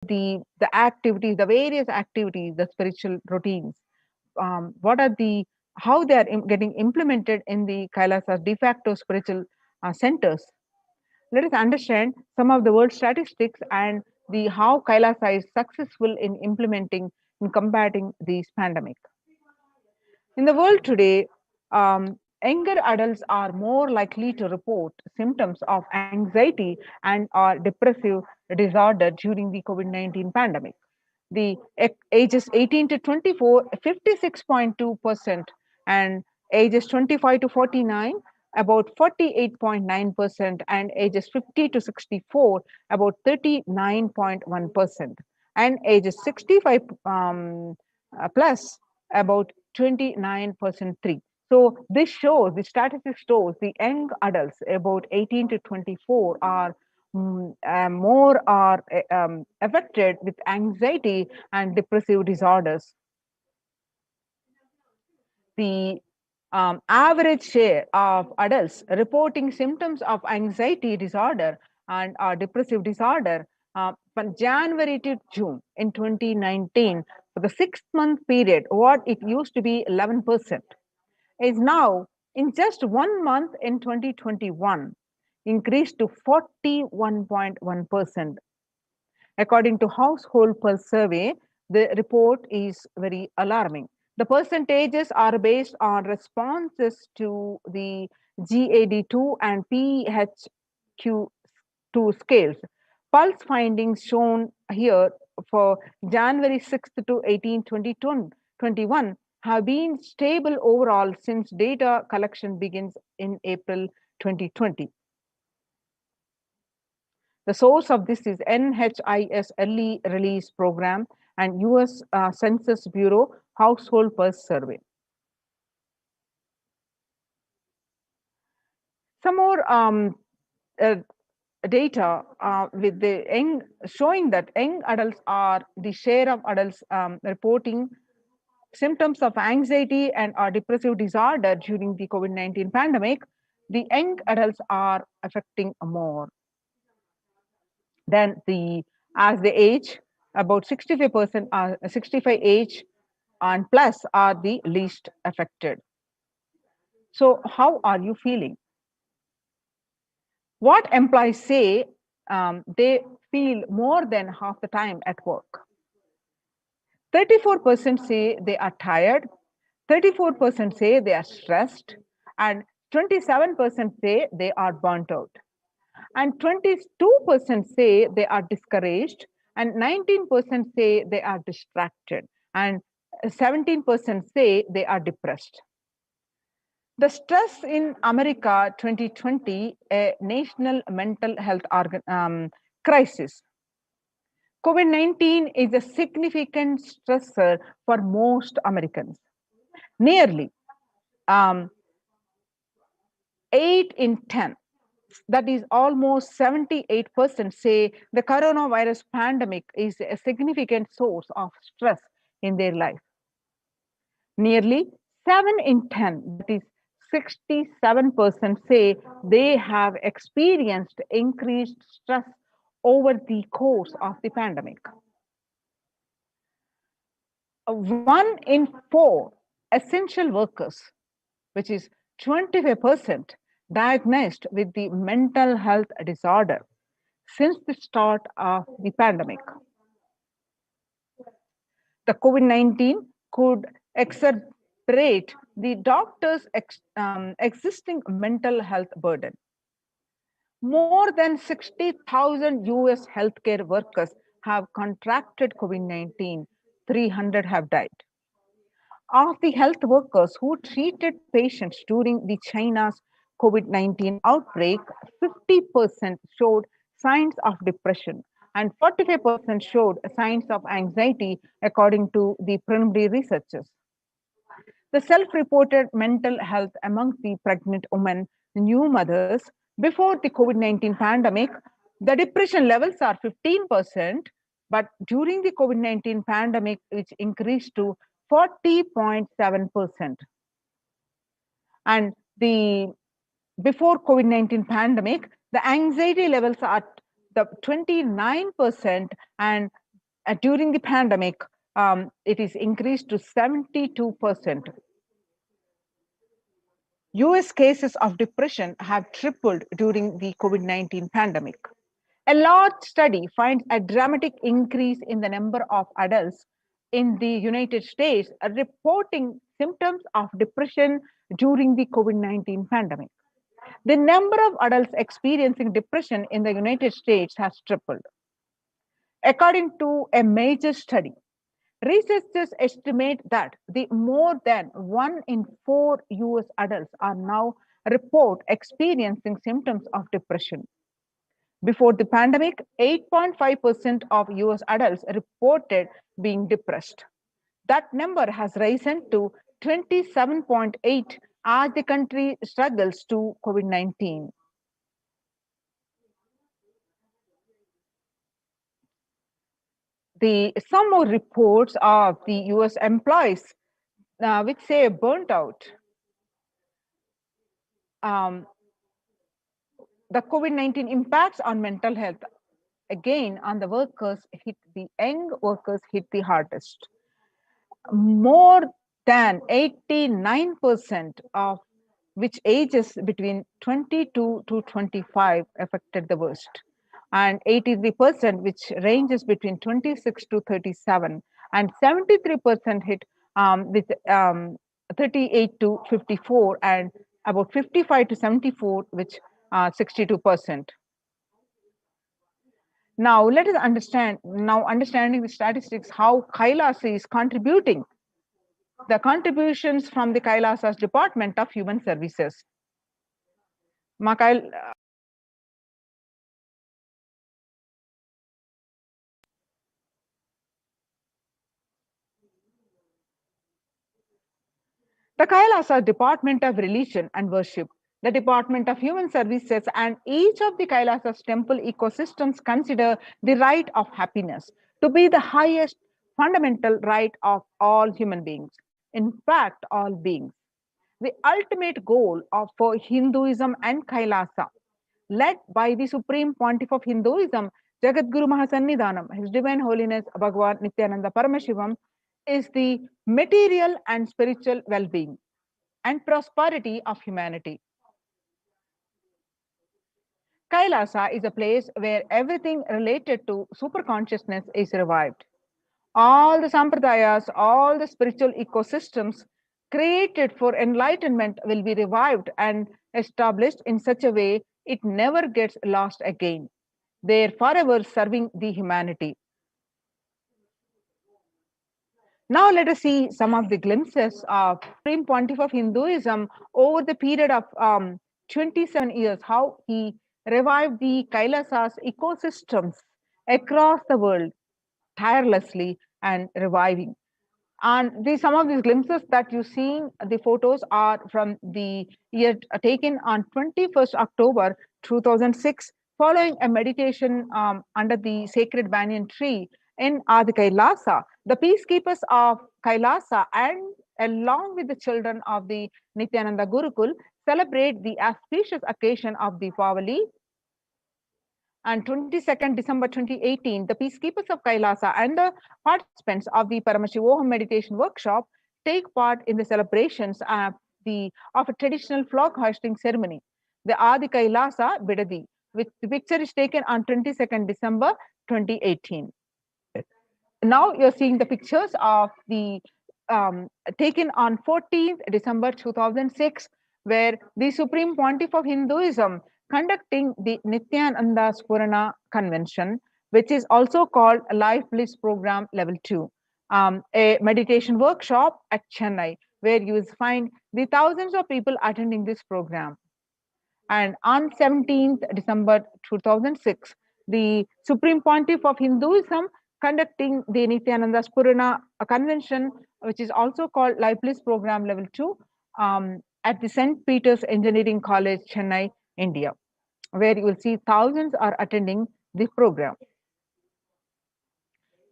the activities, the various activities, the spiritual routines, what are the how they are getting implemented in the Kailasa de facto spiritual centers. Let us understand some of the world statistics and the how Kailasa is successful in implementing in combating this pandemic. In the world today, younger adults are more likely to report symptoms of anxiety and or depressive disorder during the COVID-19 pandemic. The ages 18 to 24, 56.2%, and ages 25 to 49, about 48.9%, and ages 50 to 64, about 39.1%, and ages 65 plus, about 29.3. So this shows, the statistics shows the young adults about 18 to 24 are more are affected with anxiety and depressive disorders. The average share of adults reporting symptoms of anxiety disorder and depressive disorder from January to June in 2019, for the 6 month period, what it used to be 11%, is now in just 1 month in 2021 increased to 41.1%. According to Household Pulse survey, the report is very alarming. The percentages are based on responses to the GAD2 and PHQ2 scales. Pulse findings shown here for January 6th to 18, 2021 have been stable overall since data collection begins in April 2020. The source of this is NHIS Early Release Program and US Census Bureau Household Pulse Survey. Some more data with the young, showing that young adults are the share of adults reporting symptoms of anxiety and or depressive disorder during the COVID-19 pandemic. The young adults are affecting more. Then as the age, about 65% are 65 age and plus are the least affected. So how are you feeling? What employees say they feel more than half the time at work. 34% say they are tired, 34% say they are stressed, and 27% say they are burnt out. And 22% say they are discouraged, and 19% say they are distracted, and 17% say they are depressed. The stress in America 2020, a national mental health crisis. COVID-19 is a significant stressor for most Americans. Nearly 8 in 10, that is almost 78%, say the coronavirus pandemic is a significant source of stress in their life. Nearly 7 in 10, that is 67%, say they have experienced increased stress over the course of the pandemic. 1 in 4 essential workers, which is 25%, diagnosed with the mental health disorder since the start of the pandemic. The COVID-19 could exacerbate the doctor's existing mental health burden. More than 60,000 US healthcare workers have contracted COVID-19, 300 have died. Of the health workers who treated patients during the China's COVID-19 outbreak, 50% showed signs of depression and 45% showed signs of anxiety, according to the preliminary researchers. The self-reported mental health among the pregnant women, new mothers, before the COVID-19 pandemic, the depression levels are 15%, but during the COVID-19 pandemic, which increased to 40.7%. And the before COVID-19 pandemic, the anxiety levels are the 29%, and During the pandemic, it is increased to 72%. US cases of depression have tripled during the COVID-19 pandemic. A large study finds a dramatic increase in the number of adults in the United States reporting symptoms of depression during the COVID-19 pandemic. The number of adults experiencing depression in the United States has tripled. According to a major study, researchers estimate that the more than 1 in 4 US adults are now report experiencing symptoms of depression. Before the pandemic, 8.5% of US adults reported being depressed. That number has risen to 27.8 as the country struggles to COVID-19. Some more reports of the US employees which say burnt out. Um, the COVID-19 impacts on mental health again on the workers hit the young workers hit the hardest. More than 89% of which ages between 22 to 25 affected the worst, and 83% which ranges between 26 to 37, and 73% hit with 38 to 54, and about 55 to 74, which 62%. Now let us understand, now understanding the statistics, how Kailas is contributing. The contributions from the Kailasa's Department of Human Services. The Kailasa Department of Religion and Worship, the Department of Human Services, and each of the Kailasa's temple ecosystems consider the right of happiness to be the highest fundamental right of all human beings. In fact, all beings. The ultimate goal for Hinduism and Kailasa, led by the Supreme Pontiff of Hinduism, Jagadguru Mahasannidhanam, His Divine Holiness Bhagavan Nithyananda Paramashivam, is the material and spiritual well-being and prosperity of humanity. Kailasa is a place where everything related to superconsciousness is revived. All the sampradayas, all the spiritual ecosystems created for enlightenment will be revived and established in such a way it never gets lost again. They're forever serving the humanity. Now let us see some of the glimpses of Supreme Pontiff of Hinduism over the period of 27 years, how he revived the Kailasas ecosystems across the world tirelessly and reviving. And some of these glimpses that you see, the photos are from the year taken on 21st October 2006, following a meditation under the sacred banyan tree in Adi Kailasa. The peacekeepers of Kailasa and along with the children of the Nithyananda Gurukul celebrate the auspicious occasion of Deepavali. On 22nd December 2018, the peacekeepers of Kailasa and the participants of the Paramashivoham meditation workshop take part in the celebrations of a traditional flag hoisting ceremony, the Adi Kailasa Bidadi, which the picture is taken on 22nd December 2018. Now you're seeing the pictures of the taken on 14th December 2006, where the Supreme Pontiff of Hinduism conducting the Nithyananda Spurana Convention, which is also called Life Bliss Program Level 2, a meditation workshop at Chennai, where you will find the thousands of people attending this program. And on 17th December 2006, the Supreme Pontiff of Hinduism conducting the Nithyananda Spurana Convention, which is also called Life Bliss Program Level 2, at the St. Peter's Engineering College, Chennai, India, where you will see thousands are attending the program.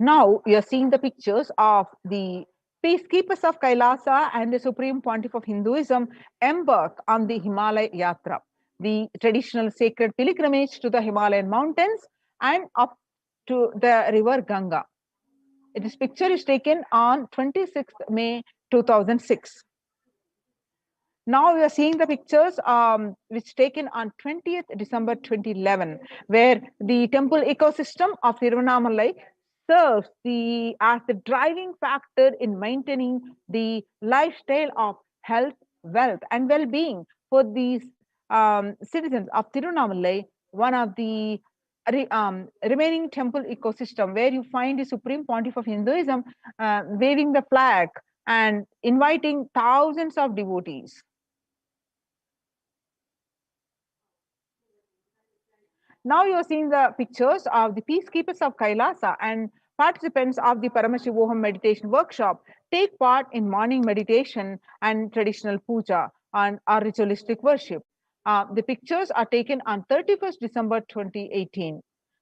Now you are seeing the pictures of the peacekeepers of Kailasa and the Supreme Pontiff of Hinduism embark on the Himalaya Yatra, the traditional sacred pilgrimage to the Himalayan mountains and up to the river Ganga. This picture is taken on 26th May 2006. Now we are seeing the pictures which taken on 20th December 2011, where the temple ecosystem of Tiruvannamalai serves as the driving factor in maintaining the lifestyle of health, wealth, and well-being for these citizens of Tiruvannamalai, one of the remaining temple ecosystem where you find the supreme pontiff of Hinduism waving the flag and inviting thousands of devotees. Now you are seeing the pictures of the peacekeepers of Kailasa and participants of the Paramashivoham meditation workshop take part in morning meditation and traditional puja and our ritualistic worship. The pictures are taken on 31st December 2018.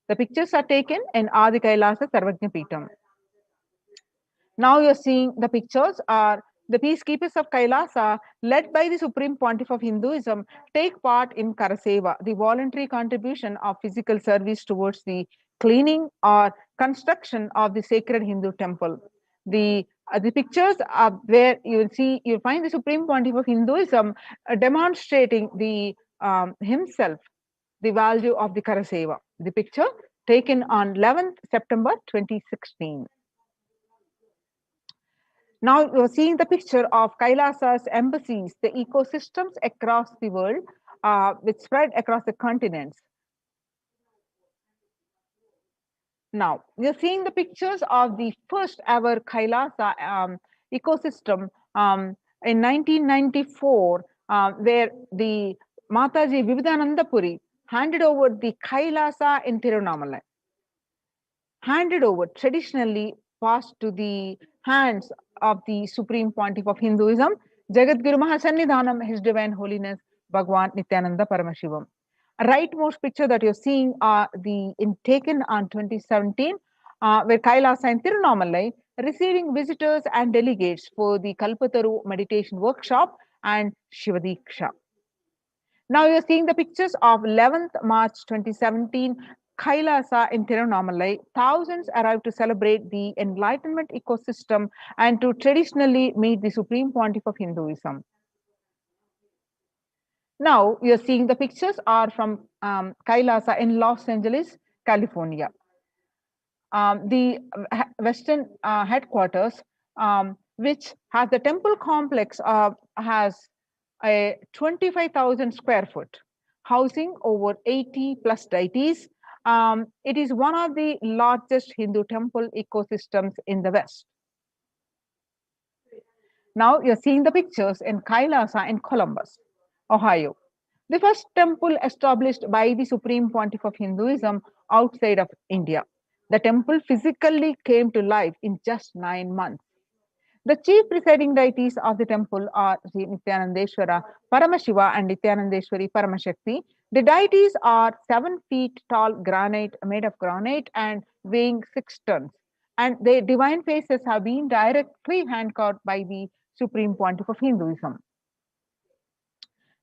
The pictures are taken in Adi Kailasa Sarvajna Peetam. Now you're seeing the pictures are the peacekeepers of Kailasa, led by the Supreme Pontiff of Hinduism, take part in Karaseva, the voluntary contribution of physical service towards the cleaning or construction of the sacred Hindu temple. The pictures are where you'll find the Supreme Pontiff of Hinduism demonstrating himself the value of the Karaseva. The picture taken on 11th September 2016. Now you're seeing the picture of Kailasa's embassies, the ecosystems across the world, which spread across the continents. Now you're seeing the pictures of the first ever Kailasa ecosystem in 1994, where the Mataji Vividananda Puri handed over the Kailasa in Tiruvannamalai, handed over, traditionally passed to the hands of the Supreme Pontiff of Hinduism, Jagadguru Mahasannidhanam, His Divine Holiness, Bhagwan Nithyananda Paramashivam. Rightmost picture that you're seeing are taken on 2017, where Kailasa and Tiruvannamalai receiving visitors and delegates for the Kalpataru meditation workshop and Shivadiksha. Now you're seeing the pictures of 11th March 2017, Kailasa in Tiruvannamalai. Thousands arrived to celebrate the enlightenment ecosystem and to traditionally meet the Supreme Pontiff of Hinduism. Now you're seeing the pictures are from Kailasa in Los Angeles, California. The Western headquarters, which has the temple complex, has a 25,000 square foot, housing over 80 plus deities. It is one of the largest Hindu temple ecosystems in the West. Now you're seeing the pictures in Kailasa in Columbus, Ohio. The first temple established by the Supreme Pontiff of Hinduism outside of India. The temple physically came to life in just 9 months. The chief presiding deities of the temple are Sri Nithyanandeshwara Paramashiva and Nithyanandeshwari Paramashakti. The deities are 7 feet tall granite, made of granite and weighing 6 tons. And their divine faces have been directly hand carved by the Supreme Pontiff of Hinduism.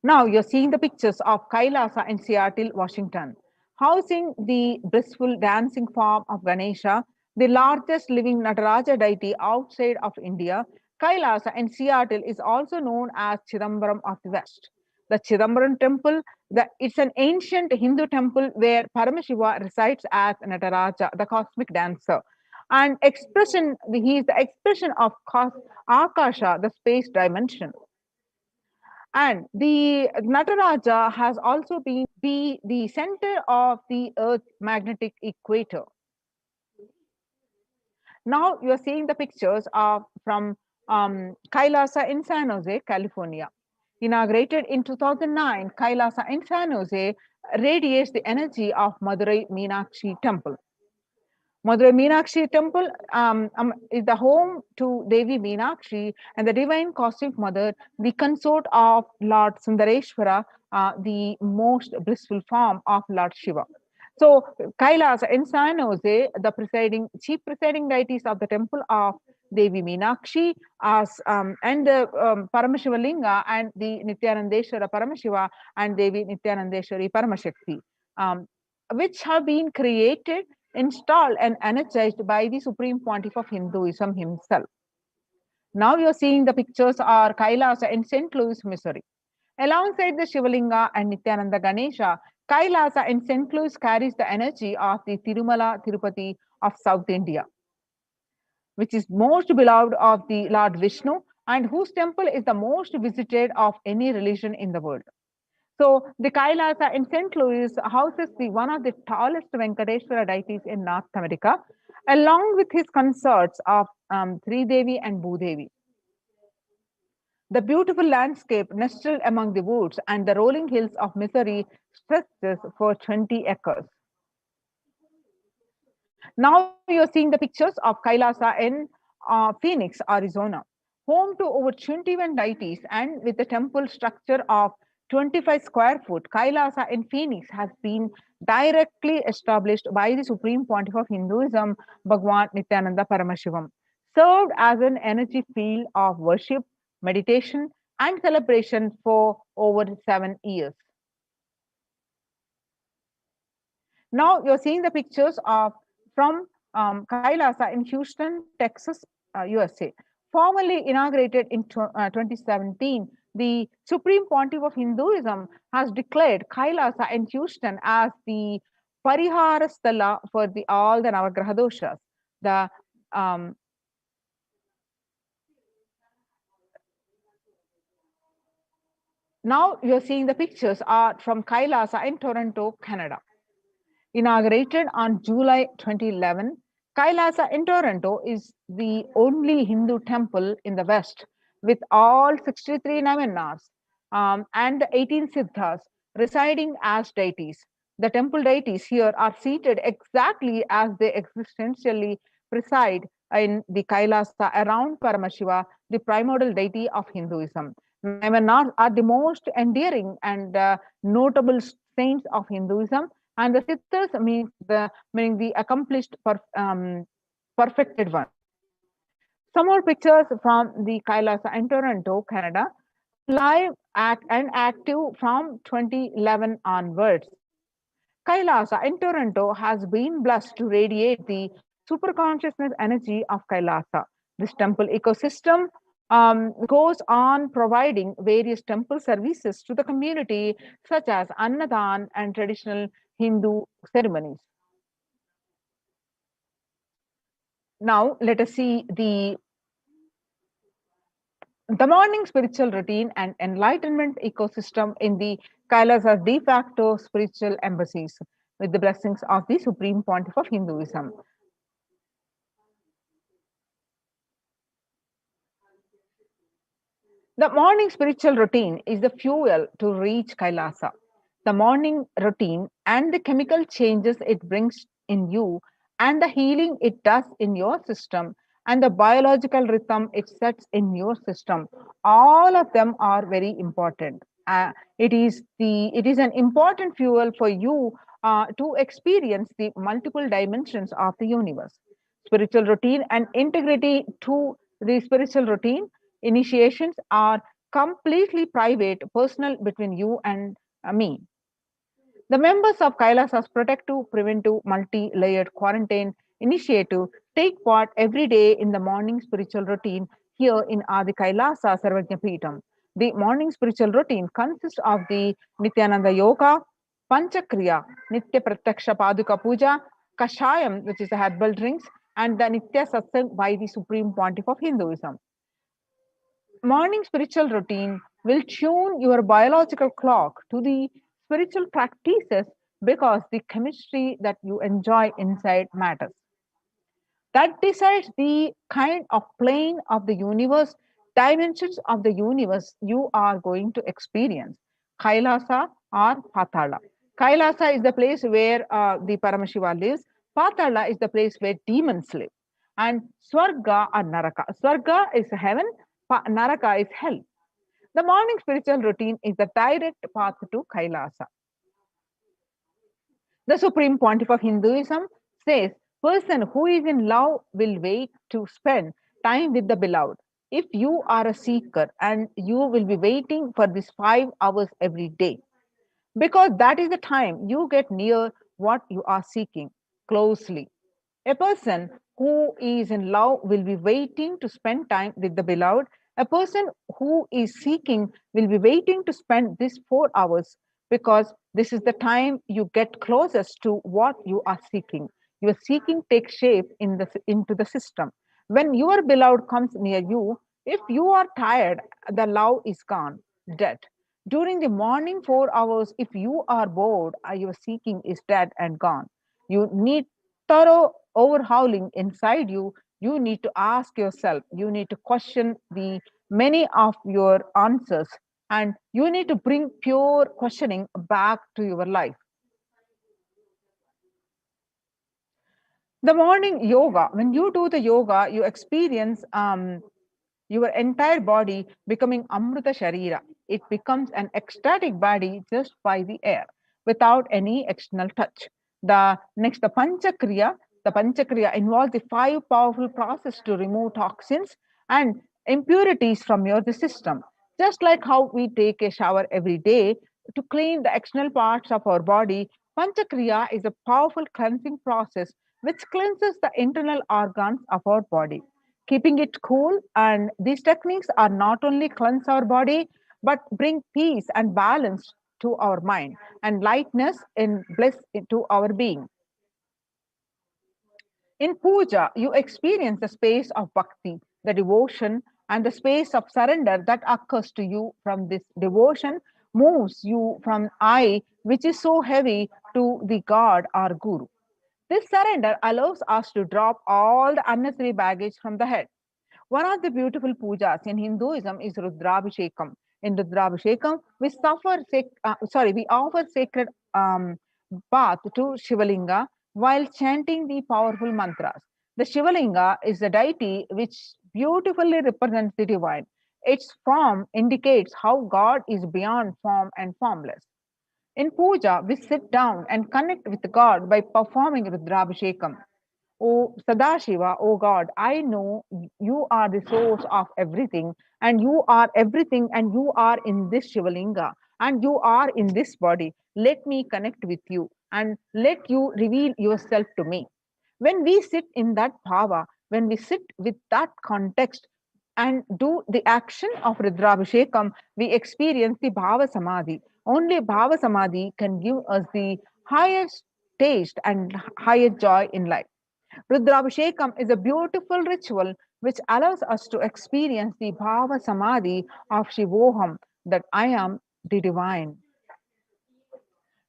Now you're seeing the pictures of Kailasa in Seattle, Washington, housing the blissful dancing form of Ganesha, the largest living Nataraja deity outside of India. Kailasa in Seattle is also known as Chidambaram of the West. The Chidambaram temple, it's an ancient Hindu temple where Paramashiva resides as Nataraja, the cosmic dancer. And he is the expression of Akasha, the space dimension. And the Nataraja has also been the center of the Earth's magnetic equator. Now you are seeing the pictures from Kailasa in San Jose, California. Inaugurated in 2009, Kailasa in San Jose radiates the energy of Madurai Meenakshi Temple. Madurai Meenakshi Temple is the home to Devi Meenakshi and the Divine Cosmic Mother, the consort of Lord Sundareshwara, the most blissful form of Lord Shiva. So, Kailas in San Jose, the chief presiding deities of the temple of Devi Meenakshi and the Paramashivalinga and the Nithyanandeshwara Paramashiva and Devi Nithyanandeshwari Paramashakti, which have been created installed and energized by the Supreme Pontiff of Hinduism himself. Now you're seeing the pictures are Kailasa in St. Louis, Missouri. Alongside the Shivalinga and Nityananda Ganesha, Kailasa in St. Louis carries the energy of the Tirumala Tirupati of South India, which is most beloved of the Lord Vishnu and whose temple is the most visited of any religion in the world. So the Kailasa in St. Louis houses one of the tallest Venkateshwara deities in North America, along with his consorts of Sri Devi and Bhudevi. The beautiful landscape nestled among the woods and the rolling hills of Missouri stretches for 20 acres. Now you're seeing the pictures of Kailasa in Phoenix, Arizona, home to over 21 deities and with a temple structure of 25 square foot. Kailasa in Phoenix has been directly established by the Supreme Pontiff of Hinduism, Bhagwan Nithyananda Paramashivam, served as an energy field of worship, meditation, and celebration for over 7 years. Now you're seeing the pictures of from Kailasa in Houston, Texas, USA. Formally inaugurated in 2017, the Supreme Pontiff of Hinduism has declared Kailasa in Houston as the Parihara Sthala for all the Navagraha doshas. The um, Now you're seeing the pictures are from Kailasa in Toronto, Canada. Inaugurated on July 2011, Kailasa in Toronto is the only Hindu temple in the West with all 63 Navanas and the 18 Siddhas residing as deities. The temple deities here are seated exactly as they existentially preside in the Kailasa around Paramashiva, the primordial deity of Hinduism. Navanas are the most endearing and notable saints of Hinduism, and the siddhas meaning the accomplished perfected one. Some more pictures from the Kailasa in Toronto, Canada, live and active from 2011 onwards. Kailasa in Toronto has been blessed to radiate the superconsciousness energy of Kailasa. This temple ecosystem goes on providing various temple services to the community, such as Annadan and traditional Hindu ceremonies. Now, let us see the morning spiritual routine and enlightenment ecosystem in the Kailasa's de facto spiritual embassies with the blessings of the Supreme Pontiff of Hinduism. The morning spiritual routine is the fuel to reach Kailasa. The morning routine and the chemical changes it brings in you, and the healing it does in your system, and the biological rhythm it sets in your system, all of them are very important. It is an important fuel for you to experience the multiple dimensions of the universe. Spiritual routine and integrity to the spiritual routine initiations are completely private, personal between you and me. The members of Kailasa's Protective, Preventive, Multi-Layered Quarantine Initiative take part every day in the morning spiritual routine here in Adi Kailasa Sarvajna Peetham. The morning spiritual routine consists of the Nityananda Yoga, Panchakriya, Nitya Pratyaksha Paduka Puja, Kashayam, which is the herbal drinks, and the Nitya Satsang by the Supreme Pontiff of Hinduism. Morning spiritual routine will tune your biological clock to the spiritual practices because the chemistry that you enjoy inside matters. That decides the kind of plane of the universe, dimensions of the universe you are going to experience. Kailasa or Patala. Kailasa is the place where the Paramashiva lives. Patala is the place where demons live. And Swarga or Naraka. Swarga is heaven, Naraka is hell. The morning spiritual routine is the direct path to Kailasa. The Supreme Pontiff of Hinduism says, person who is in love will wait to spend time with the beloved. If you are a seeker and you will be waiting for these 5 hours every day, because that is the time you get near what you are seeking. closely. A person who is in love will be waiting to spend time with the beloved. A person who is seeking will be waiting to spend these 4 hours, because this is the time you get closest to what you are seeking. Your seeking takes shape into the system. When your beloved comes near you, if you are tired, the love is gone, dead. During the morning 4 hours, if you are bored, your seeking is dead and gone. You need thorough overhauling inside you. You need to ask yourself, you need to question the many of your answers, and you need to bring pure questioning back to your life. The morning yoga, when you do the yoga, you experience your entire body becoming Amrita Sharira. It becomes an ecstatic body just by the air, without any external touch. The Panchakriya, the Panchakriya involves the five powerful processes to remove toxins and impurities from your system. Just like how we take a shower every day to clean the external parts of our body, Panchakriya is a powerful cleansing process which cleanses the internal organs of our body, keeping it cool. And these techniques are not only cleanse our body, but bring peace and balance to our mind, and lightness and bliss into our being. In puja, you experience the space of bhakti, the devotion, and the space of surrender that occurs to you from this devotion moves you from I, which is so heavy, to the God or Guru. This surrender allows us to drop all the unnecessary baggage from the head. One of the beautiful pujas in Hinduism is Rudrabhishekam. In Rudrabhishekam, we offer sacred bath to Shivalinga while chanting the powerful mantras. The Shivalinga is the deity which beautifully represents the divine. Its form indicates how God is beyond form and formless. In puja, we sit down and connect with God by performing Rudrabhishekam. O Sadashiva, O God, I know you are the source of everything, and you are everything, and you are in this Shivalinga, and you are in this body. Let me connect with you, and let you reveal yourself to me. When we sit in that bhava, when we sit with that context and do the action of Rudrabhishekam, we experience the bhava samadhi. Only bhava samadhi can give us the highest taste and highest joy in life. Rudrabhishekam is a beautiful ritual which allows us to experience the bhava samadhi of Shivoham, that I am the divine.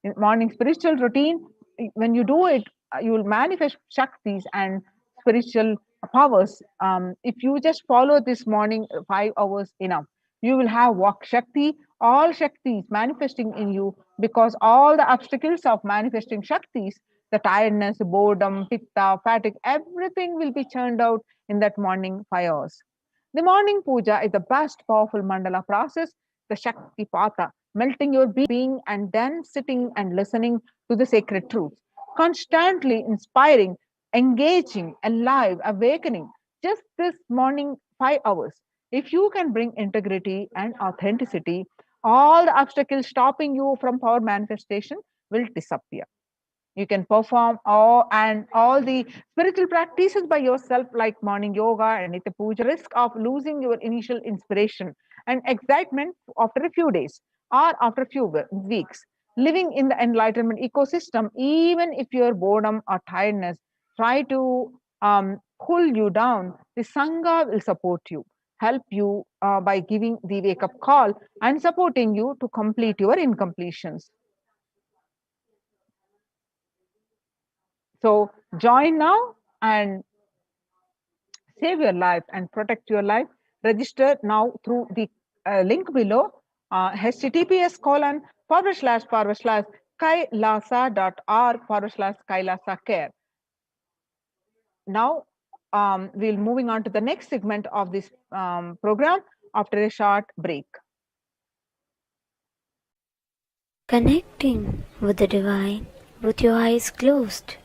In morning spiritual routine, when you do it, you will manifest shaktis and spiritual powers. If you just follow this morning 5 hours enough, you will have walk shakti, all shaktis manifesting in you, because all the obstacles of manifesting shaktis, the tiredness, boredom, pitta, fatigue, everything will be churned out in that morning 5 hours. The morning puja is the best powerful mandala process, the Shakti Pata, melting your being and then sitting and listening to the sacred truths, constantly inspiring, engaging, alive, awakening. Just this morning 5 hours. If you can bring integrity and authenticity, all the obstacles stopping you from power manifestation will disappear. You can perform all the spiritual practices by yourself, like morning yoga and nitya puja, risk of losing your initial inspiration and excitement after a few days or after a few weeks. Living in the enlightenment ecosystem, even if your boredom or tiredness try to pull you down, the sangha will support you, help you by giving the wake up call and supporting you to complete your incompletions. So join now and save your life and protect your life. Register now through the link below, https colon forward slash kailasa.org /kailasa care. Now we'll moving on to the next segment of this program after a short break. Connecting with the divine with your eyes closed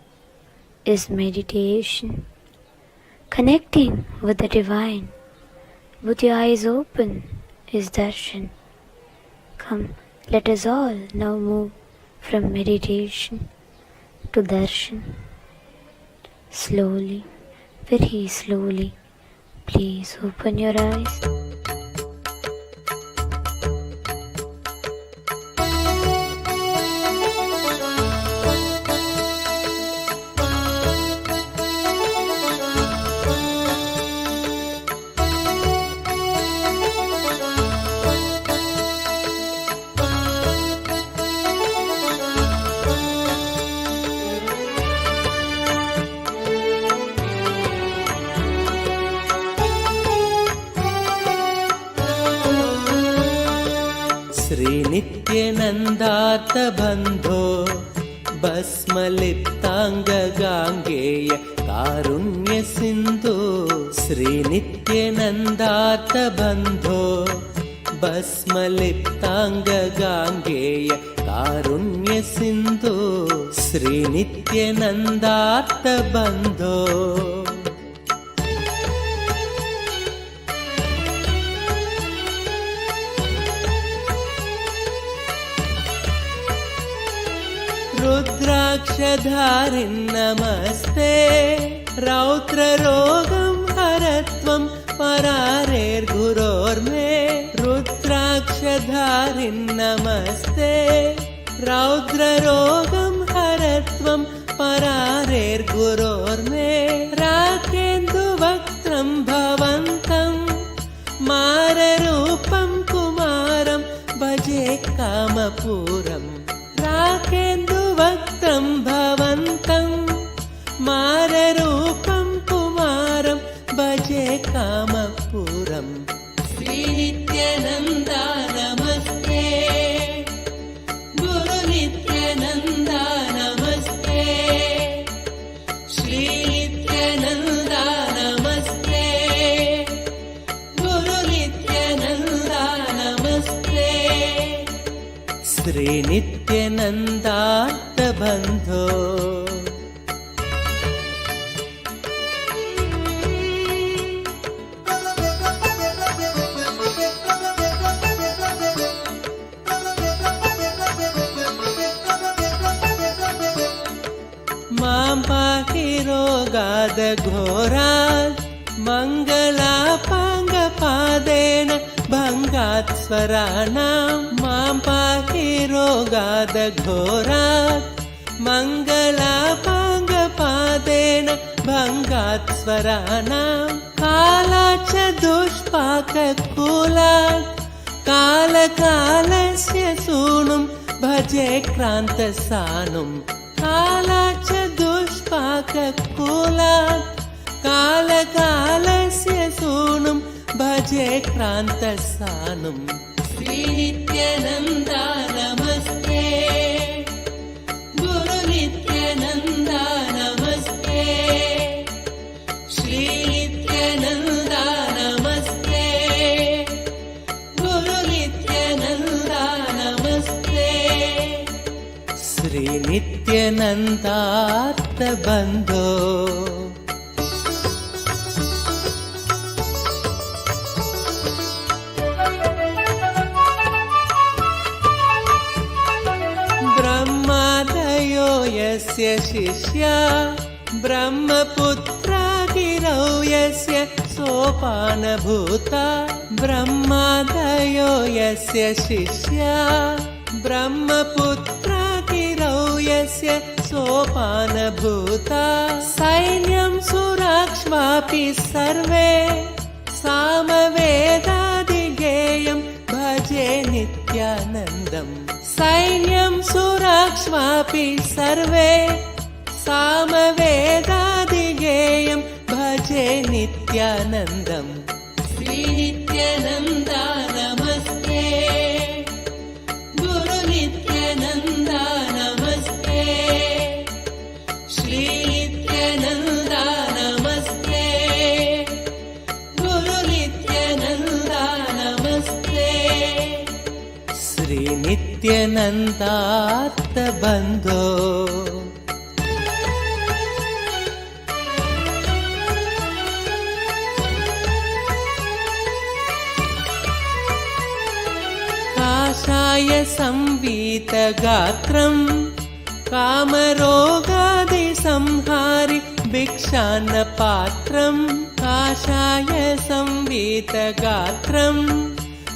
is meditation. Connecting with the divine with your eyes open is darshan. Come, let us all now move from meditation to darshan. Slowly, very slowly, please open your eyes. श्रीनित्यनन्दार्थबन्धो भस्मलिप्ताङ्गगाङ्गेय कारुण्यसिन्धो श्रीनित्यनन्दार्थबन्धो भस्मलिप्ताङ्गगाङ्गेय कारुण्यसिन्धो श्रीनित्यनन्दार्थबन्धो रुद्राक्षधारिन् नमस्ते रौद्ररोगं हरत्वं परारेर्गुरोर्मे रुद्राक्षधारिन् नमस्ते रौद्ररोगं हरत्वं परारेर्गुरोर्मे राकेन्दुवक्त्रं भवन्तं माररूपं कुमारं भजे कामपूरम् राकेन्दुवक्त्रं भवन्तं माररूपं कुमारं भजे कामपूरम् श्रीनित्यानन्दा नमस्ते गुरुनित्यानन्दा नमस्ते श्रीनित्यानन्दा नमस्ते गुरुनित्यानन्दा नमस्ते श्रीनित्यनन्दार्थबन्धो मां पाहि रोगादघोरात् मङ्गलापाङ्गपादेन भङ्गात् स्वराणां मां पाहि रोगादघोरात् मङ्गलापाङ्गपादेन भङ्गात् स्वराणां कालाच्च दुष्पाककूलात् कालकालस्य सूनुं भजे क्रान्तसानुं कालाच्च दुष्पाककूलात् कालकालस्य सूनुं भजे क्रान्तसानुं श्रीनित्यानन्दा नमस्ते गुरुनित्यानन्दा नमस्ते श्रीनित्यानन्दा नमस्ते गुरुनित्यानन्दा नमस्ते श्रीनित्यानन्दार्थबन्धो यस्य शिष्या ब्रह्मपुत्रा गिरौ यस्य सोपानभूता ब्रह्मादयो यस्य शिष्या ब्रह्मपुत्रा गिरौ यस्य सोपानभूता सैन्यं सुराक्ष्वापि सर्वे सामवेदादिगेयं भजे नित्यानन्दम् सैन्यं सुराक्ष्वापि सर्वे सामवेदादिगेयं भजे नित्यानन्दम् श्रीनित्यानन्दा नमस्ते गुरुनित्यानन्दा नमस्ते श्रीनित्यानन्दा नमस्ते गुरुनित्यानन्दा नमस्ते श्रीनित्यानन्दार्थबन्धो काषाय संवीतगात्रं कामरोगादिसंहारि भिक्षान्नपात्रम् काषाय संवीतगात्रम्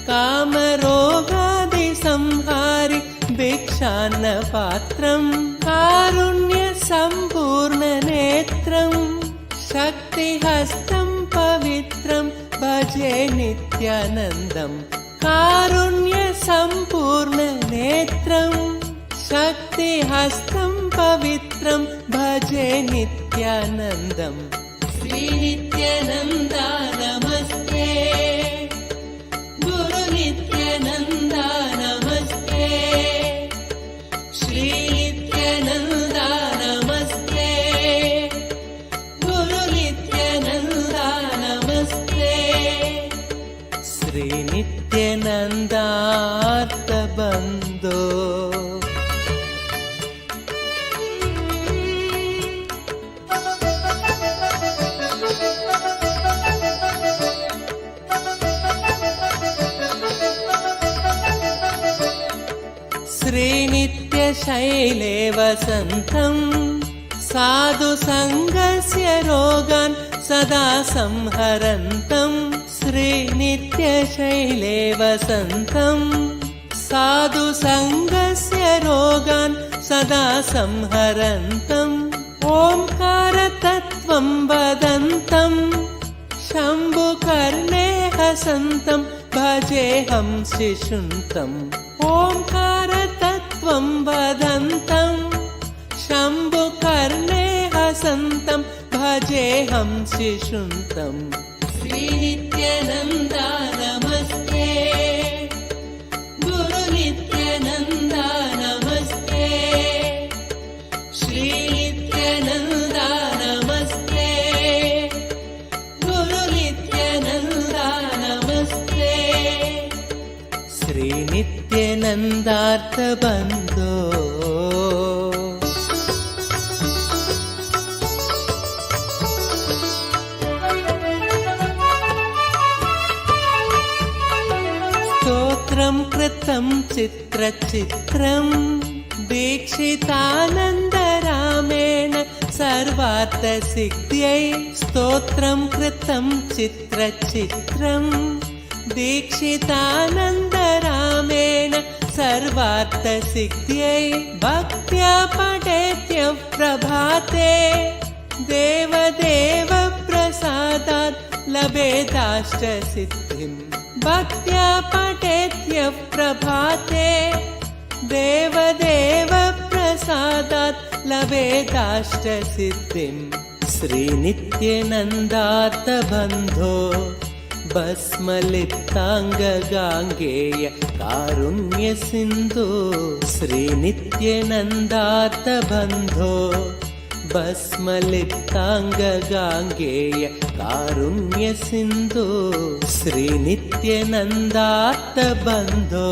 कामरोगादिसंहारि भिक्षान्नपात्रम् कारुण्यसम्पूर्णनेत्रम् शक्तिहस्तं पवित्रं भजे नित्यानन्दम् कारुण्यसम्पूर्णनेत्रम् शक्तिहस्तं पवित्रं भजे नित्यानन्दम् श्रीनित्यानन्दा नमस्ते गुरु नित्यानन्दा नमस्ते श्रीनित्यानन्दा नमस्ते गुरु नित्यानन्दा नमस्ते श्रीनित्यानन्दार्थबन्धो श्रीनित्यशैले वसन्तं साधु सङ्गस्य रोगान् सदा संहरन्तं श्रीनित्यशैले वसन्तं साधु सङ्गस्य रोगान् सदा संहरन्तम् ओंकारतत्त्वं वदन्तं शम्भुकर्णे हसन्तं भजेऽहं शिशुन्तम् ओंकारतत्त्वं वदन्तं शम्भुकर्णे हसन्तं भजेऽहं शिशुन्तम् श्रीनित्यानन्दा नमस्ते गुरु नित्यानन्दा नमस्ते श्रीनित्यानन्दा नमस्ते गुरु नित्यानन्दा नमस्ते श्रीनित्यानन्दार्थबन्धो स्तोत्रं कृतं चित्रचित्रं दीक्षितानन्दरामेण सर्वार्थसिद्ध्यै स्तोत्रं कृतं चित्रचित्रं दीक्षितानन्दरामेण सर्वार्थसिद्ध्यै भक्त्या पठेत्यः प्रभाते देवदेव प्रसादात् लभेदाष्टसिद्धिम् भक्त्या पठेत्यः प्रभाते देवदेव प्रसादात् लभेदाष्टसिद्धिम् श्रीनित्यानन्दार्थबन्धो भस्मलिप्ताङ्गगाङ्गेय कारुण्यसिन्धो श्रीनित्यानन्दार्थबन्धो भस्मलिप्ताङ्गगाङ्गेय कारुण्यसिन्धो श्रीनित्यानन्दार्थबन्धो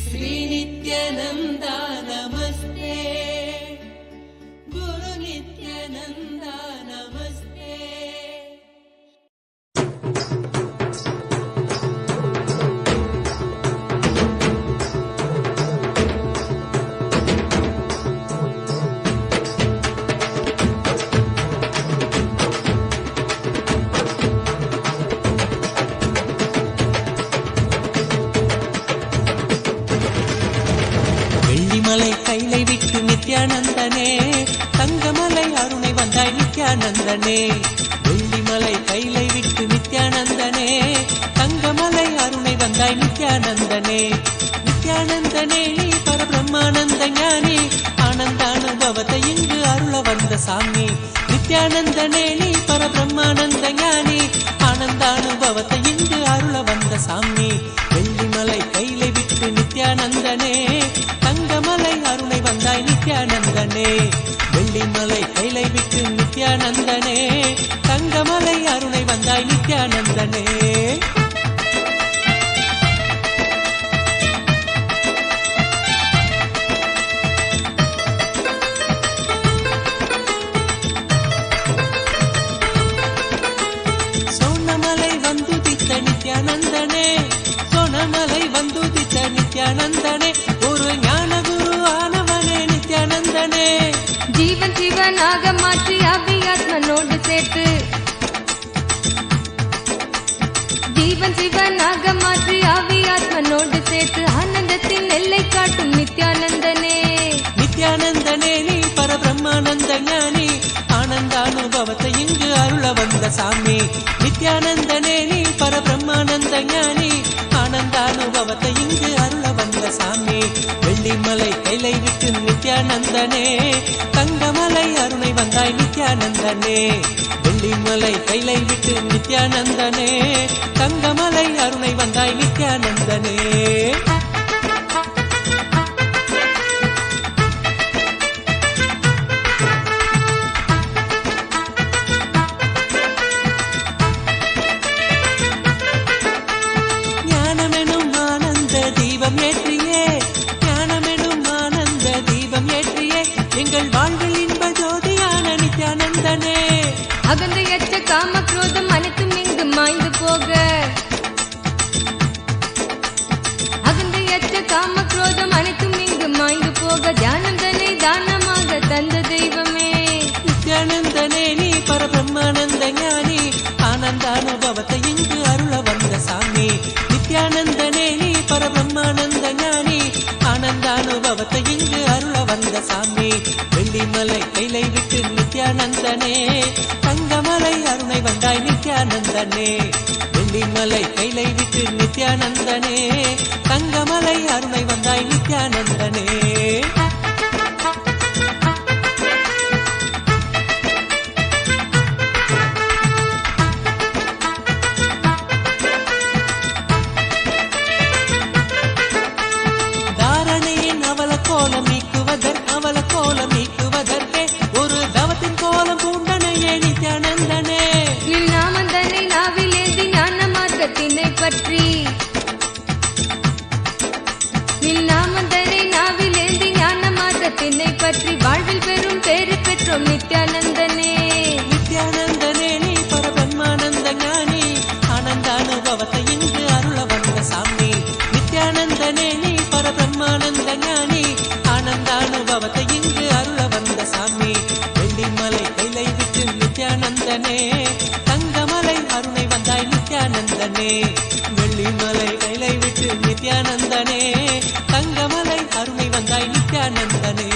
श्रीनित्यानन्दा नमस्ते गुरु नित्यानन्दा नमस्ते கைலை விட்டு நித்யானந்தனே தங்கமலை அருணை வந்தாய் நித்யானந்தனே வெள்ளிமலை கைலை விட்டு நித்யானந்தனே தங்கமலை அருணை வந்தாய் நித்யானந்தனே நித்யானந்தனே நீ பரபிரம்மானந்த ஞானி ஆனந்தானுபவத்தை இங்கு அருள வந்த சாமி நித்யானந்தனே நீ பரபிரம்மானந்த ஞானி ஆனந்தானுபவத்தை இங்கு அருள வந்த சாமி வெள்ளிமலை கைலை விட்டு நித்யானந்தனே தங்கமலை அருணை வந்தாய் நித்யானந்தனே வெள்ளிமலை கைலை விட்டு நித்யானந்தனே தங்கமலை அருணை வந்தாய் நித்யானந்தனே நித்யானந்தனே சோனமலை வந்துதித்த நித்யானந்தனே ஒரு ஞான குரு ஆனவனே நித்யானந்தனே ஜீவன் சிவனாக மாற்றி ஜீவன் சிவனாக மாற்றி ஆவி ஆத்மனோடு சேர்த்து ஆனந்தத்தின் எல்லை காட்டும் நித்யானந்தனே. நித்யானந்தனே நீ பரபிரம்மானந்த ஞானி, ஆனந்தானுபவத்தை இங்கு அருள வந்த சாமி. நித்யானந்தனே நீ பரபிரம்மானந்த ஞானி, ஆனந்தானுபவத்தை இங்கு அருள வந்த சாமி. வெள்ளிமலை கைலை விட்டு நித்யானந்தனே, தங்கமலை அருணை வந்தாய் நித்யானந்தனே. வெள்ளிமலை கைலை விட்டு நித்யானந்தனே, தங்கமலை அருணை வந்தாய் நித்யானந்தனே. ஞானமெனும் ஆனந்த தீபம் ஏற்றியே, ஞானமெனும் ஆனந்த தீபம் ஏற்றியே, எங்கள் வாழ்வில் இன்ப ஜோதியான நித்யானந்தனே. அகந்தையற்ற காம குரோதம் அனைத்தும் இங்கு மாய்ந்து போக, அகந்தையற்ற காம குரோதம் அனைத்தும் இங்கு மாய்ந்து போக, தியானந்தனை தானமாக தந்த தெய்வமே. நித்யானந்தனே நீ பரபிரம்மானந்த ஞானி, ஆனந்தானுபவத்தை இங்கு அருள வந்த சாமி. நித்யானந்தனே நீ பரபிரம்மானந்த ஞானி, ஆனந்தானுபவத்தை இங்கு அருள வந்த சாமி. வெள்ளிமலை கைலை விட்டு நித்யானந்தனே, தங்கமலை அருணை வந்தாய் நித்யானந்தனே. வெள்ளிமலை கைலை விட்டு நித்யானந்தனே, தங்கமலை அருணை வந்தாய் நித்யானந்தனே. தாரணையின் அவல கோலம் நீக்குவதற் அவல கோலம் நீக்குவதற்கே ஒரு தவத்தின் கோலம் பூண்டனையே நித்யானந்தனே. நின் நாமந்தனை நாவிலேந்தி ஞான மார்க்கத்தினை பற்றி, நின் நாமந்தனை நாவிலேந்தி ஞான மார்க்கத்தினை பற்றி வாழ்வில் பெரும் பேறு பெற்றோம் நித்யானந்தனே. நித்யானந்தனே நீ பரபிரம்மானந்த ஞானி, ஆனந்தானுபவத்தை இங்கு அருள வந்த சாமி. நித்யானந்தனே நீ பரபிரம்மானந்த ஞானி, ஆனந்தானுபவத்தை இங்கு அருள வந்த சாமி. வெள்ளிமலை கைலை விட்டு நித்யானந்தனே, தங்கமலை அருணை வந்தாய் நித்யானந்தனே. வெள்ளிமலை கைலை விட்டு நித்யானந்தனே, தங்கமலை அருணை வந்தாய் நித்யானந்தனே.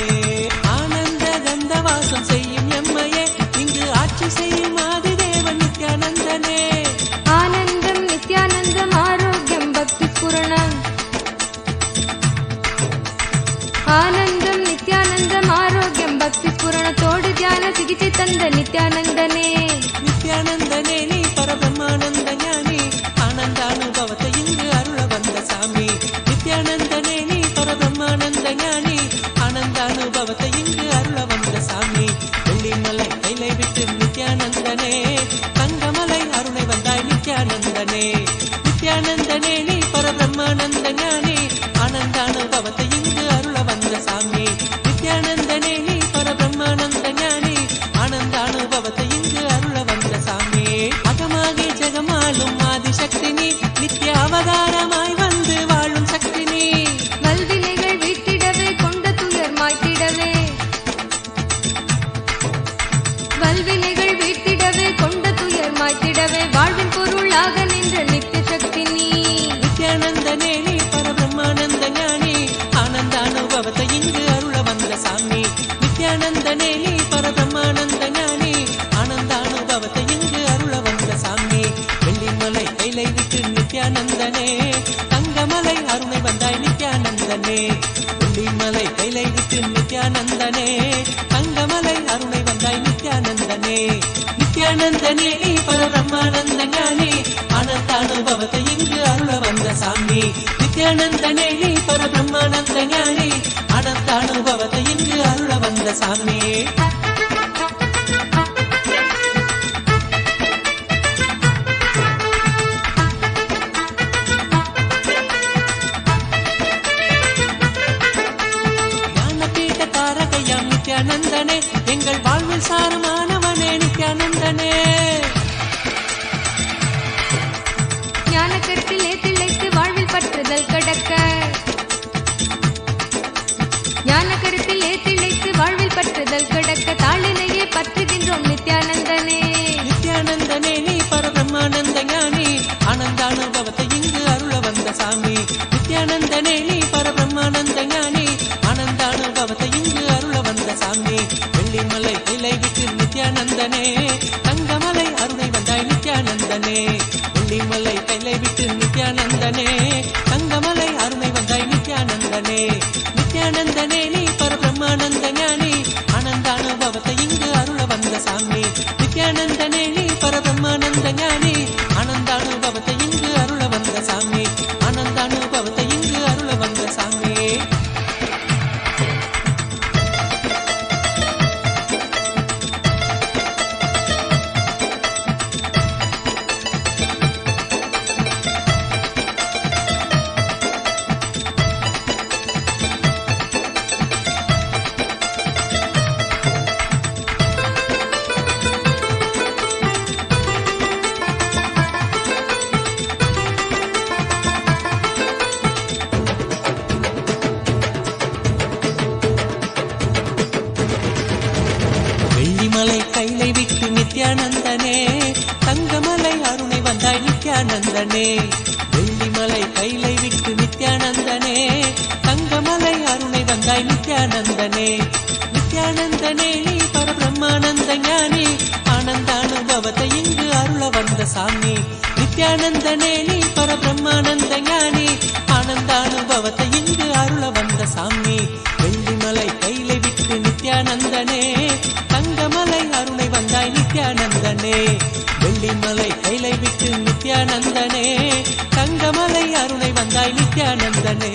ஆனந்த கந்தவாசம் செய்யும் எம்மையே, இங்கு ஆட்சி செய்யும் ஆதிதேவன் நித்யானந்தனே. ஆனந்தம் நித்யானந்தம் ஆரோக்கியம் பக்தி ஸ்புரணம், ஆனந்தம் நித்யானந்தம் ஆரோக்கியம் பக்தி ஸ்புரணத்தோடு தியான சிகிச்சை தந்த நித்யானந்தனே. நித்யானந்தனே நீ பரபிரம்மானந்த ஞானி, ஆனந்தானுபவத்தை இங்கு அருள வந்த சாமி. நித்யானந்தனே நீ பரபிரம்மானந்த ஞானி, ஆனந்தானுபவத்தை இங்கு அருள வந்த சாமி. வெள்ளிமலை கைலை விட்டு நித்யானந்தனே, தங்கமலை அருணை வந்தாய் நித்யானந்தனே. நித்யானந்தனே நீ பரபிரம்மானந்த ஞானி, ஆனந்தானுபவத்தை இங்கு அருள வந்த சாமி. நித்யானந்தனே நீ பரபிரம்மானந்த ஞானி, ஆனந்தானுபவத்தை இங்கு அருள வந்த சாமி. அகமாகி ஜெகமாளும் ஆதிசக்தி நீ, நித்ய அவதாரமாய் வந்து வாழும் சக்தி நீ. வல்வினைகள் வீட்டிடவே கொண்ட துயர் மாய்த்திடவே, வல்வினைகள் வீட்டிடவே கொண்ட துயர் மாய்த்திடவே, வாழ்வின் பொருளாக நின்ற நித்திய சக்தி நீ. நித்யானந்தனே நீ பரபிரம்மானந்த ஞானி, ஆனந்தானுபவத்தை இங்கு அருள வந்த சாமி. நித்யானந்தனே நீ பரபிரம்மானந்த ஞானி, ஆனந்தானுபவத்தை இங்கு அருள வந்த சாமி. வெள்ளிமலை கைலை விட்டு நித்யானந்தனே, தங்கமலை அருணை வந்தாய் நித்யானந்தனே. வெள்ளிமலை கைலை விட்டு நித்யானந்தனே, தங்கமலை அருணை வந்தாய் நித்யானந்தனே. நித்யானந்தனே நீ பரபிரம்மானந்த ஞானி, ஆனந்தானுபவத்தை இங்கு அருள வந்த சாமி. நித்யானந்தனே நீ பரபிரம்மானந்த ஞானி, ஆனந்தானுபவத்தை இங்கு அருள வந்த சாமி. ஞானபீட தாரகையாம் நித்யானந்தனே, எங்கள் வாழ்வில் சாரமானவனே நித்யானந்தனே. ஞானக்கருத்திலே திளைத்து வாழ்வில் பற்றுதல் கடக்க, ஞானக்கருத்திலே திளைத்து வாழ்வில் பற்றுதல் கடக்க, தாளினையே பற்றுகின்றோம் நித்யானந்தனே. நித்யானந்தனே நீ பரபிரம்மானந்த ஞானி, ஆனந்தானுபவ நித்யானந்தனே. வெள்ளிமலை கைலை விட்டு நித்யானந்தனே, தங்கமலை அருணை வந்தாய் நித்யானந்தனே. நித்யானந்தனே நீ பரபிரம்மானந்த ஞானி, ஆனந்த அனுபவத்தை இங்கு அருள வந்த சாமி. நித்யானந்தனே நீ பரபிரம்மானந்த ஞானி, ஆனந்த அனுபவத்தை இங்கு அருள வந்த சாமி. ஆனந்த அனுபவத்தை இங்கு அருள வந்த சாமி. வெள்ளிமலை கைலை விட்டு நித்யானந்தனே, தங்கமலை அருணை வந்தாய் நித்யானந்தனே. வெள்ளிமலை கைலை விட்டு நித்யானந்தனே, தங்கமலை அருணை வந்தாய் நித்யானந்தனே. நித்யானந்தனே நீ பரபிரம்மானந்த ஞானி, ஆனந்த அனுபவத்தை இங்கு அருள வந்த சாமி. நித்யானந்தனே நீ பரபிரம்மானந்த ஞானி, ஆனந்த அனுபவத்தை இங்கு அருள வந்த சாமி. வெள்ளிமலை கைலை விட்டு நித்யானந்தனே, தங்கமலை அருணை வந்தாய் நித்யானந்தனே. வெள்ளிமலை கைலை விட்டு நித்யானந்தனே, தங்கமலை அருணை வந்தாய் நித்யானந்தனே.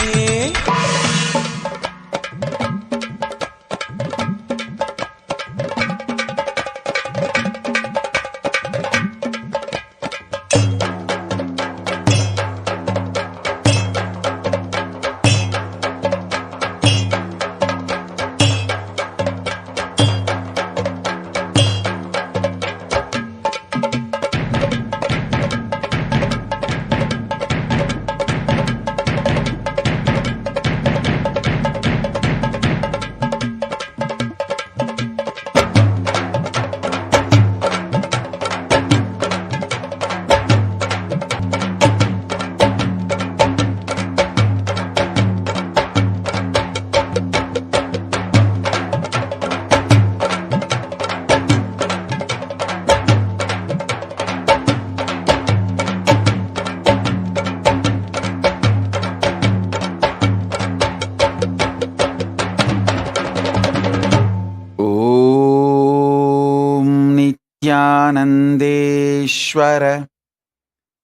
नित्यानन्देश्वर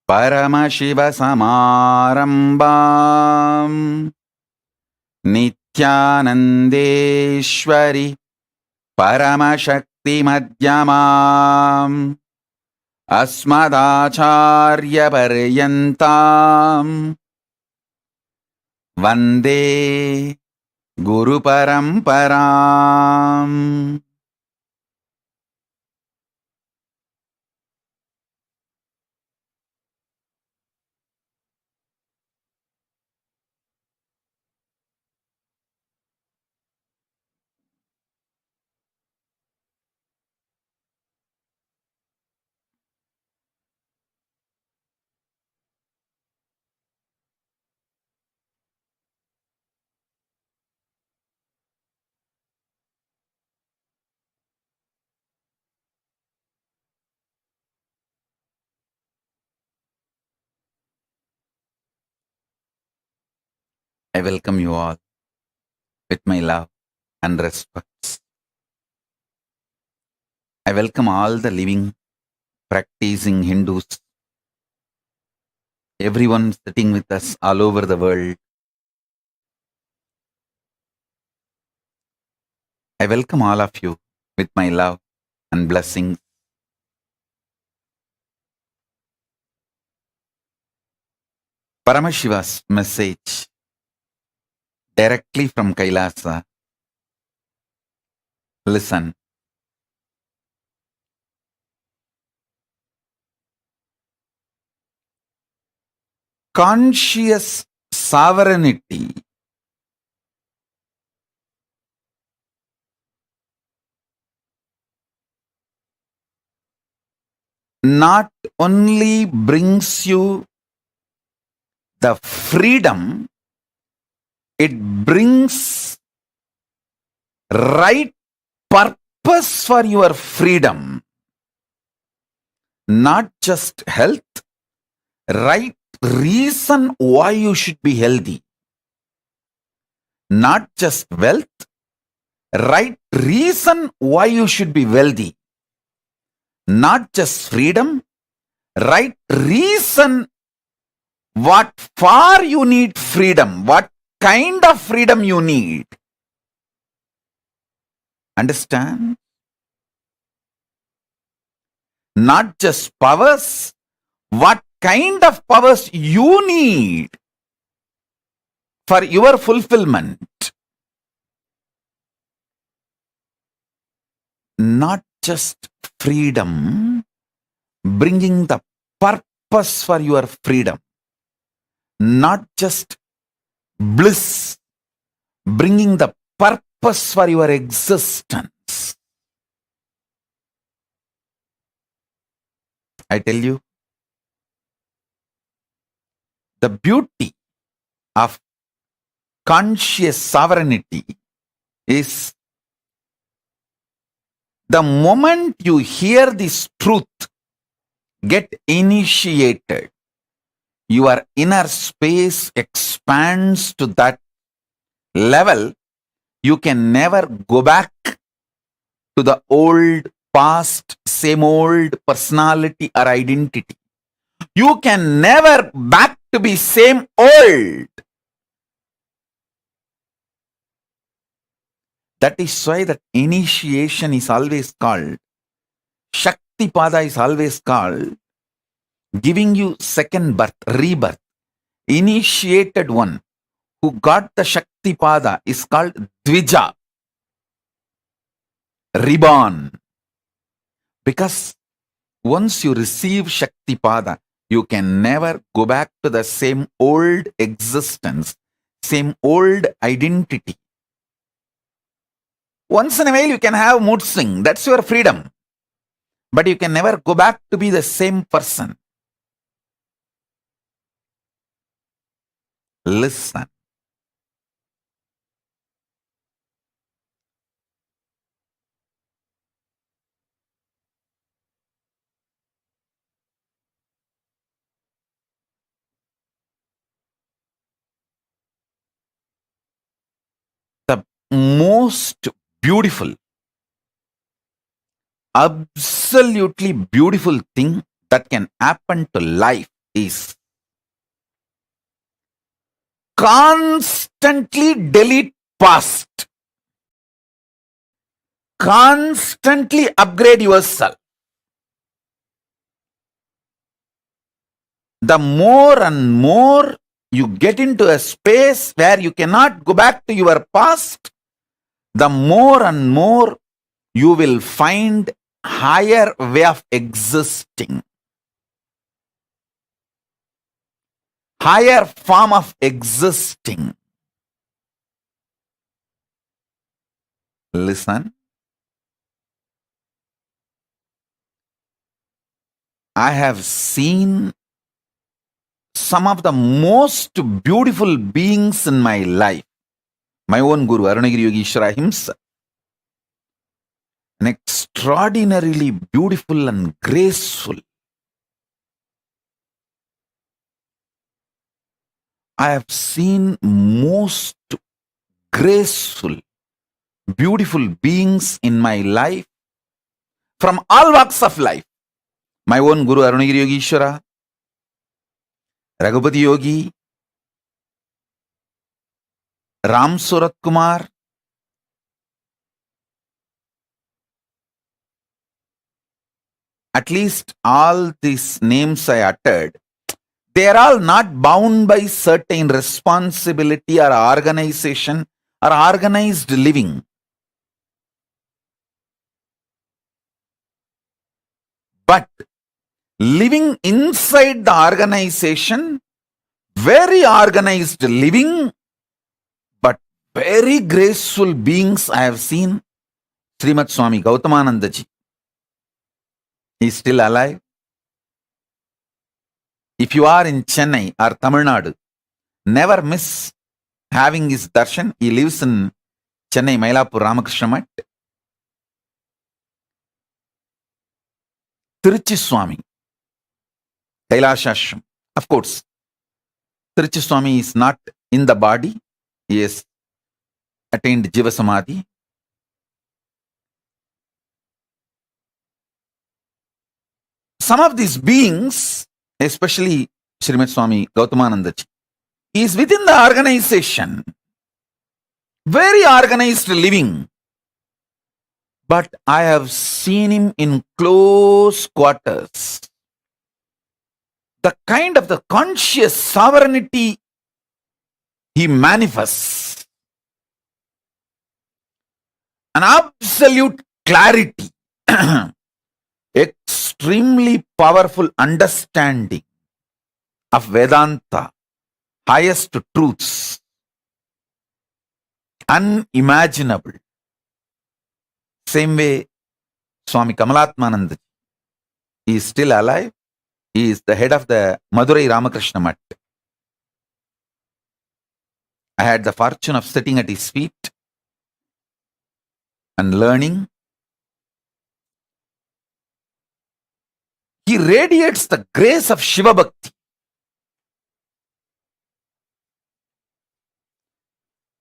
परमशिवसमारम्भाम् नित्यानन्देश्वरि परमशक्तिमध्यमाम् अस्मदाचार्यपर्यन्ताम् वन्दे गुरुपरम्पराम्. I welcome you all with my love and respect. I welcome all the living, practicing Hindus, everyone sitting with us all over the world. I welcome all of you with my love and blessings. Paramashiva's message directly from Kailasa. Listen. Conscious sovereignty not only brings you the freedom, it brings right purpose for your freedom. not just health, right reason why you should be healthy. Not just wealth, right reason why you should be wealthy. Not just freedom, right reason what for you need freedom, what kind of freedom you need. Understand? Not just powers, what kind of powers you need for your fulfillment. Not just freedom, bringing the purpose for your freedom. Not just bliss, bringing the purpose for your existence. I tell you, the beauty of conscious sovereignty is the moment you hear this truth, get initiated, your inner space expands to that level. You can never go back to the old past, same old personality or identity. You can never back to be same old. That is why that initiation is always called, Shakti Pada is always called, giving you second birth, rebirth. Initiated one who got the Shakti Pada is called Dvija, reborn. Because once you receive Shakti Pada, you can never go back to the same old existence, same old identity. Once in a while you can have mood swing, that's your freedom. But you can never go back to be the same person. Listen. The most beautiful, absolutely beautiful thing that can happen to life is constantly delete past. Constantly upgrade yourself. The more and more you get into a space where you cannot go back to your past, the more and more you will find higher way of existing. Higher form of existing. Listen. I have seen some of the most beautiful beings in my life. My own Guru, Arunagiri Yogeshwara himself. An extraordinarily beautiful and graceful. I have seen most graceful, beautiful beings in my life from all walks of life. My own Guru Arunagiri Yogeshwara, Raghupati Yogi, Ram Surat Kumar, at least all these names I uttered, they are all not bound by certain responsibility or organization or organized living. But living inside the organization, very organized living, but very graceful beings I have seen. Srimad Swami Gautamananda ji. He is still alive. If you are in Chennai or Tamil Nadu, never miss having his darshan. He lives in Chennai, Mailapur Ramakrishna Math. Tiruchi Swami. Kailashashram. Of course, Tiruchi Swami is not in the body. He has attained Jiva Samadhi. Some of these beings, especially Srimad Swami Gautamanandaji, he is within the organization, very organized living. But I have seen him in close quarters. The kind of the conscious sovereignty he manifests, an absolute clarity, extremely powerful understanding of Vedanta, highest truths, unimaginable. Same way, Swami Kamalatmananda, he is still alive. He is the head of the Madurai Ramakrishna Mutt. I had the fortune of sitting at his feet and learning. He radiates the grace of Shiva Bhakti.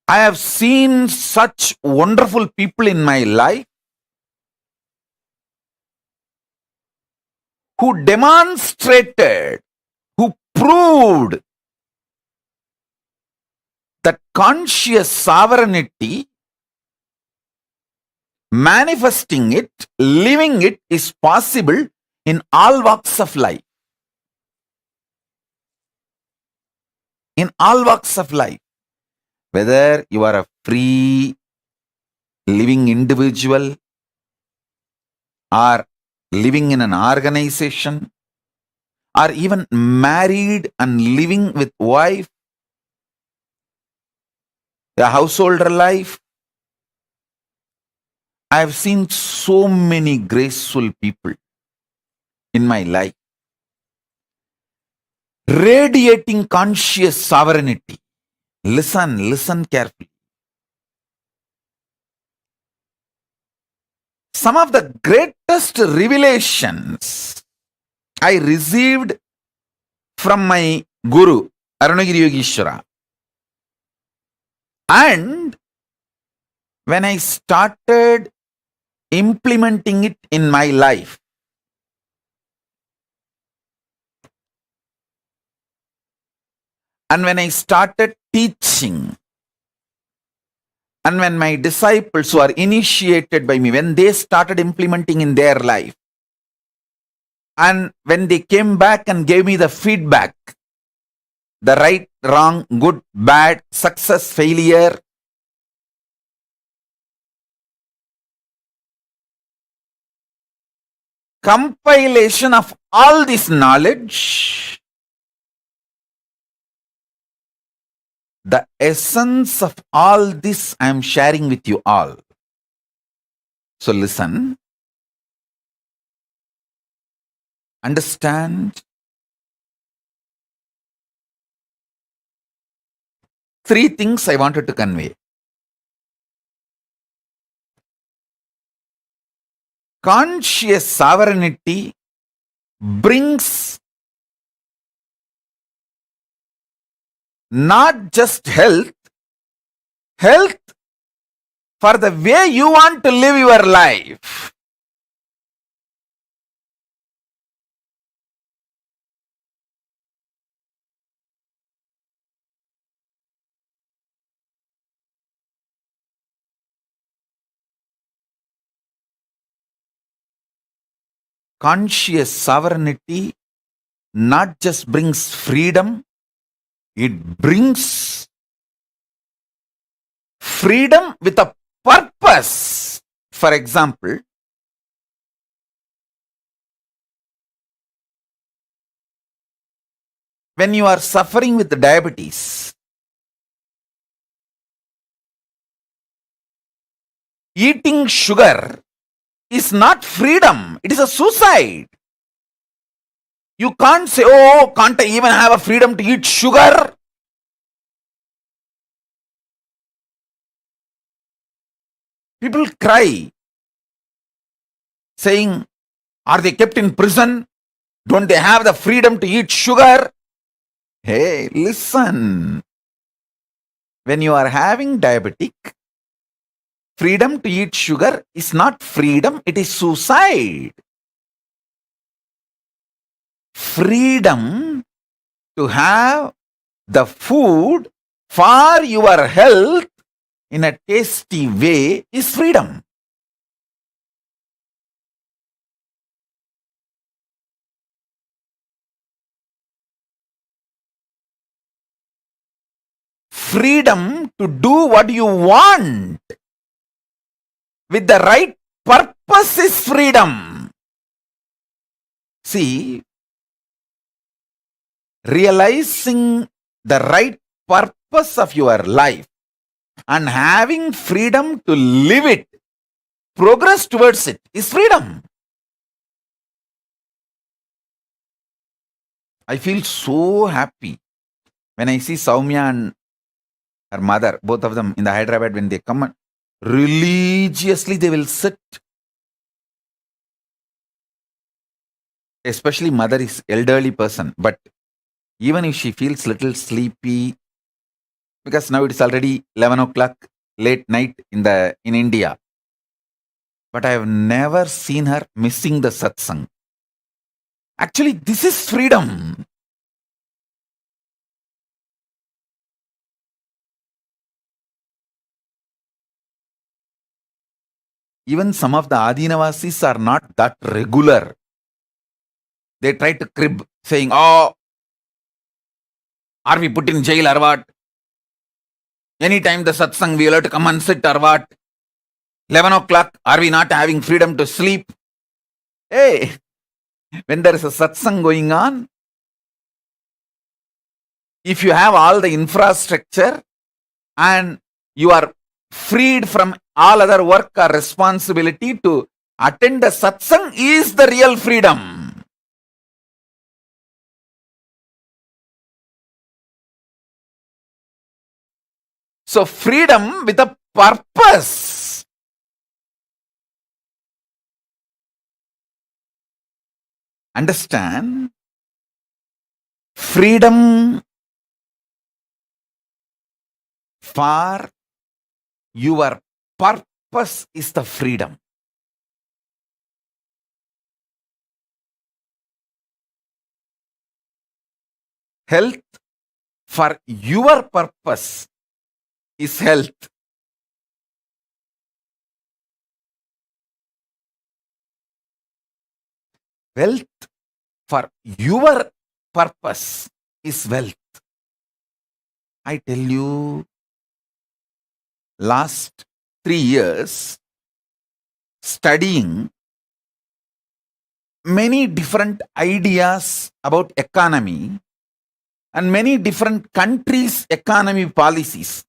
I have seen such wonderful people in my life who demonstrated, who proved that conscious sovereignty, manifesting it, living it is possible in all walks of life. In all walks of life. Whether you are a free living individual or living in an organization or even married and living with wife, a householder life, I have seen so many graceful people in my life radiating conscious sovereignty. Listen carefully. Some of the greatest revelations I received from my Guru, Arunagiri Yogeshwara. And when I started implementing it in my life, and when I started teaching, and when my disciples who are initiated by me, when they started implementing in their life, and when they came back and gave me the feedback, the right, wrong, good, bad, success, failure, compilation of all this knowledge, the essence of all this I am sharing with you all. So listen, understand. Three things I wanted to convey. Conscious sovereignty brings not just health for the way you want to live your life. Conscious sovereignty not just brings freedom, it brings freedom with a purpose. For example, when you are suffering with diabetes, eating sugar is not freedom, it is a suicide. You can't say, oh, can't I even have a freedom to eat sugar? People cry, saying, are they kept in prison? Don't they have the freedom to eat sugar? Hey, listen. When you are having diabetic, freedom to eat sugar is not freedom, it is suicide. Freedom to have the food for your health in a tasty way is freedom. Freedom to do what you want with the right purpose is freedom. See, realizing the right purpose of your life and having freedom to live it, progress towards it is freedom. I feel so happy when I see Soumya and her mother, both of them in the Hyderabad, when they come, religiously they will sit. Especially mother is elderly person, but even if she feels little sleepy, because now it's already 11 o'clock, late night in India. But I have never seen her missing the satsang. Actually, this is freedom. Even some of the Adinavasis are not that regular. They try to crib, saying, oh, are we put in jail or what? Anytime the satsang, we will have to come and sit or what? 11 o'clock, are we not having freedom to sleep? Hey, when there is a satsang going on, if you have all the infrastructure and you are freed from all other work or responsibility to attend the satsang is the real freedom. So freedom with a purpose. Understand? Freedom for your purpose is the freedom. Health for your purpose is health. Wealth for your purpose is wealth. I tell you, last 3 years, studying many different ideas about economy and many different countries' economy policies,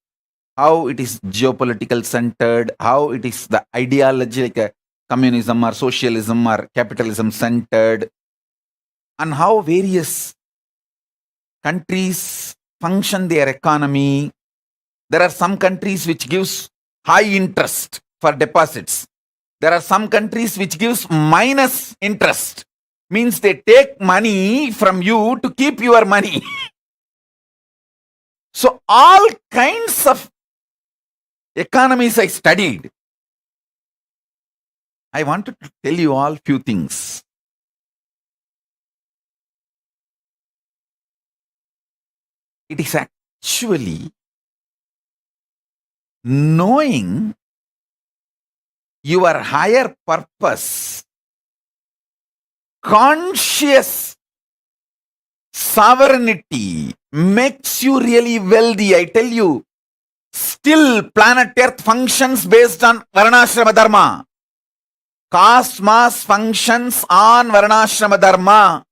how it is geopolitical centered, how it is the ideology like communism or socialism or capitalism centered, and how various countries function their economy. There are some countries which gives high interest for deposits. There are some countries which gives minus interest. Means they take money from you to keep your money. So all kinds of economies I studied. I wanted to tell you all few things. It is actually knowing your higher purpose, conscious sovereignty makes you really wealthy. I tell you, still planet Earth functions based on Varnashrama Dharma. Cosmos functions on Varnashrama Dharma.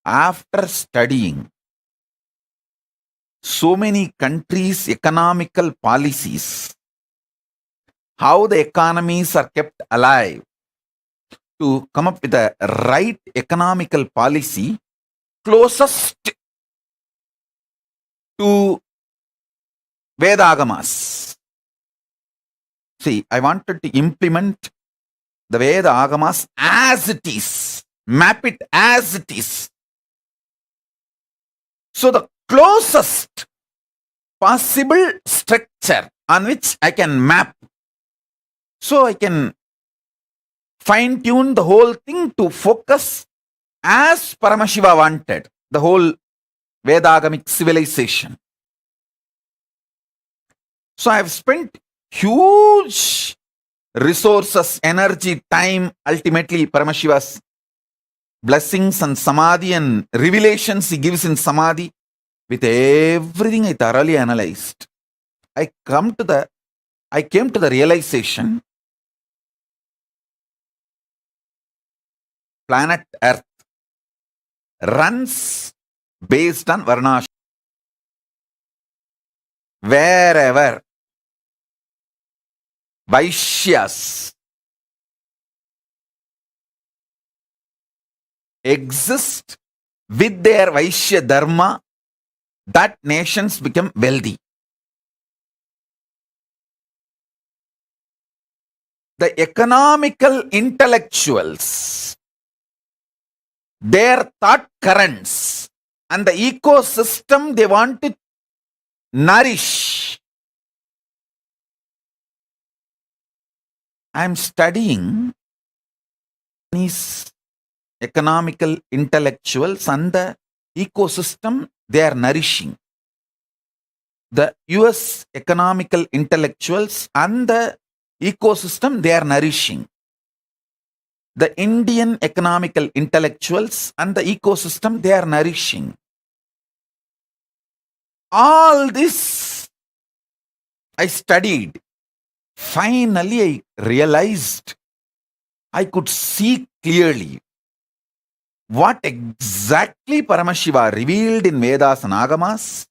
After studying so many countries' economical policies, how the economies are kept alive, to come up with a right economical policy closest to Vedagamas. See, I wanted to implement the Veda Agamas as it is. Map it as it is. So the closest possible structure on which I can map, so I can fine-tune the whole thing to focus as Paramashiva wanted, the whole Vedagamic civilization. So I have spent huge resources, energy, time, ultimately Paramashiva's blessings and samadhi and revelations he gives in samadhi. With everything I thoroughly analyzed, I came to the realization planet Earth runs based on Varnashram. Wherever Vaishyas exist with their Vaishya Dharma, that nations become wealthy. The economical intellectuals, their thought currents, and the ecosystem they want to nourish. I am studying these economical intellectuals and the ecosystem they are nourishing. The US economical intellectuals and the ecosystem they are nourishing. The Indian economical intellectuals and the ecosystem they are nourishing. All this I studied. Finally, I realized, I could see clearly what exactly Paramashiva revealed in Vedas and Agamas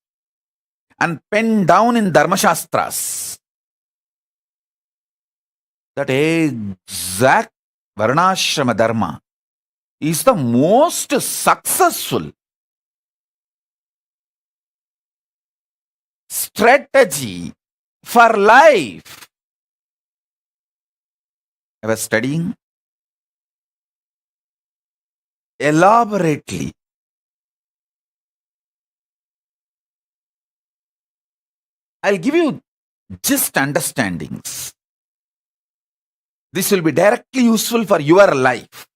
and penned down in Dharmashastras. That exact Varnashrama Dharma is the most successful strategy for life. I was studying elaborately. I'll give you just understandings. This will be directly useful for your life.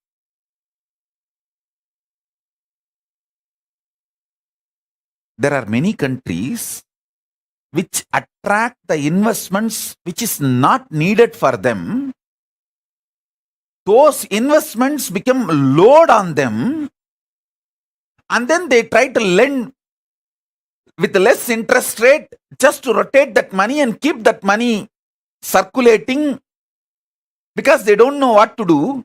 There are many countries which attract the investments which is not needed for them. Those investments become load on them, and then they try to lend with less interest rate just to rotate that money and keep that money circulating because they don't know what to do.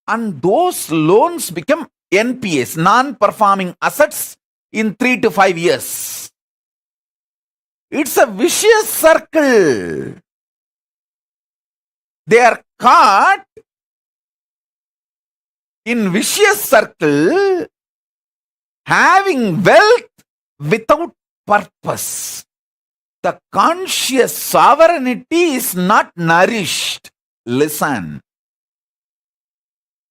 And those loans become NPAs, non-performing assets, in 3 to 5 years. It's a vicious circle. They are caught in vicious circle, having wealth without purpose. The conscious sovereignty is not nourished. Listen.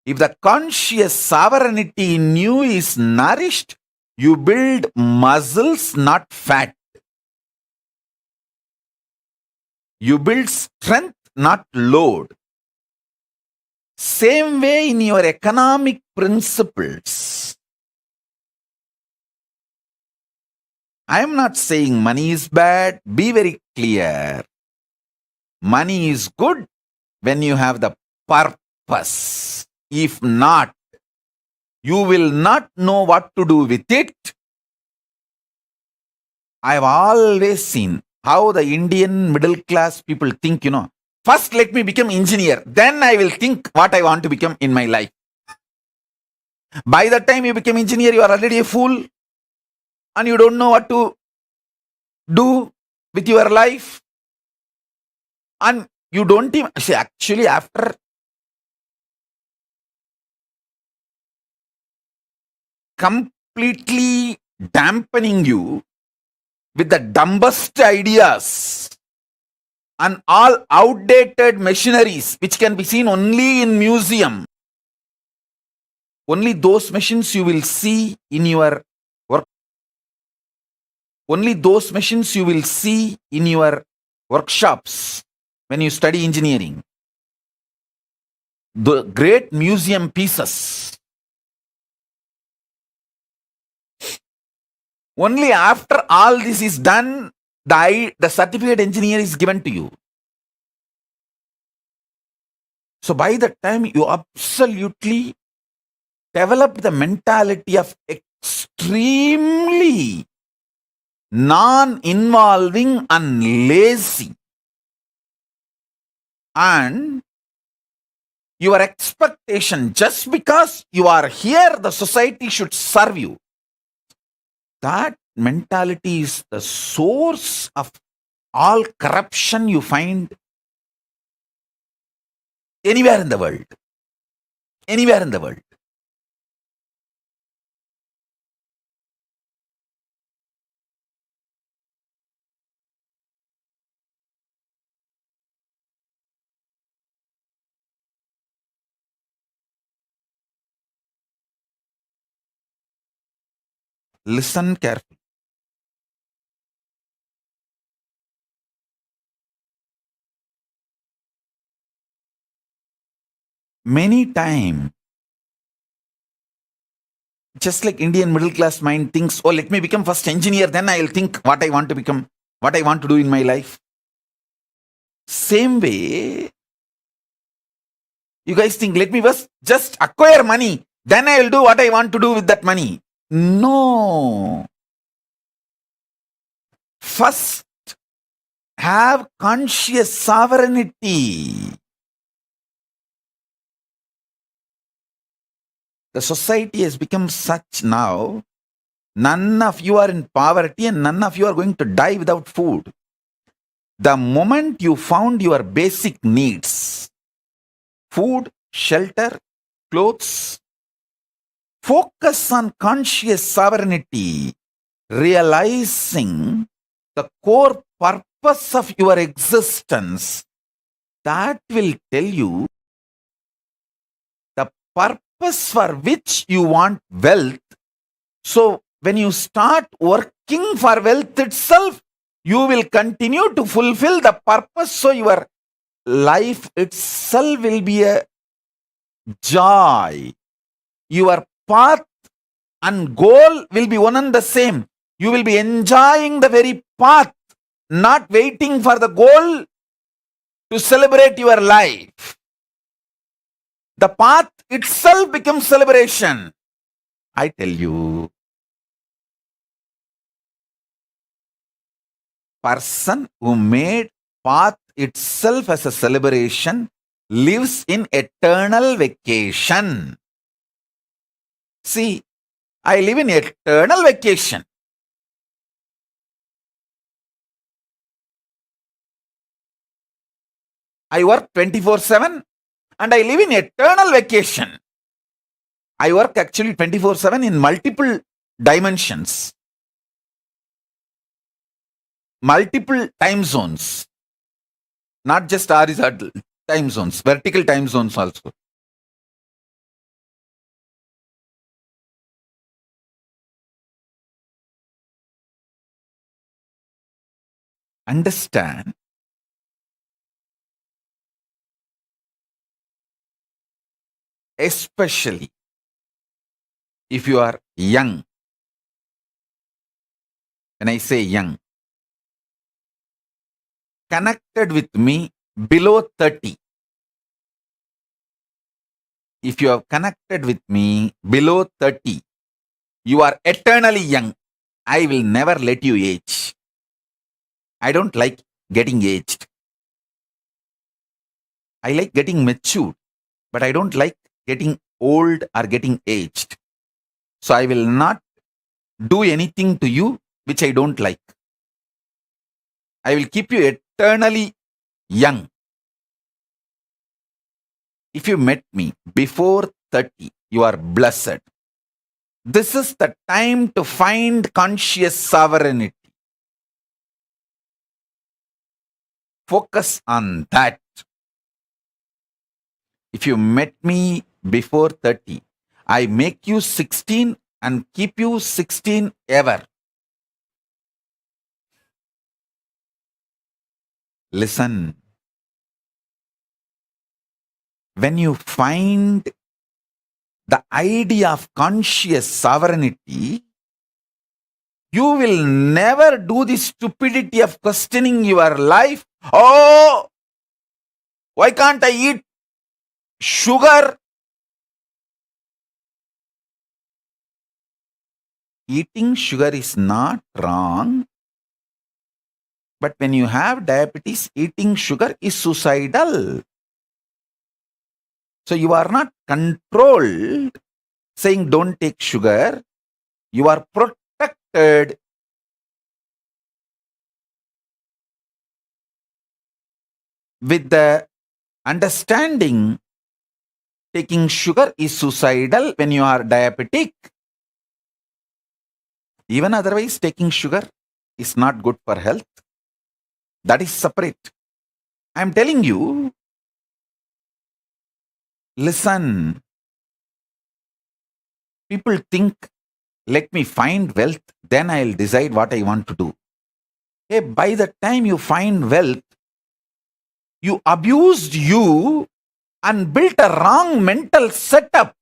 If the conscious sovereignty in you is nourished, you build muscles, not fat. You build strength, not load. Same way in your economic principles. I am not saying money is bad. Be very clear. Money is good when you have the purpose. If not, you will not know what to do with it. I have always seen how the Indian middle class people think, first let me become engineer, then I will think what I want to become in my life. By the time you become engineer, you are already a fool and you don't know what to do with your life. And you don't even, see, actually after completely dampening you with the dumbest ideas, and all outdated machineries which can be seen only in museum. Only those machines you will see in your work. Only those machines you will see in your workshops when you study engineering. The great museum pieces. Only after all this is done, the certificate engineer is given to you. So by the time you absolutely develop the mentality of extremely non-involving and lazy, and your expectation, just because you are here, the society should serve you. That mentality is the source of all corruption you find anywhere in the world. Anywhere in the world. Listen carefully. Many times, just like Indian middle class mind thinks, oh, let me become first engineer, then I'll think what I want to become, what I want to do in my life. Same way, you guys think, let me first just acquire money, then I'll do what I want to do with that money. No. First, have conscious sovereignty. The society has become such now, none of you are in poverty and none of you are going to die without food. The moment you found your basic needs, food, shelter, clothes, focus on conscious sovereignty, realizing the core purpose of your existence. That will tell you the purpose for which you want wealth. So when you start working for wealth itself, you will continue to fulfill the purpose. So your life itself will be a joy. Your path and goal will be one and the same. You will be enjoying the very path, not waiting for the goal to celebrate your life. The path itself becomes celebration. I tell you, person who made path itself as a celebration lives in eternal vacation. See, I live in eternal vacation. I work 24/7 and I live in eternal vacation. I work actually 24/7 in multiple dimensions, multiple time zones, not just horizontal time zones, vertical time zones also. Understand, especially if you are young. When I say young, connected with me below 30. If you have connected with me below 30, you are eternally young. I will never let you age. I don't like getting aged. I like getting matured, but I don't like getting old or getting aged. So I will not do anything to you which I don't like. I will keep you eternally young. If you met me before 30, you are blessed. This is the time to find conscious sovereignty. focus on that. If you met me before 30, I make you 16 and keep you 16 ever. Listen. When you find the idea of conscious sovereignty, you will never do the stupidity of questioning your life. Oh, why can't I eat sugar? Eating sugar is not wrong. But when you have diabetes, eating sugar is suicidal. So you are not controlled saying don't take sugar. You are protected. With the understanding taking sugar is suicidal when you are diabetic. Even otherwise, taking sugar is not good for health. That is separate. I am telling you, listen. People think, let me find wealth, then I'll decide what I want to do. Hey, by the time you find wealth, you abused you and built a wrong mental setup.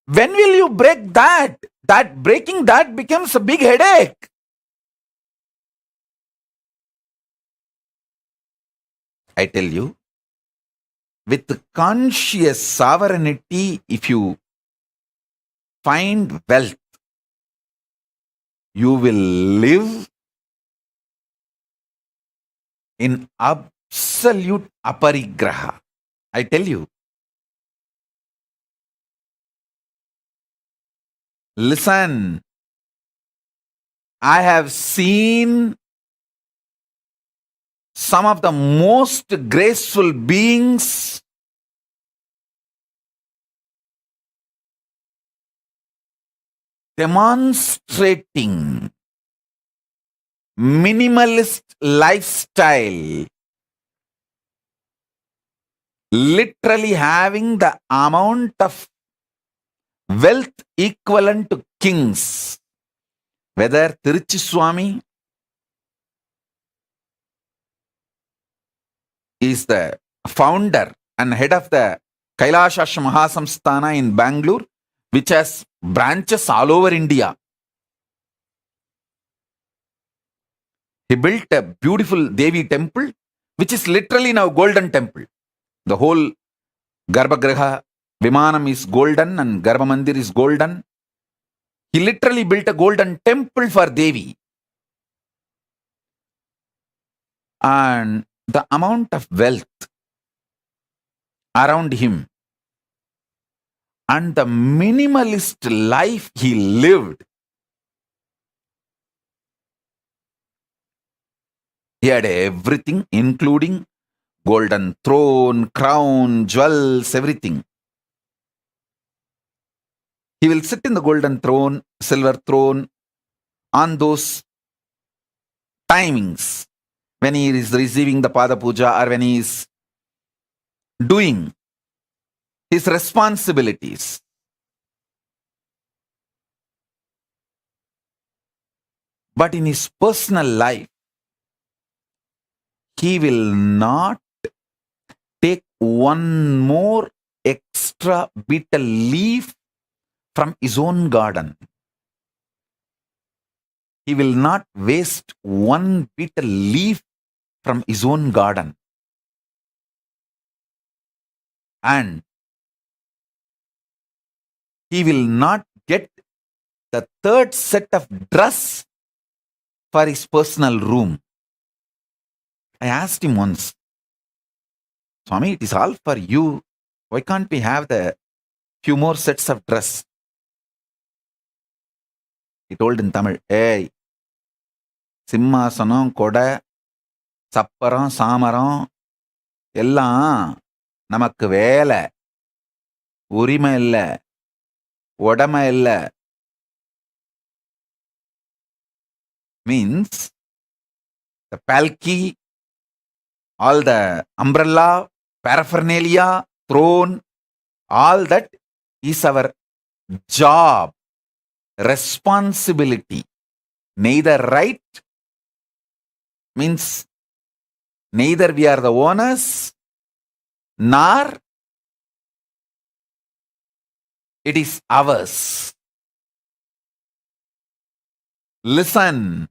When will you break that? That breaking that becomes a big headache. I tell you, with conscious sovereignty, if you find wealth, you will live in absolute aparigraha. I tell you. Listen, I have seen some of the most graceful beings demonstrating minimalist lifestyle, literally having the amount of wealth equivalent to kings. Whether Tiruchi Swami is the founder and head of the Kailasha Mahasamsthana in Bangalore, which has branches all over India. He built a beautiful Devi temple, which is literally now golden temple. The whole Garbhagriha, Vimanam is golden and Garbha Mandir is golden. He literally built a golden temple for Devi. And the amount of wealth around him and the minimalist life he lived. He had everything, including golden throne, crown, jewels, everything. He will sit in the golden throne, silver throne, on those timings when he is receiving the Pada Puja or when he is doing his responsibilities. But in his personal life, he will not take one more extra bitter leaf from his own garden. He will not waste one bitter leaf from his own garden. And he will not get the third set of dress for his personal room. I asked him once, Swami, it is all for you. Why can't we have the few more sets of dress? He told in Tamil, hey, சிம்மாசனம் கொடை சப்பரம் சாமரம் எல்லாம் நமக்கு வேலை, உரிமை இல்லை, உடமை இல்லை. Means the palki, all the umbrella, paraphernalia, throne, all that is our job, responsibility. Neither right means neither we are the owners, nor it is ours. Listen.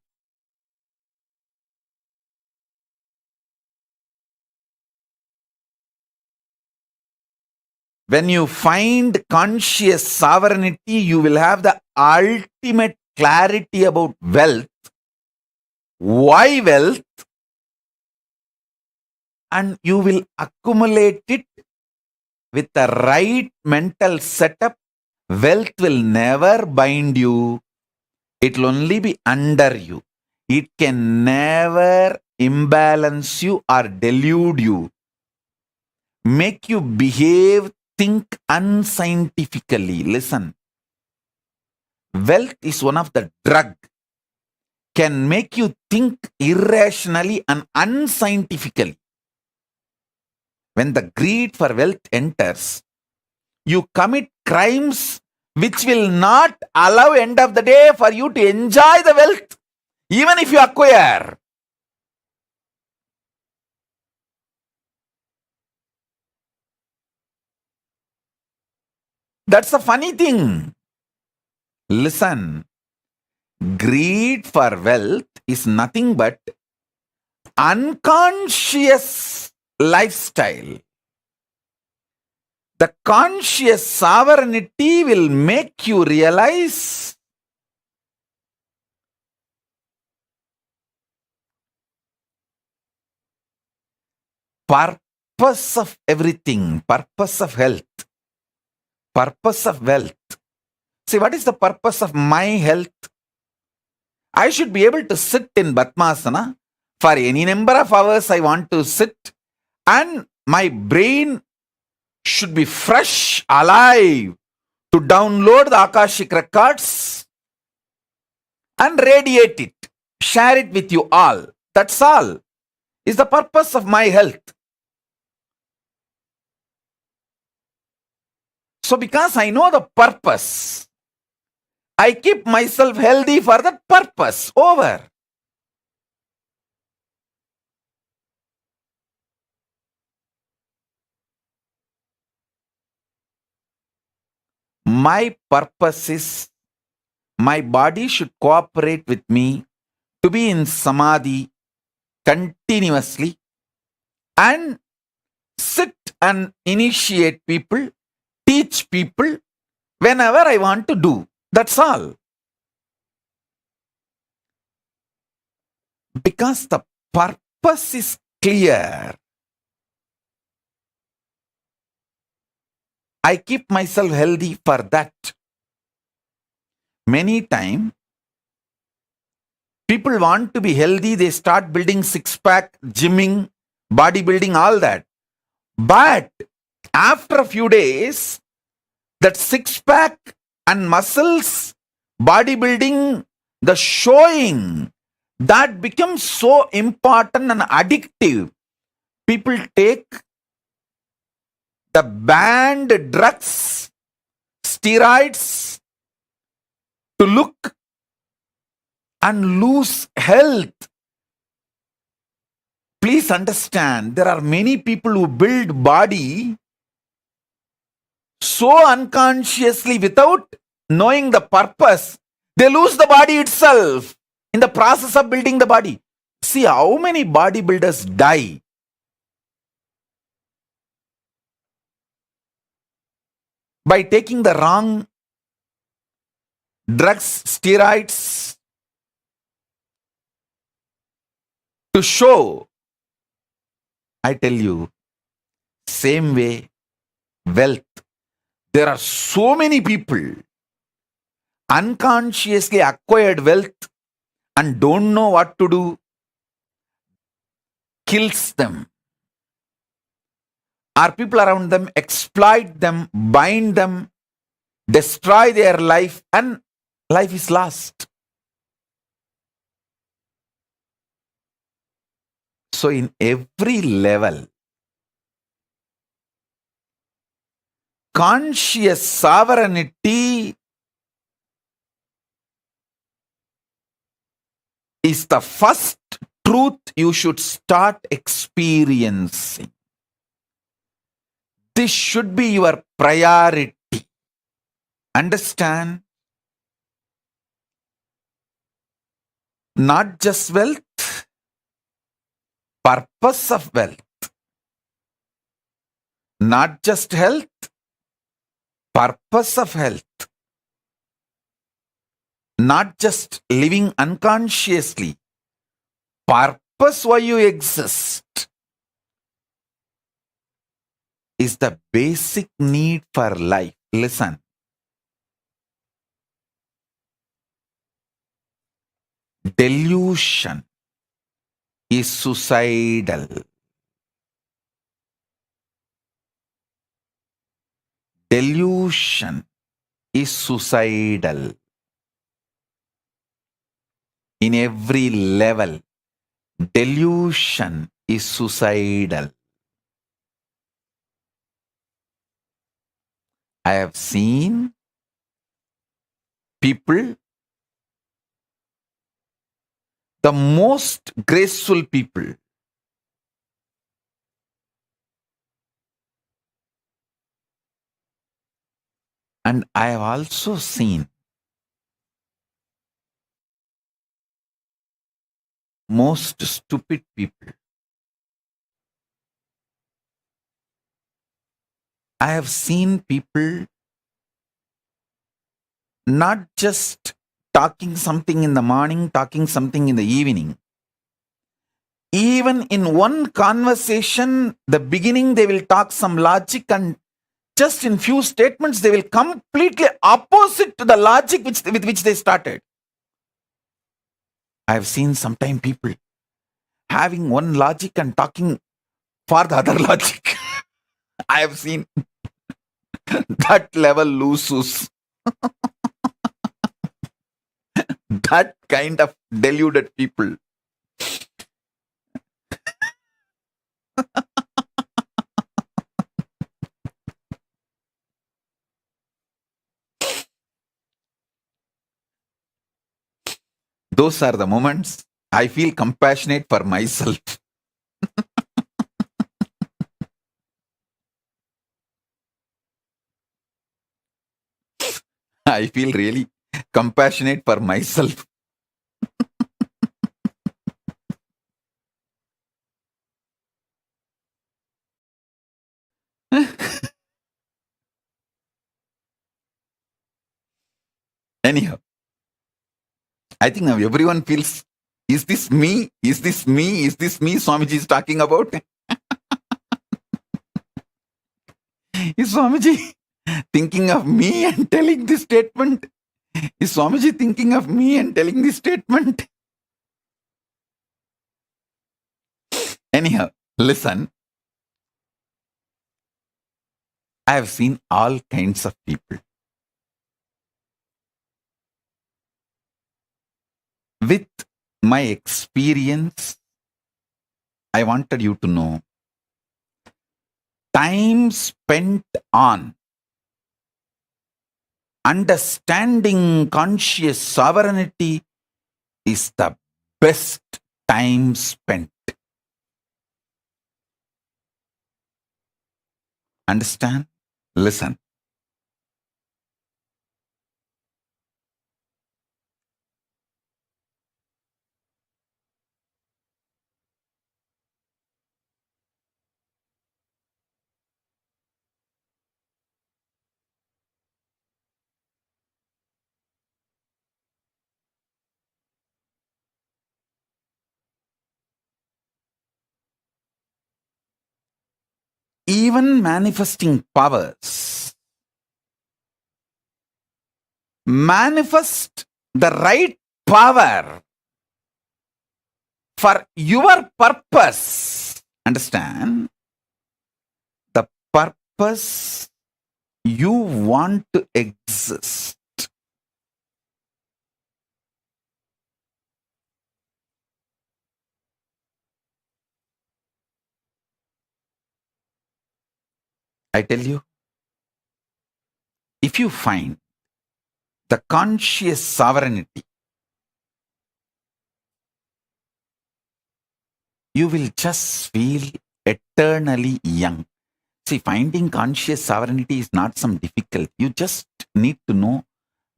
When you find conscious sovereignty, you will have the ultimate clarity about wealth. Why wealth? And you will accumulate it with the right mental setup. Wealth will never bind you. It will only be under you. It can never imbalance you or delude you, make you behave, think unscientifically. Listen, wealth is one of the drug, can make you think irrationally and unscientifically. When the greed for wealth enters, you commit crimes which will not allow end of the day for you to enjoy the wealth, even if you acquire. That's a funny thing. Listen, greed for wealth is nothing but unconscious lifestyle. The conscious sovereignty will make you realize purpose of everything, purpose of health, purpose of wealth. See, what is the purpose of my health? I should be able to sit in Padmasana for any number of hours I want to sit, and my brain should be fresh, alive, to download the Akashic records and radiate it, share it with you all. That's all is the purpose of my health. So because I know the purpose, I keep myself healthy for that purpose. Over. My purpose is my body should cooperate with me to be in samadhi continuously and sit and initiate people, teach people whenever I want to do. That's all. Because the purpose is clear, I keep myself healthy for that. Many times, people want to be healthy, they start building six-pack, gymming, bodybuilding, all that. But after a few days, that six-pack and muscles, bodybuilding, the showing, that becomes so important and addictive. People take the banned drugs, steroids to look and lose health. Please understand, there are many people who build body so unconsciously without knowing the purpose, they lose the body itself in the process of building the body. See how many bodybuilders die. By taking the wrong drugs, steroids to show. I tell you, same way, wealth. There are so many people unconsciously acquired wealth and don't know what to do, kills them. Our people around them exploit them, bind them, destroy their life, and life is lost. So in every level, conscious sovereignty is the first truth you should start experiencing. This should be your priority. Understand? Not just wealth, purpose of wealth. Not just health, purpose of health. Not just living unconsciously, purpose why you exist is the basic need for life. Listen. Delusion is suicidal. Delusion is suicidal. In every level, delusion is suicidal. I have seen people, the most graceful people, and I have also seen most stupid people. I have seen people not just talking something in the morning, talking something in the evening. Even in one conversation, the beginning they will talk some logic, and just in few statements they will completely opposite to the logic with which they started. I have seen sometimes people having one logic and talking for the other logic. I have seen that level loses. That kind of deluded people. Those are the moments I feel compassionate for myself. I feel really compassionate for myself. Anyhow, I think now everyone feels, is this me? Is this me? Is this me Swamiji is talking about? Is Swamiji thinking of me and telling this statement? Is Swamiji thinking of me and telling this statement? Anyhow, listen. I have seen all kinds of people. With my experience, I wanted you to know, time spent on understanding conscious sovereignty is the best time spent. Understand? Listen. Even manifesting powers manifest the right power for your purpose. Understand? The purpose you want to exist. I tell you, if you find the conscious sovereignty, you will just feel eternally young. See, finding conscious sovereignty is not some difficult. You just need to know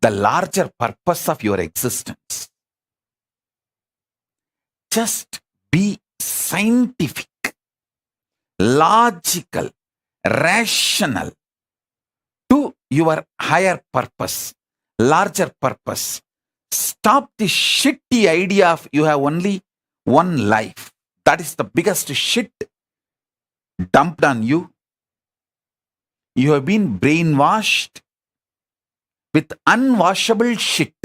the larger purpose of your existence. Just be scientific, logical, rational to your higher purpose, larger purpose. Stop the shitty idea of you have only one life. That is the biggest shit dumped on you. You have been brainwashed with unwashable shit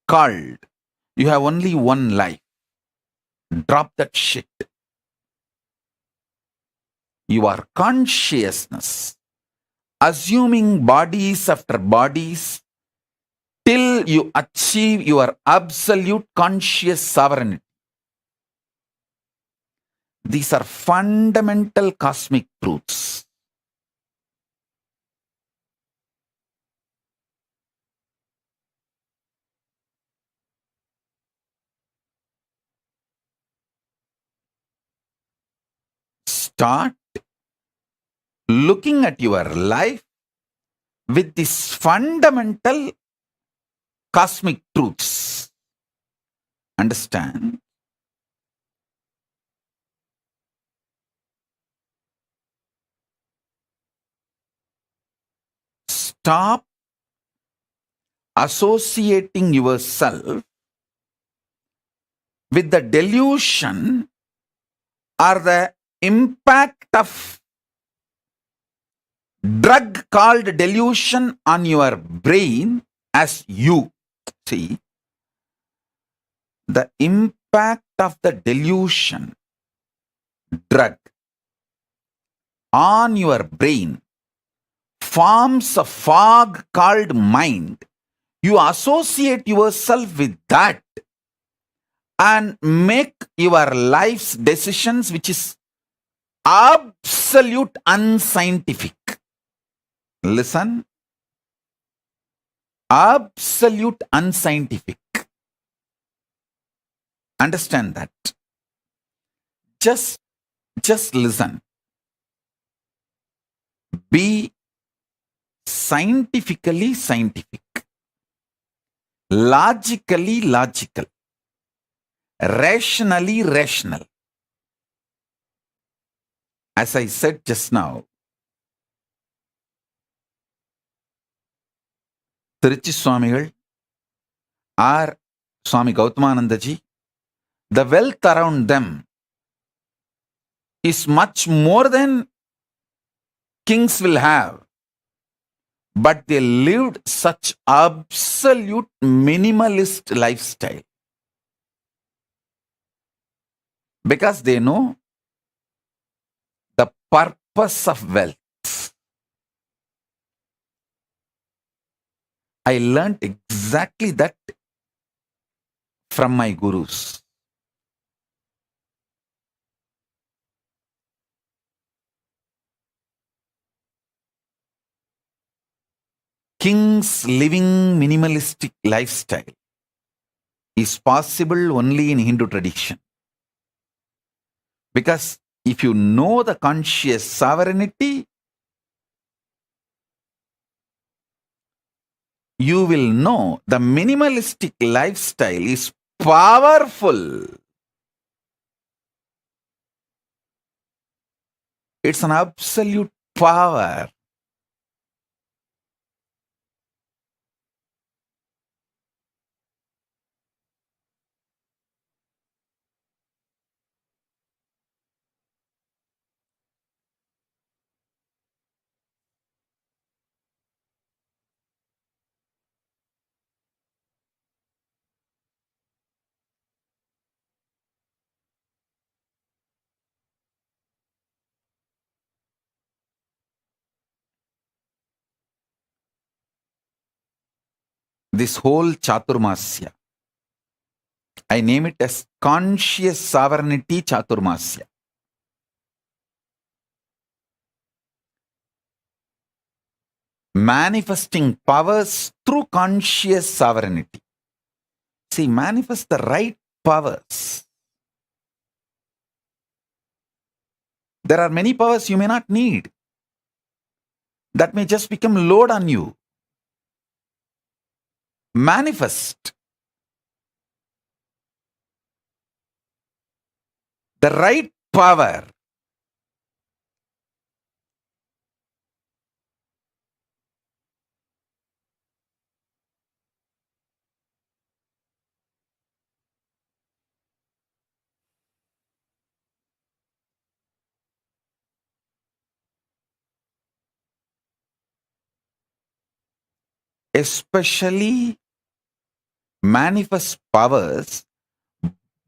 called you have only one life. Drop that shit. Your consciousness, assuming bodies after bodies, till you achieve your absolute conscious sovereignty. These are fundamental cosmic truths. Start looking at your life with these fundamental cosmic truths. Understand? Stop associating yourself with the delusion or the impact of drug called delusion on your brain as you. See, the impact of the delusion drug on your brain forms a fog called mind. You associate yourself with that and make your life's decisions, which is absolute unscientific. Listen, absolute unscientific. Understand that. Just listen. Be scientifically scientific, logically logical, rationally rational. As I said just now, Tiruchi Swamigal or Swami Gautamanandaji, the wealth around them is much more than kings will have. But they lived such absolute minimalist lifestyle because they know the purpose of wealth. I learned exactly that from my gurus. Kings living minimalistic lifestyle is possible only in Hindu tradition. Because if you know the conscious sovereignty, you will know the minimalistic lifestyle is powerful. It's an absolute power. This whole Chaturmasya, I name it as conscious sovereignty Chaturmasya. manifesting powers through conscious sovereignty. See, manifest the right powers. There are many powers you may not need. That may just become load on you. Manifest the right power. Especially manifest powers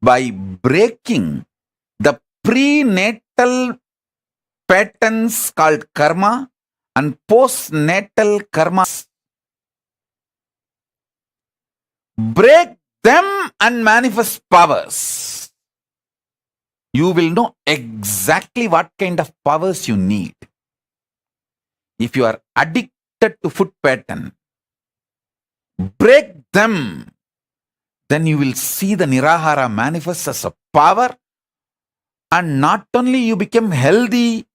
by breaking the prenatal patterns called karma and postnatal karma. Break them and manifest powers. You will know exactly what kind of powers you need. If you are addicted to food pattern, break them. Then you will see the Nirahara manifest as a power, and not only you become healthy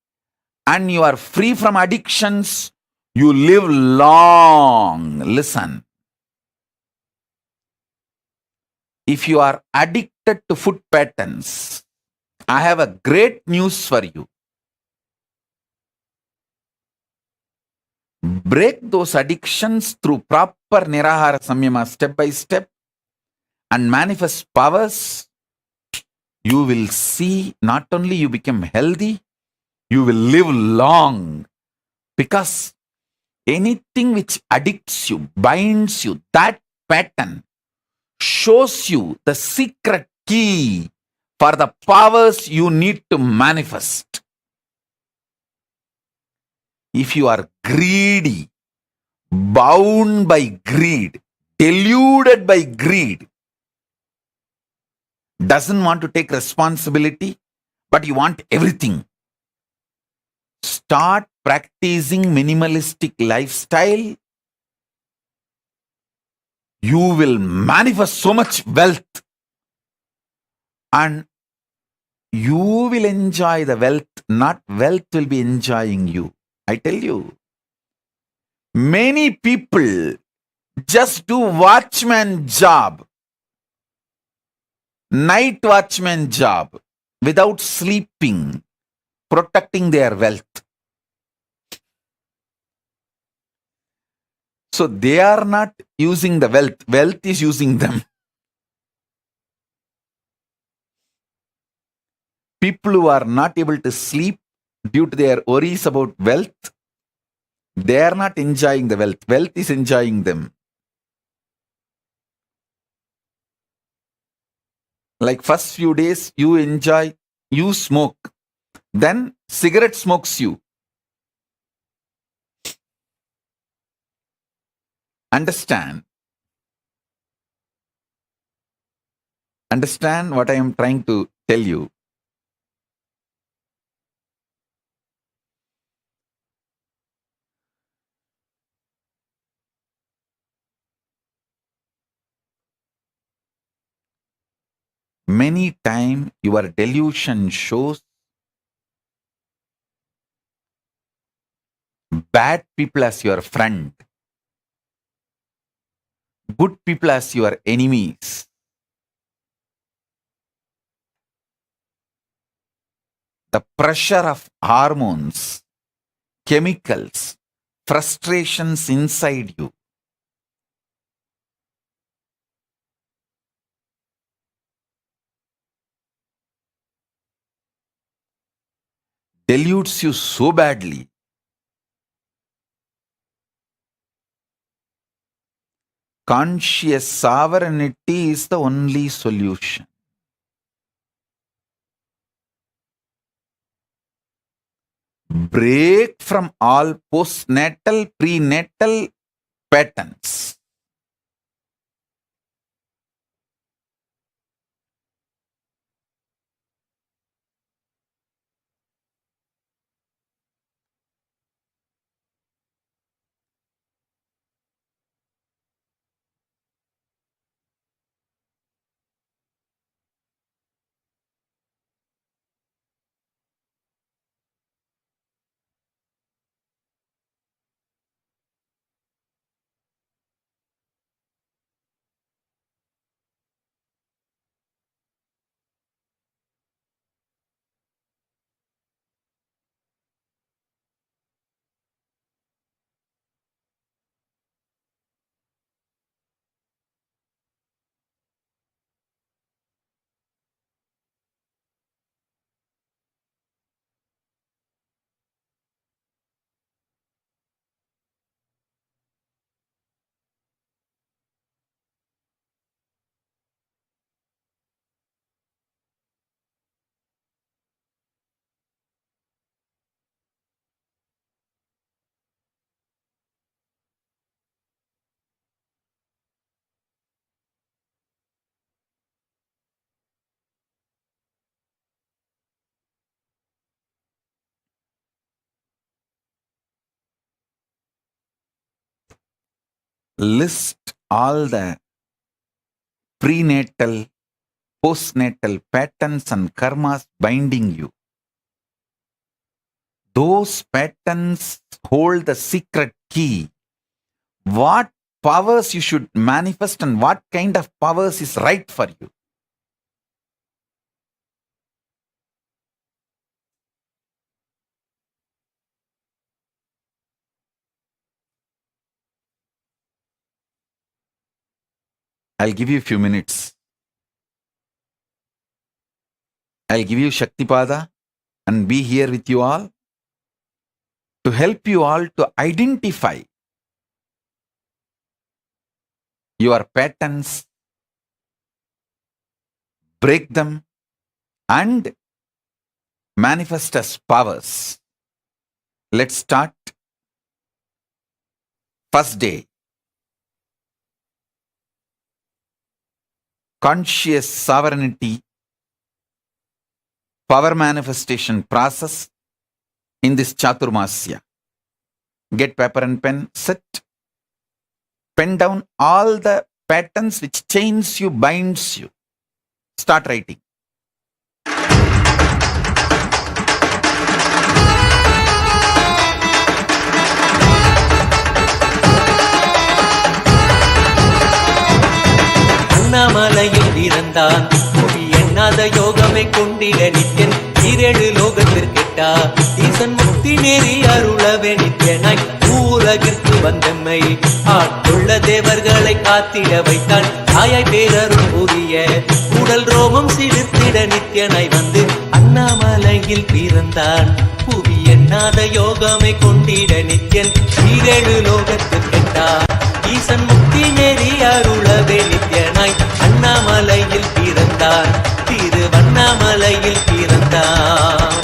and you are free from addictions, you live long. Listen. If you are addicted to food patterns, I have a great news for you. Break those addictions through proper Nirahara Samyama step by step and manifest powers. You will see not only you become healthy, you will live long. Because anything which addicts you, binds you, that pattern shows you the secret key for the powers you need to manifest. If you are greedy, bound by greed, deluded by greed, doesn't want to take responsibility, but you want everything, start practicing minimalistic lifestyle. You will manifest so much wealth and you will enjoy the wealth, not wealth will be enjoying you. I tell you, many people just do watchman job, night watchman job, without sleeping, protecting their wealth. So they are not using the wealth, wealth is using them. People who are not able to sleep due to their worries about wealth, they are not enjoying the wealth, wealth is enjoying them. Like first few days you enjoy, you smoke, then cigarette smokes you. Understand what I am trying to tell you. Many times your delusion shows bad people as your friend, good people as your enemies. The pressure of hormones, chemicals, frustrations inside you deludes you so badly. Conscious sovereignty is the only solution. Break from all postnatal, prenatal patterns. list all the prenatal, postnatal patterns and karmas binding you. Those patterns hold the secret key. What powers you should manifest and what kind of powers is right for you. I'll give you a few minutes. I'll give you Shaktipada and be here with you all to help you all to identify your patterns, break them, and manifest as powers. Let's start. First day. Conscious sovereignty, power manifestation process in this Chaturmasya. Get paper and pen, sit. Pen down all the patterns which chains you, binds you. Start writing. அண்ணாமலையில் பிறந்தான் புவி எண்ணாத யோகமை கொண்டிட நித்யன் ஈரேழு லோகத்திற்கெட்டா ஈசன் முக்தி நெறி அருளவே நித்யனாய் ஊரகிற்கு வந்தம்மை ஆட்கொள்ள தேவர்களை காத்திட வைத்தான் தாயாய் பேரருள் புரிய உடல் ரோமம் சிலிர்த்திட நித்யனாய் வந்து அண்ணாமலையில் பிறந்தான் புவி எண்ணாத யோகமை கொண்டிட நித்யன் ஈரேழு லோகத்திற்கெட்டா ஈசன் முக்தி நெறி அருளவே நித்யனாய் அண்ணாமலையில் பிறந்தான் திருவண்ணாமலையில் பிறந்தான்.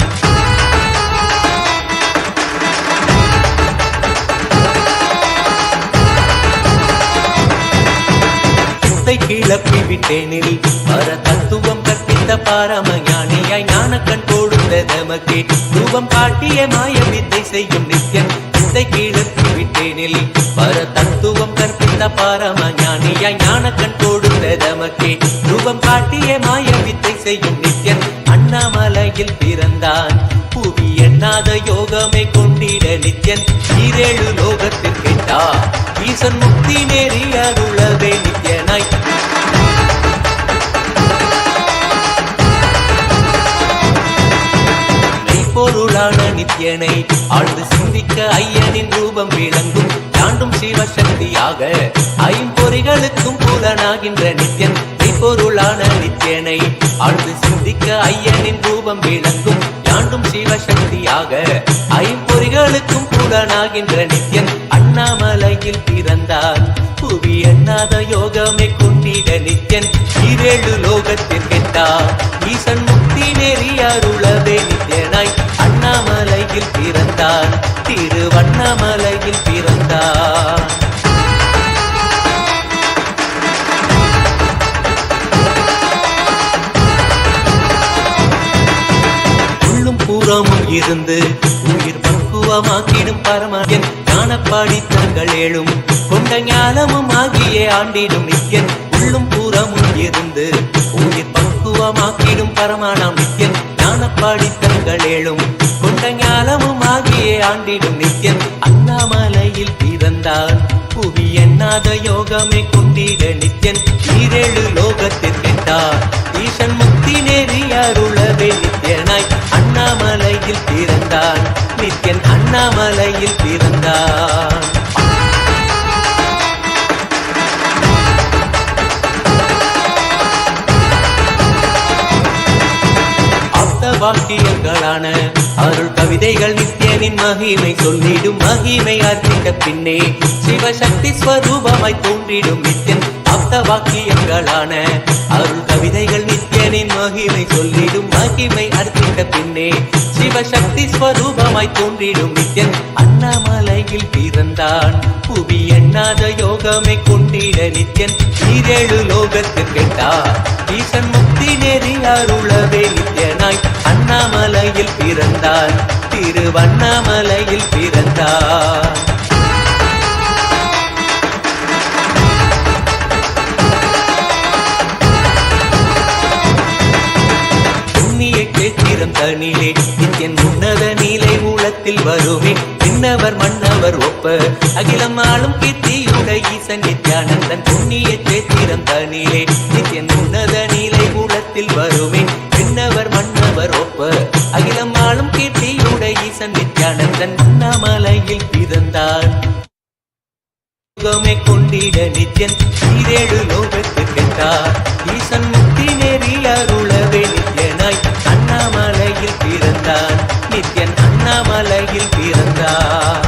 முத்தை கிளப்பி விட்டேனில் பர தத்துவம் கற்பித்த பாரமஞானியாய் ஞான கண் கொடுத்த தமக்கே ரூபம் காட்டிய மாய வித்தை செய்யும் நித்யன் முத்தை கிளப்பி விட்டேனில் பர தத்துவம் கற்பித்த பாரமஞானியாய் ஞான கண் கொடுத்த தமக்கே ரூபம் காட்டிய மாய வித்தை செய்யும் நித்யன் அண்ணாமலையில் பிறந்தான் புவி எண்ணாத யோகமை கொண்டிட நித்யன் ஈரேழு லோகத்திற்கெட்டா ஈசன் முக்தி நெறி அருளவே நித்யனாய் மெய்ப்பொருளான நித்யனை ஆழ்ந்து சிந்திக்க ஐயனின் ரூபம் விளங்கும் தாண்டும் சிவசக்தியாக ஐம்பொறிகளுக்கும் புலனாகின்ற நித்யன் மெய்ப்பொருளான நித்யனை ஆழ்ந்து சிந்திக்க ஐயனின் ரூபம் விளங்கும் யாண்டும் சிவசக்தியாக ஐம்பொறிகளுக்கும் புலனாகின்ற நித்யன் அண்ணாமலையில் பிறந்தான் புவி எண்ணாத யோகமை கொண்டிட நித்யன் ஈரேழு லோகத்திற்கெட்டா ஈசன் முக்தி நெறி அருளவே நித்யனாய் அண்ணாமலையில் பிறந்தான் திருவண்ணாமலையில் பிறந்தான். உள்ளும் புறமும் இருந்து உயிர் பக்குவமாக்கிடும் பரமன் ஞானப்பாடி தங்கள் ஏழும் கொண்ட ஞானமும் ஆகிய ஆண்டிடும் நித்யன் உள்ளும் புறமும் இருந்து உயிர் பக்குவமாக்கிடும் பரமானாம் நித்யன் ஞானப்பாடி தங்கள் ஏழும் கொண்ட ஞானமும் ஆகிய ஆண்டிடும் நித்யன் அண்ணாமலையில் பிறந்தான் புவி எண்ணாத யோகமை கொண்டிட நித்யன் ஈரேழு லோகத்திற்கெட்டா ஈசன் முக்தி நெறி அருளவே நித்யனாய் அண்ணாமலையில் பிறந்தான் நித்யன் அண்ணாமலையில் பிறந்தான். வாக்கியங்களான அருள் கவிதைகள் நித்யனின் மகிமை சொல்லிடும் மகிமை அர்த்தித்த பின்னே சிவசக்தி ஸ்வரூபமாய் தோன்றிடும் நித்யன் ஆப்த வாக்கியங்களான அருள் கவிதைகள் நித்யனின் மகிமை சொல்லிடும் மகிமை அர்த்தித்த பின்னே சிவசக்தி ஸ்வரூபமாய் தோன்றிடும் நித்யன் அண்ணாமலையில் பிறந்தான் புவி எண்ணாத யோகமை கொண்டிட நித்யன் ஈரேழு லோகத்திற்கெட்டா ஈசன் முக்தி நெறி அருளவே நித்யனாய் அண்ணாமலையில் பிறந்தான் திருவண்ணாமலையில் பிறந்தான். தனிலே நித்யன் உன்னத நீலை ஊழத்தில் வருமே விண்ணவர் மன்னவர் ஒப்ப அகிலம் ஆளும் கீர்த்தியுட ஈசன் நித்யானந்தன் புண்ணிய சேத்திரம் தனிலே நித்யன் உன்னத நீலை ஊழத்தில் வருமே விண்ணவர் மன்னவர் ஒப்ப அகிலம் ஆளும் கீர்த்தியுட ஈசன் நித்யானந்தன் அண்ணாமலையில் பிறந்தார். கொண்டிட நித்யன் ஈரேழு லோகத்து கெட்டார் ஈசன் முக்தி நெறி அருளவே நித்யனாய் அண்ணாமலையில் பிறந்தார் நித்யன் அண்ணாமலையில் பிறந்தார்.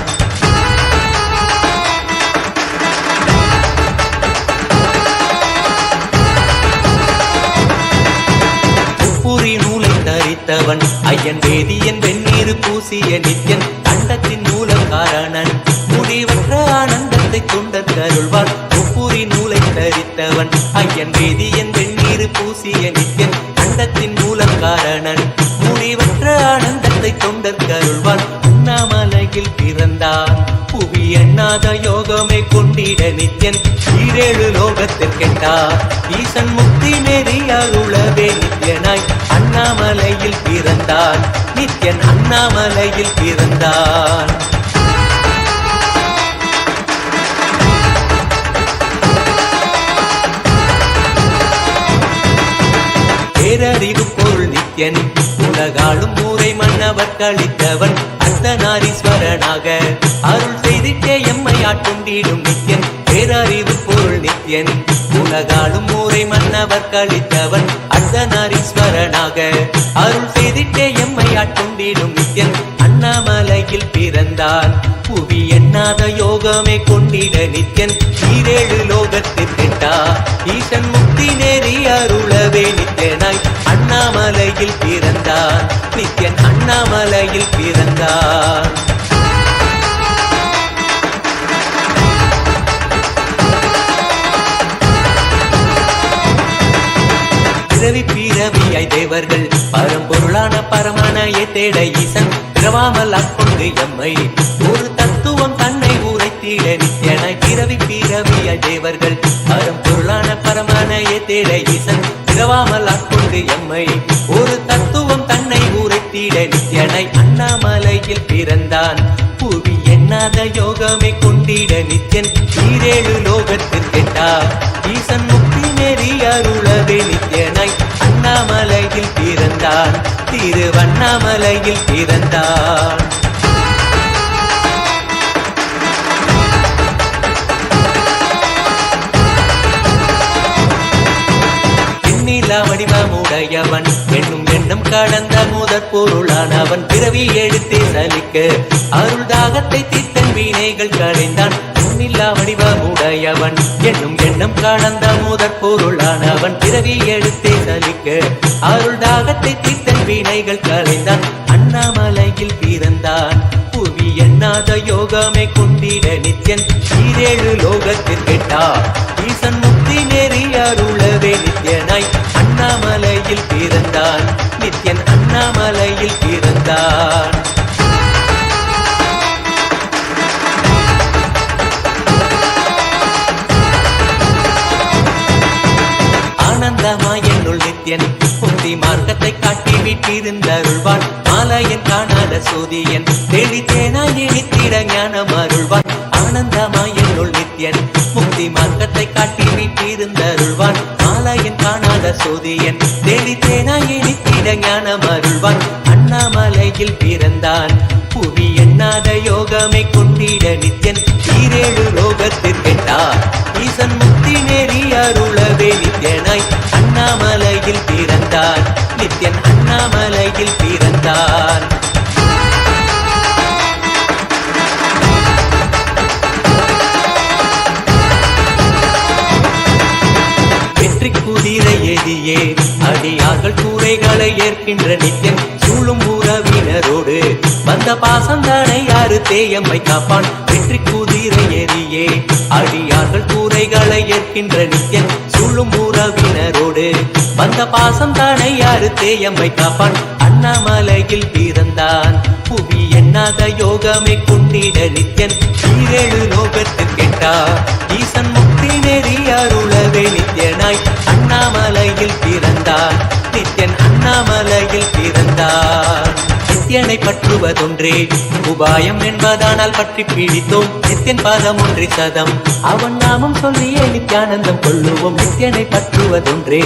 முப்புரி நூலை தரித்தவன் ஐயன் வேதியன் வெந்நீர் பூசிய நித்யன் அண்டத்தின் மூல காரணன் முடிவற்ற ஆனந்தத்தை கொண்டர் அருள்வார். முப்புரி நூலை தரித்தவன் ஐயன் வேதியன் வெந்நீர் பூசிய நித்யன் அண்டத்தின் மூல காரணன் முடிவற்ற ஆனந்தத்தை கொண்டர் அருள்வார். அண்ணாமலையில் பிறந்தார் புவி எண்ணாத யோகமே கொண்டிட நித்யன் ஈரேழு லோகத்தில் கெட்டார் ஈசன் முக்தி நெறி அருளவே நித்யனாய் அண்ணாமலையில் பிறந்தார் நித்யன் அண்ணாமலையில் பிறந்தார். பேரறிவு பொருள் நித்யன் உலகாளும் ஊரை மன்னவர் கழித்தவன் அர்த்தநாரீஸ்வரனாக அருள் செய்திட்டே எம்மை ஆட்கொண்டிடும் நித்யன் பேரறிவு பொருள் நித்யன் உலகாளும் ஊரை மன்னவர் கழித்தவன் அர்த்தநாரீஸ்வரனாக அருள் செய்திட்டே எம்மை ஆட்கொண்டிடும் நித்யன் அண்ணாமலையில் பிறந்தார் புவி எண்ணாத யோகமே கொண்டிட நித்யன் ஈரேழு லோகத்தில் கெட்டார் ஈசன் முக்தி நெறி அருளவே நித்யனாய் அண்ணாமலையில் பிறந்தார் நித்யன் அண்ணாமலையில் பிறந்தார். பிறவி பீரவியாய் தேவர்கள் பரம்பொருளான பரமானையை தேட ஈசன் பிறவாமல் ஆட்கொண்டு எம்மை ஒரு தத்துவம் தன்னை உரைத்திட நித்யனாய் பிறவி பீரவியாய் தேவர்கள் பரம்பொருளான பரமானையை தேட ஈசன் பிறவாமல் ஆட்கொண்டு எம்மை ஒரு தத்துவம் தன்னை உரைத்திட நித்யனாய் அண்ணாமலையில் பிறந்தான் புவி எண்ணாத யோகமே கொண்டிட நித்யன் ஈரேழு லோகத்தில் கெட்டார் ஈசன் முக்தி நெறி அருளவே நித்யனாய் அண்ணாமலையில் பிறந்தான் திருவண்ணாமலையில் பிறந்தான். வடிவமுடையவன் எண்ணும் எண்ணம் கடந்த முதற் பொருளானவன் பிறவி எடுத்தே சலிக்க அருள் தாகத்தை தீர்த்தன் வீணைகள் களைந்தான். பொன்னில்லா வடிவமுடையவன் எண்ணும் எண்ணம் கடந்த முதற் பொருளானவன் பிறவி எடுத்தே சலிக்க அருள் தாகத்தை தீர்த்தன் வீணைகள் களைந்தான். அண்ணாமலையில் பிறந்தான் புவி எண்ணாத யோகமே கொண்டிட நித்யன் ஈரேழு லோகத்தில் கெட்டார் ஈசன் முக்தி நெறி அருளவே நித்யனாய் அண்ணாமலையில் பிறந்தான் நித்யன் அண்ணாமலையில் பிறந்தான். ஆனந்தமாய் என்னுள் நித்யன் முக்தி மார்க்கத்தை காட்டி விட்டிருந்தருள்வான். மாலையன் காணாத சோதியன் தெளித்தேனாய் நித்திட ஞானம் அருள்வான். ஆனந்தமாய் என்னுள் நித்யன் முக்தி மார்க்கத்தை காட்டி விட்டிருந்தருள்வான். மாலையன் காணாத சோதியன் தெளித்தேனாய் நித்திட ஞானம் அருள்வான். அண்ணாமலையில் பிறந்தான் புவி எண்ணாத யோகமே கொண்டிட நித்யன் ஈரேழு லோகத்தில் கெட்டார் ஈசன் முக்தி நெறி அருளவே நித்யனாய் அண்ணாமலையில் பிறந்தான் நித்யன் அண்ணாமலையில் பிறந்தான். வெற்றி குதிரை எதியே அடியார்கள் கூரைகளை ஏற்கின்ற நித்யன் சூழும் உறவினரோடு வந்த பாசந்தானை யாரு தேயம்மை காப்பான். வெற்றி குதிரை எதியே அடியார்கள் கூரைகளை ஏற்கின்ற நித்யன் சூழும் உறவினரோடு வந்த பாசம் தானை யாரு தேயம்மை காப்பான். அண்ணாமலையில் பிறந்தான் புவி எண்ணாத யோகமே கொண்டிட நித்யன் ஈரேழு லோகத்தில் கெட்டார் ஈசன் முக்தி நெறி அருளவே நித்யனாய் அண்ணாமலையில் பிறந்தான் நித்யன் அண்ணாமலையில் பிறந்தான். நித்யனை பற்றுவதொன்றே உபாயம் என்பதானால் பற்றி பீடித்தோம் நித்யன் பாதம் ஒன்றி சதம் அவன் நாமம் சொல்லியே நித்யானந்தம் கொள்ளுவோம் நித்யனை பற்றுவதொன்றே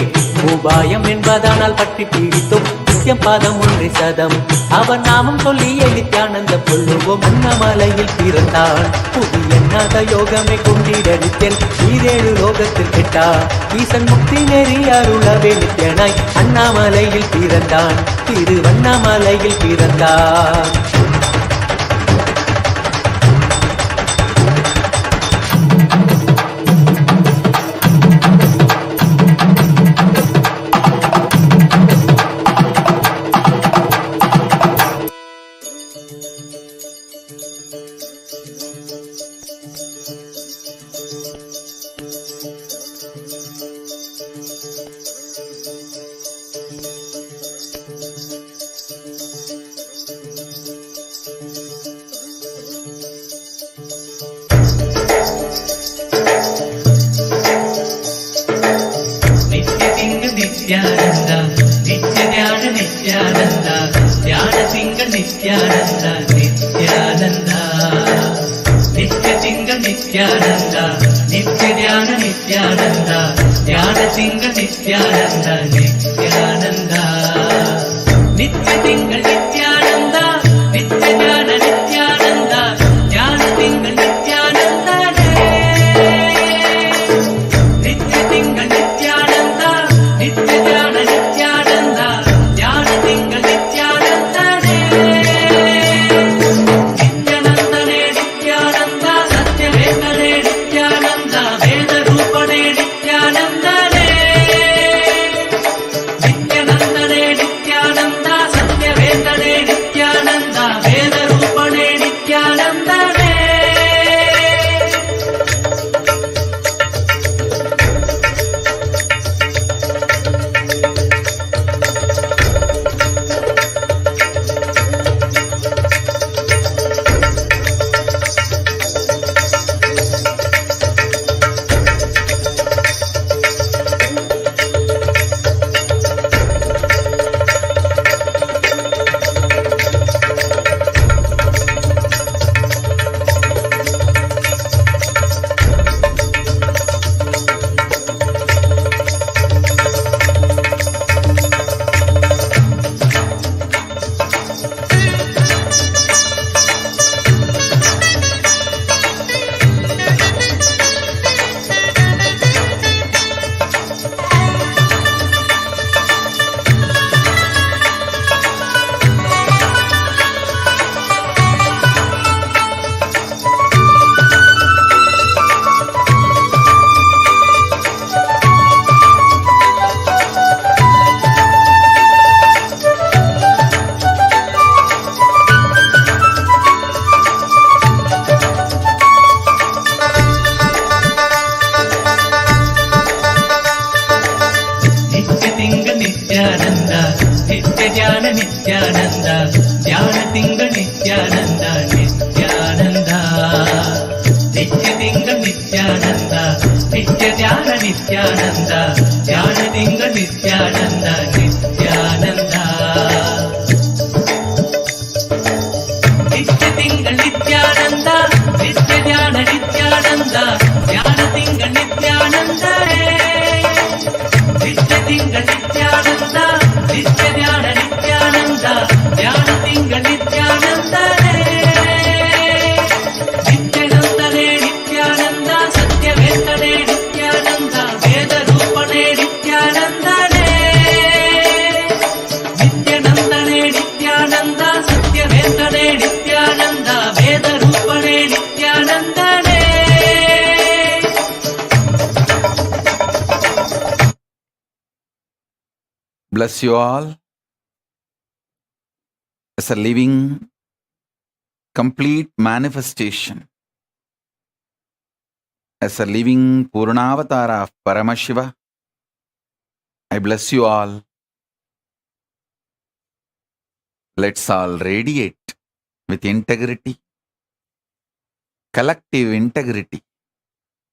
உபாயம் என்பதானால் பற்றி பீடித்தோம் நித்யம் பாதம் ஒன்றி சதம் அவன் நாமம் சொல்லியே நித்யானந்தம் கொள்ளுவோம் அண்ணாமலையில் பிறந்தான் புதிய எண்ணாத யோகமே கொண்டிட நித்யன் ஈரேழு லோகத்தில் கெட்டார் ஈசன் முக்தி நெறி அருளவே நித்யனாய் அண்ணாமலையில் பிறந்தான் திருவண்ணாமலையில் பிறந்தான் நித்யானந்தா நித்ய ஞான நித்யானந்தா ஞான திங்கள் நித்யானந்தா நித்யானந்தா நித்ய திங்கள் நித்யானந்தா நித்ய ஞான நித்யானந்தா ஞான திங்கள் நித்யானந்தா நித்யானந்தா நித்ய திங்கள் நித்யானந்தா நித்ய ஞான நித்யானந்தா ஞான திங்கள் நித்யானந்தா நித்ய திங்கள் நித்யானந்தா நித்ய ஞான நித்யானந்தா ஞான திங்கள் நித்யானந்தா நித்யானந்தனே நித்யானந்தா சத்யவேதனே நித்யானந்தா வேத ரூபனே நித்யானந்தனே நித்யானந்தனே நித்யானந்தா சத்யவேதனே நித்யானந்தா வேத ரூபனே நித்யானந்தனே நித்யானந்தா நித்ய ஞான நித்யானந்தா ஞான திங்கள் நித்யானந்தா நித்யானந்தா நித்ய திங்கள் நித்யானந்தா நித்ய ஞான நித்யானந்தா ஞான திங்கள் நித்யானந்தா நித்யானந்தா நித்ய திங்கள் நித்யானந்தா நித்ய ஞான நித்யானந்தா ஞான திங்கள் நித்யானந்தா நித்ய திங்கள் நித்யானந்தா நித்ய ஞான நித்யானந்தா ஞான திங்கள் நித்யானந்தா நித்யானந்தனே நித்யானந்தா சத்யவேதனே நித்யானந்தா வேத ரூபனே நித்யானந்தனே நித்யானந்தனே நித்யானந்தா சத்யவேதனே நித்யானந்தா வேத ரூபனே நித்யானந்தனே. Bless you all as a living, complete manifestation, as a living Purnavatara of Paramashiva. I bless you all. Let's all radiate with integrity, collective integrity,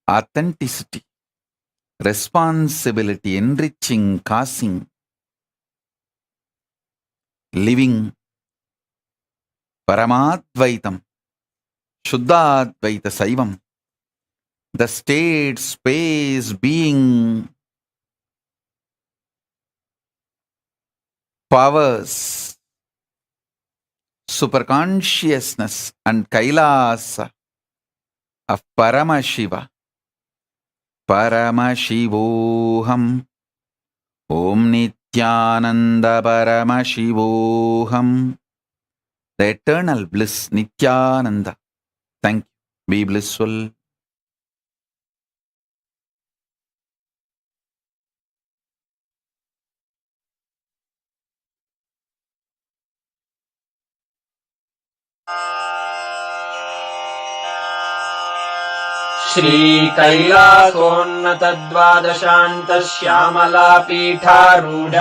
authenticity, responsibility, enriching, causing, living Paramadvaitam, Shuddhadvaita Saivam, the state, space, being, powers, superconsciousness and Kailasa of Paramashiva. Paramashivoham, Om Nithyananda Paramashivoham, the eternal bliss, Nithyananda. Thank you. Be blissful. श्रीकैलासोन्नतद्वादशान्तश्यामला पीठारूढ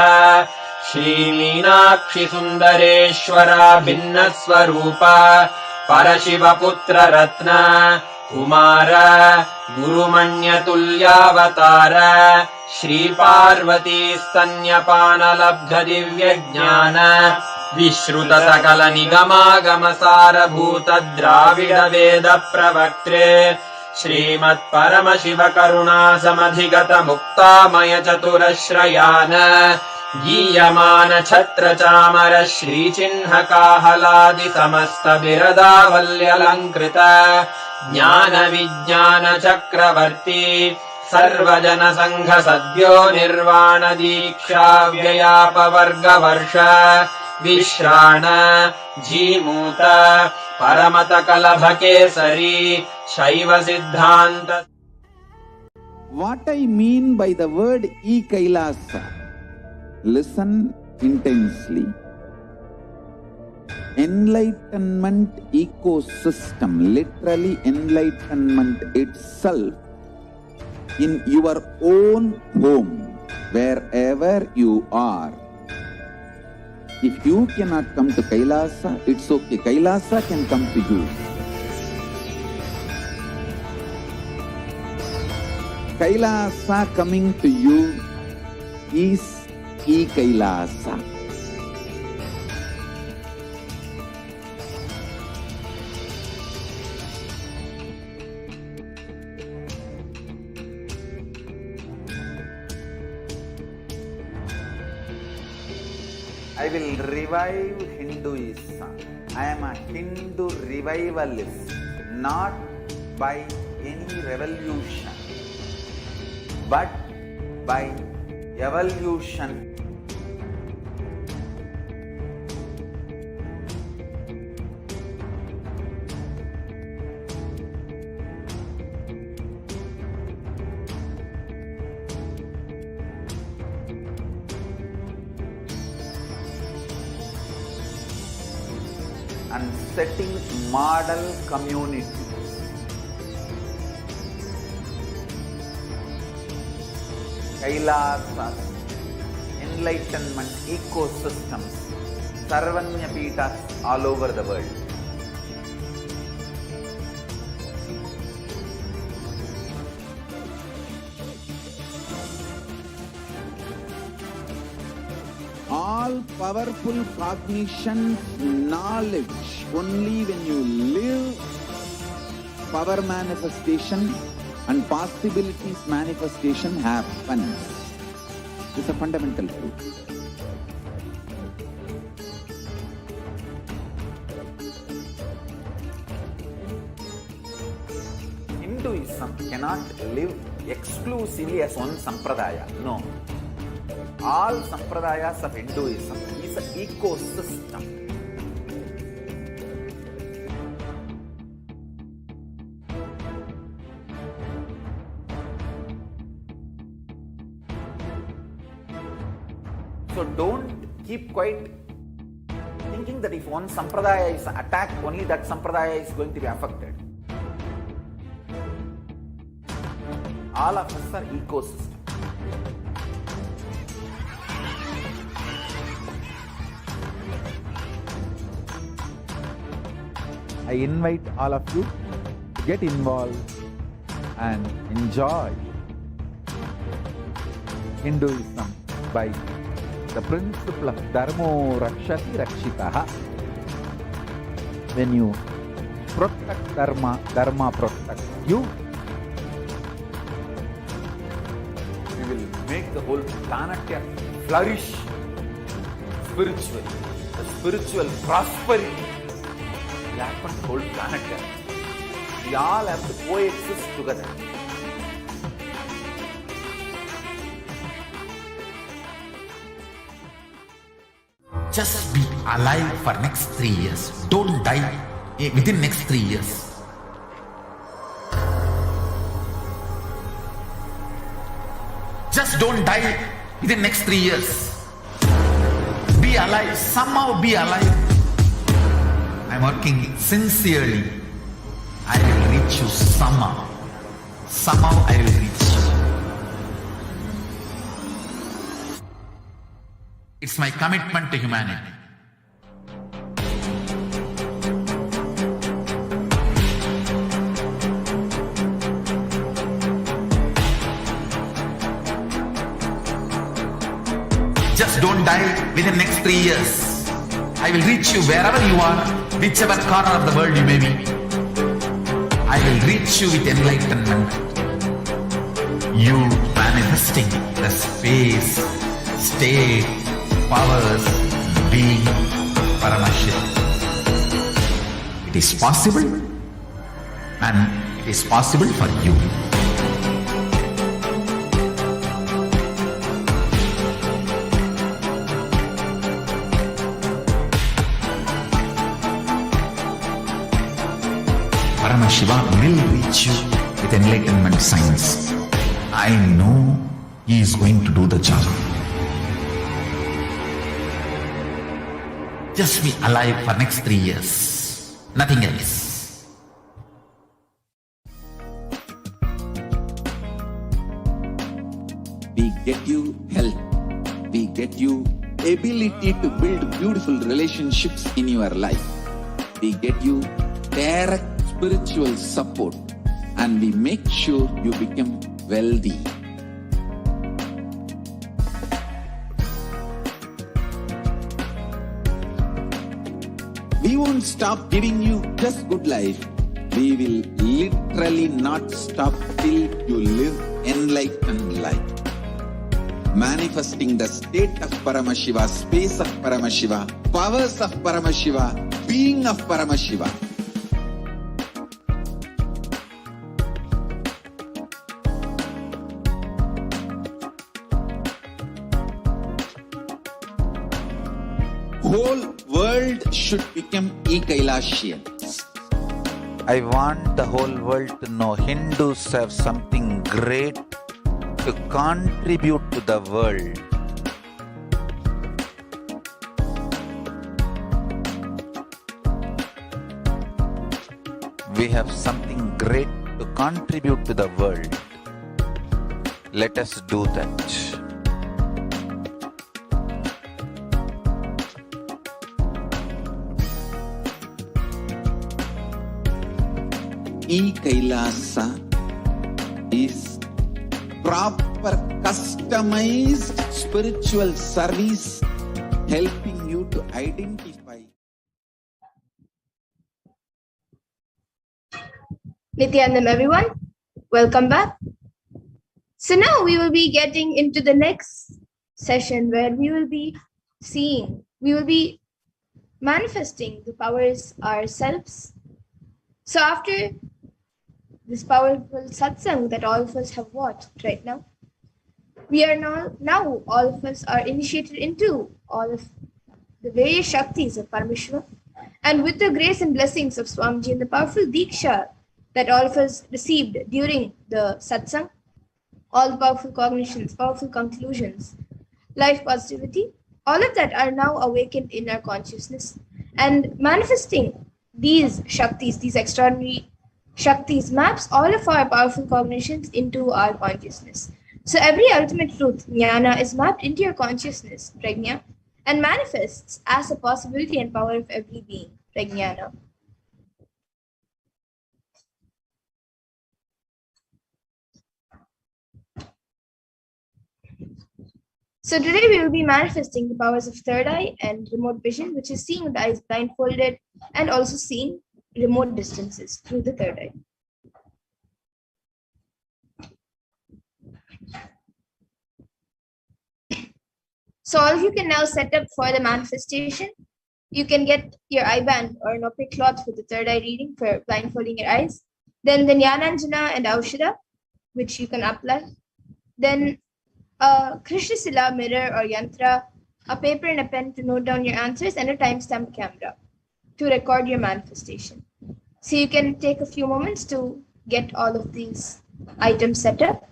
श्रीमीनाक्षि सुन्दरेश्वरा भिन्नस्वरूप परशिवपुत्र रत्न कुमार गुरुमण्यतुल्यावतार श्रीपार्वती स्तन्यपानलब्ध दिव्यज्ञान विश्रुत सकल निगमागमसारभूत द्राविड वेद प्रवक्त्रे श्रीमत्परमशिव करुणा समधिगत मुक्तामय चतुरश्रयान गीयमान छत्र चामर श्रीचिह्न काहलादि समस्त बिरदावल्यलङ्कृत ज्ञान विज्ञान चक्रवर्ती सर्वजन संघ सद्यो निर्वाण दीक्षा व्ययापवर्गवर्ष विश्राण जीमूत परमत कलभ केसरी शैव सिद्धांत. What I mean by the word E-Kailasa, listen intensely. Enlightenment ecosystem, literally enlightenment itself, in your own home, wherever you are. If you cannot come to Kailasa, it's okay. Kailasa can come to you. Kailasa coming to you is E-Kailasa. I will revive Hinduism. I am a Hindu revivalist, not by any revolution, but by evolution. And setting model community. Kailasas, enlightenment ecosystems, Sarvanya Peethas all over the world. All powerful cognition, knowledge, only when you live, power manifestation and possibilities manifestation happens. It's a fundamental truth. Hinduism cannot live exclusively as one sampradaya. No. All sampradayas of Hinduism is an ecosystem. So don't keep quiet thinking that if one sampradaya is attacked, only that sampradaya is going to be affected. All of us are ecosystem. I invite all of you to get involved and enjoy Hinduism by the principle of Dharmo Rakshati Rakshitaha. When you protect dharma, dharma protect you. You will make the whole planet flourish spiritually. The spiritual prosperity will happen to the whole planet. We all have to coexist together. Just be alive for next 3 years. Don't die within next 3 years. Just don't die within next 3 years. Be alive. Somehow be alive. I'm working sincerely. I will reach you somehow. Somehow I will reach you. It's my commitment to humanity. Just don't die within next 3 years. I will reach you wherever you are, whichever corner of the world you may be. I will reach you with enlightenment. You manifesting the space, state, powers, being Paramashivoham. It is possible, and it is possible for you. Paramashivoham will reach you with enlightenment science. I know he is going to do the job. Just be alive for next 3 years. Nothing else. We get you health. We get you ability to build beautiful relationships in your life. We get you direct spiritual support, and we make sure you become wealthy. We won't stop giving you just good life. We will literally not stop till you live enlightened life. Manifesting the state of Paramashiva, space of Paramashiva, powers of Paramashiva, being of Paramashiva. Whole world should become Ekailashians. I want the whole world to know Hindus have something great to contribute to the world. We have something great to contribute to the world. Let us do that. E-Kailasa is proper customized spiritual service helping you to identify. Nithyanandam, everyone, welcome back. So now we will be getting into the next session where we will be manifesting the powers ourselves. So after this powerful satsang that all of us have watched right now, we are now all of us are initiated into all of the various Shaktis of Paramashivoham, and with the grace and blessings of Swamiji and the powerful Diksha that all of us received during the satsang, all the powerful cognitions, powerful conclusions, life positivity, all of that are now awakened in our consciousness, and manifesting these Shaktis, these extraordinary Shaktis, maps all of our powerful cognitions into our consciousness. So every ultimate truth, jnana, is mapped into your consciousness, prajna, and manifests as a possibility and power of every being, prajnana. So today we will be manifesting the powers of third eye and remote vision, which is seeing with the eyes blindfolded and also seeing remote distances through the third eye. So all of you can now set up for the manifestation. You can get your eye band or an opaque cloth for the third eye reading for blindfolding your eyes. Then the Jnananjana and Aushadha, which you can apply. Then a Krishnasila mirror or yantra, a paper and a pen to note down your answers, and a timestamp camera to record your manifestation. So you can take a few moments to get all of these items set up.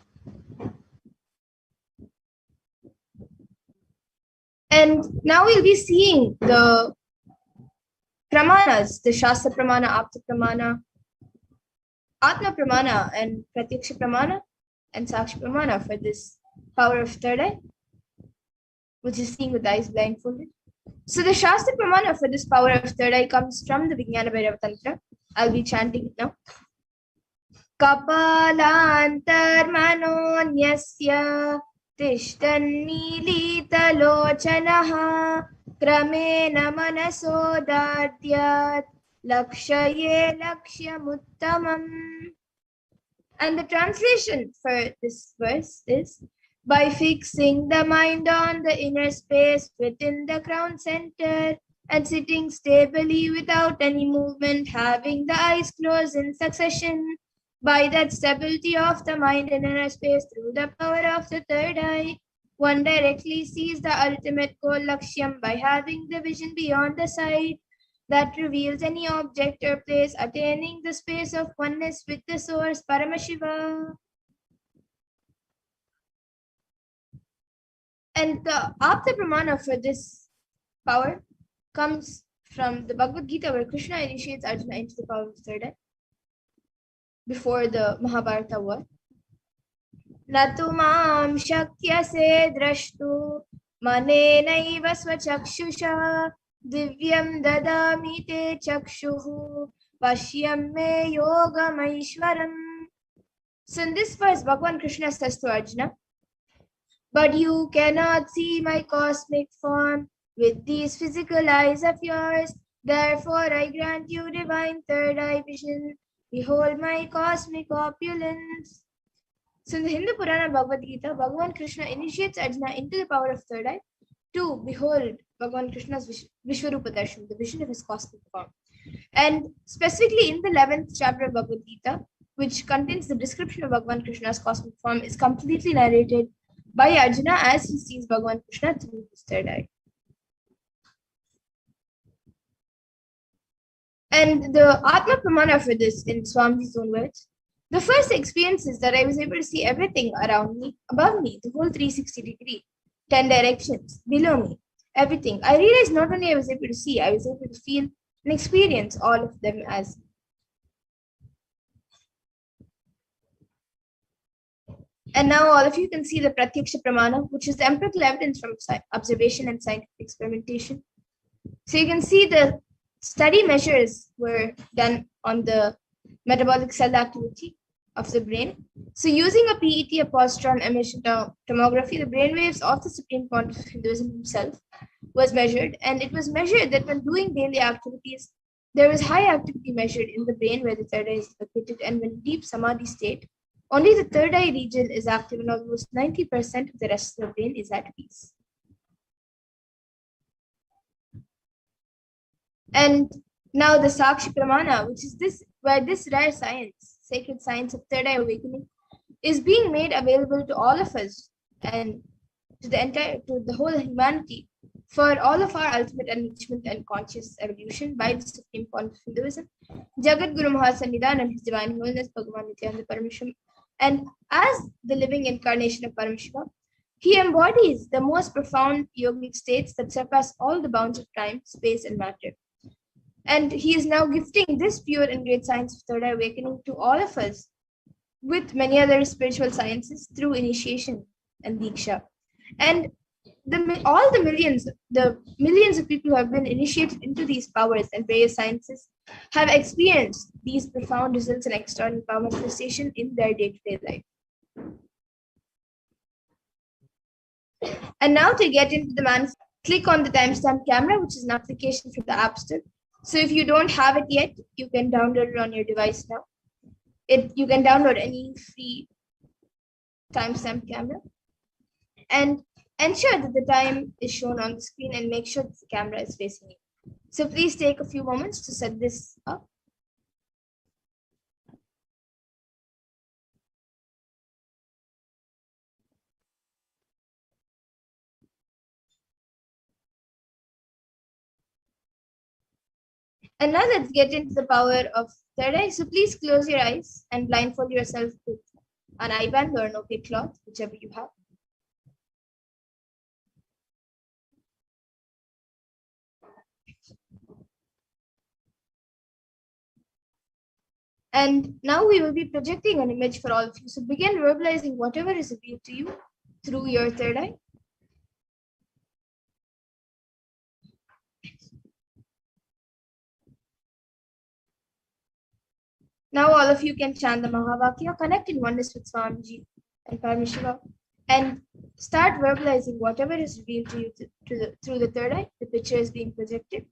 And now we'll be seeing the pramanas, the Shastra Pramana, Apta Pramana, Atma Pramana, and Pratyaksha Pramana, and Sakshi Pramana for this power of third eye, which is seeing with the eyes blindfolded. So the Shastra Pramana for this power of third eye comes from the Vijnana Bhairava Tantra. I'll be chanting it now. Kapalantar manonyasya tishtannilitalochanaha kramena manasodadyat lakshaye lakshyamuttamam. And the translation for this verse is, by fixing the mind on the inner space within the crown center and sitting stably without any movement, having the eyes closed in succession, by that stability of the mind in inner space through the power of the third eye, one directly sees the ultimate goal Lakshyam by having the vision beyond the sight that reveals any object or place, attaining the space of oneness with the source Paramashiva. And the Apta Pramana for this power comes from the Bhagavad Gita, where Krishna initiates Arjuna into the power of the third eye before the Mahabharata war. Natu mam shakyase drashtu manenaiva swachakshusha divyam dadami te chakshuhu pashyam me yogamaishwaram. So in this verse, Bhagavan Krishna says to Arjuna, but you cannot see my cosmic form with these physical eyes of yours. Therefore, I grant you divine third eye vision. Behold my cosmic opulence. So in the Hindu Purana Bhagavad Gita, Bhagavan Krishna initiates Arjuna into the power of third eye to behold Bhagavan Krishna's Vishwarupa Darshan, the vision of his cosmic form. And specifically in the 11th chapter of Bhagavad Gita, which contains the description of Bhagavan Krishna's cosmic form, is completely narrated by Arjuna as he sees Bhagavan Krishna through his third eye. And the Atma Pramana for this, in Swamiji's own words, the first experience is that I was able to see everything around me, above me, the whole 360 degree, 10 directions, below me, everything. I realized not only I was able to see, I was able to feel and experience all of them as. And now all of you can see the Pratyaksha Pramana, which is the empirical evidence from observation and scientific experimentation. So you can see the study measures were done on the metabolic cell activity of the brain. So using a PET, a positron emission tomography, the brain waves of the Supreme Pontiff of Hinduism himself was measured. And it was measured that when doing daily activities, there was high activity measured in the brain where the third eye is located. And when deep samadhi state, only the third eye region is active and almost 90% of the rest of the brain is at peace. And now the Sakshi Pramana, which is this, where this rare science, sacred science of third eye awakening, is being made available to all of us and to the whole humanity for all of our ultimate enrichment and conscious evolution by the Supreme Pontiff of Hinduism, Jagat Guru Mahasannidhan and His Divine Holiness Bhagavan Nithyananda Paramashivam. And as the living incarnation of Paramashiva, he embodies the most profound yogic states that surpass all the bounds of time, space, and matter. And he is now gifting this pure and great science of third eye awakening to all of us with many other spiritual sciences through initiation and Diksha. And all the millions of people who have been initiated into these powers and various sciences have experienced these profound results and extraordinary power manifestation in their day-to-day life. And now to get into the manifest, click on the timestamp camera, which is an application from the App Store. So if you don't have it yet, you can download it on your device now. You can download any free timestamp camera and ensure that the time is shown on the screen and make sure that the camera is facing you. So please take a few moments to set this up. And now let's get into the power of third eye. So please close your eyes and blindfold yourself with an eye band or an opaque cloth, whichever you have. And now we will be projecting an image for all of you. So begin verbalizing whatever is revealed to you through your third eye. Now all of you can chant the Mahavakya, connect in oneness with Swamiji and Paramashivoham, and start verbalizing whatever is revealed to you through the third eye. The picture is being projected.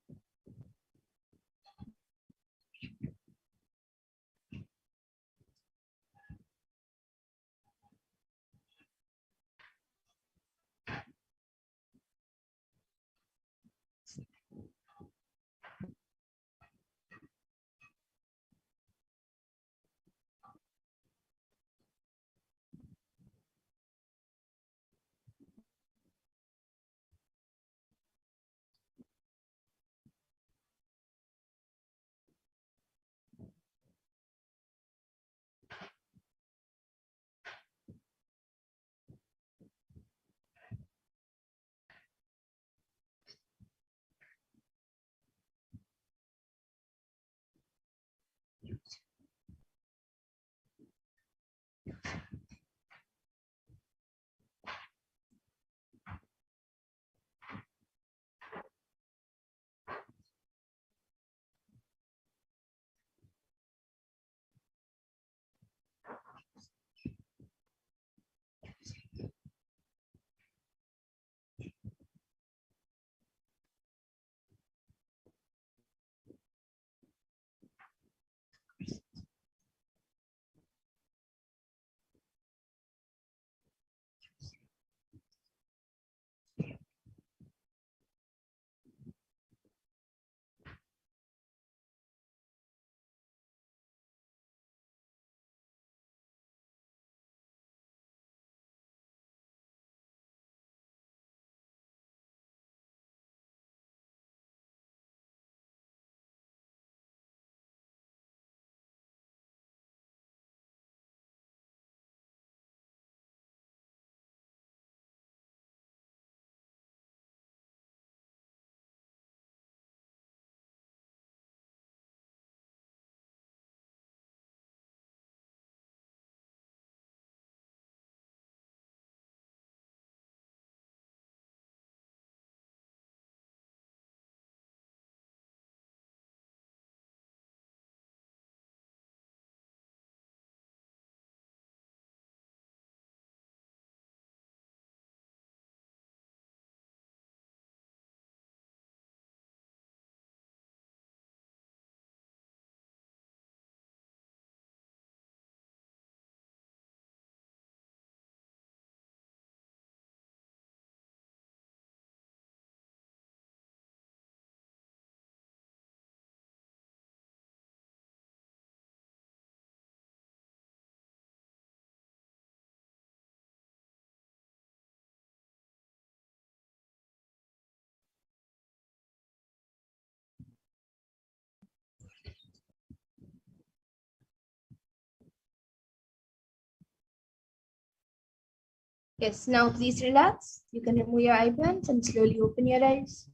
Yes, now please relax. You can remove your eye bands and slowly open your eyes.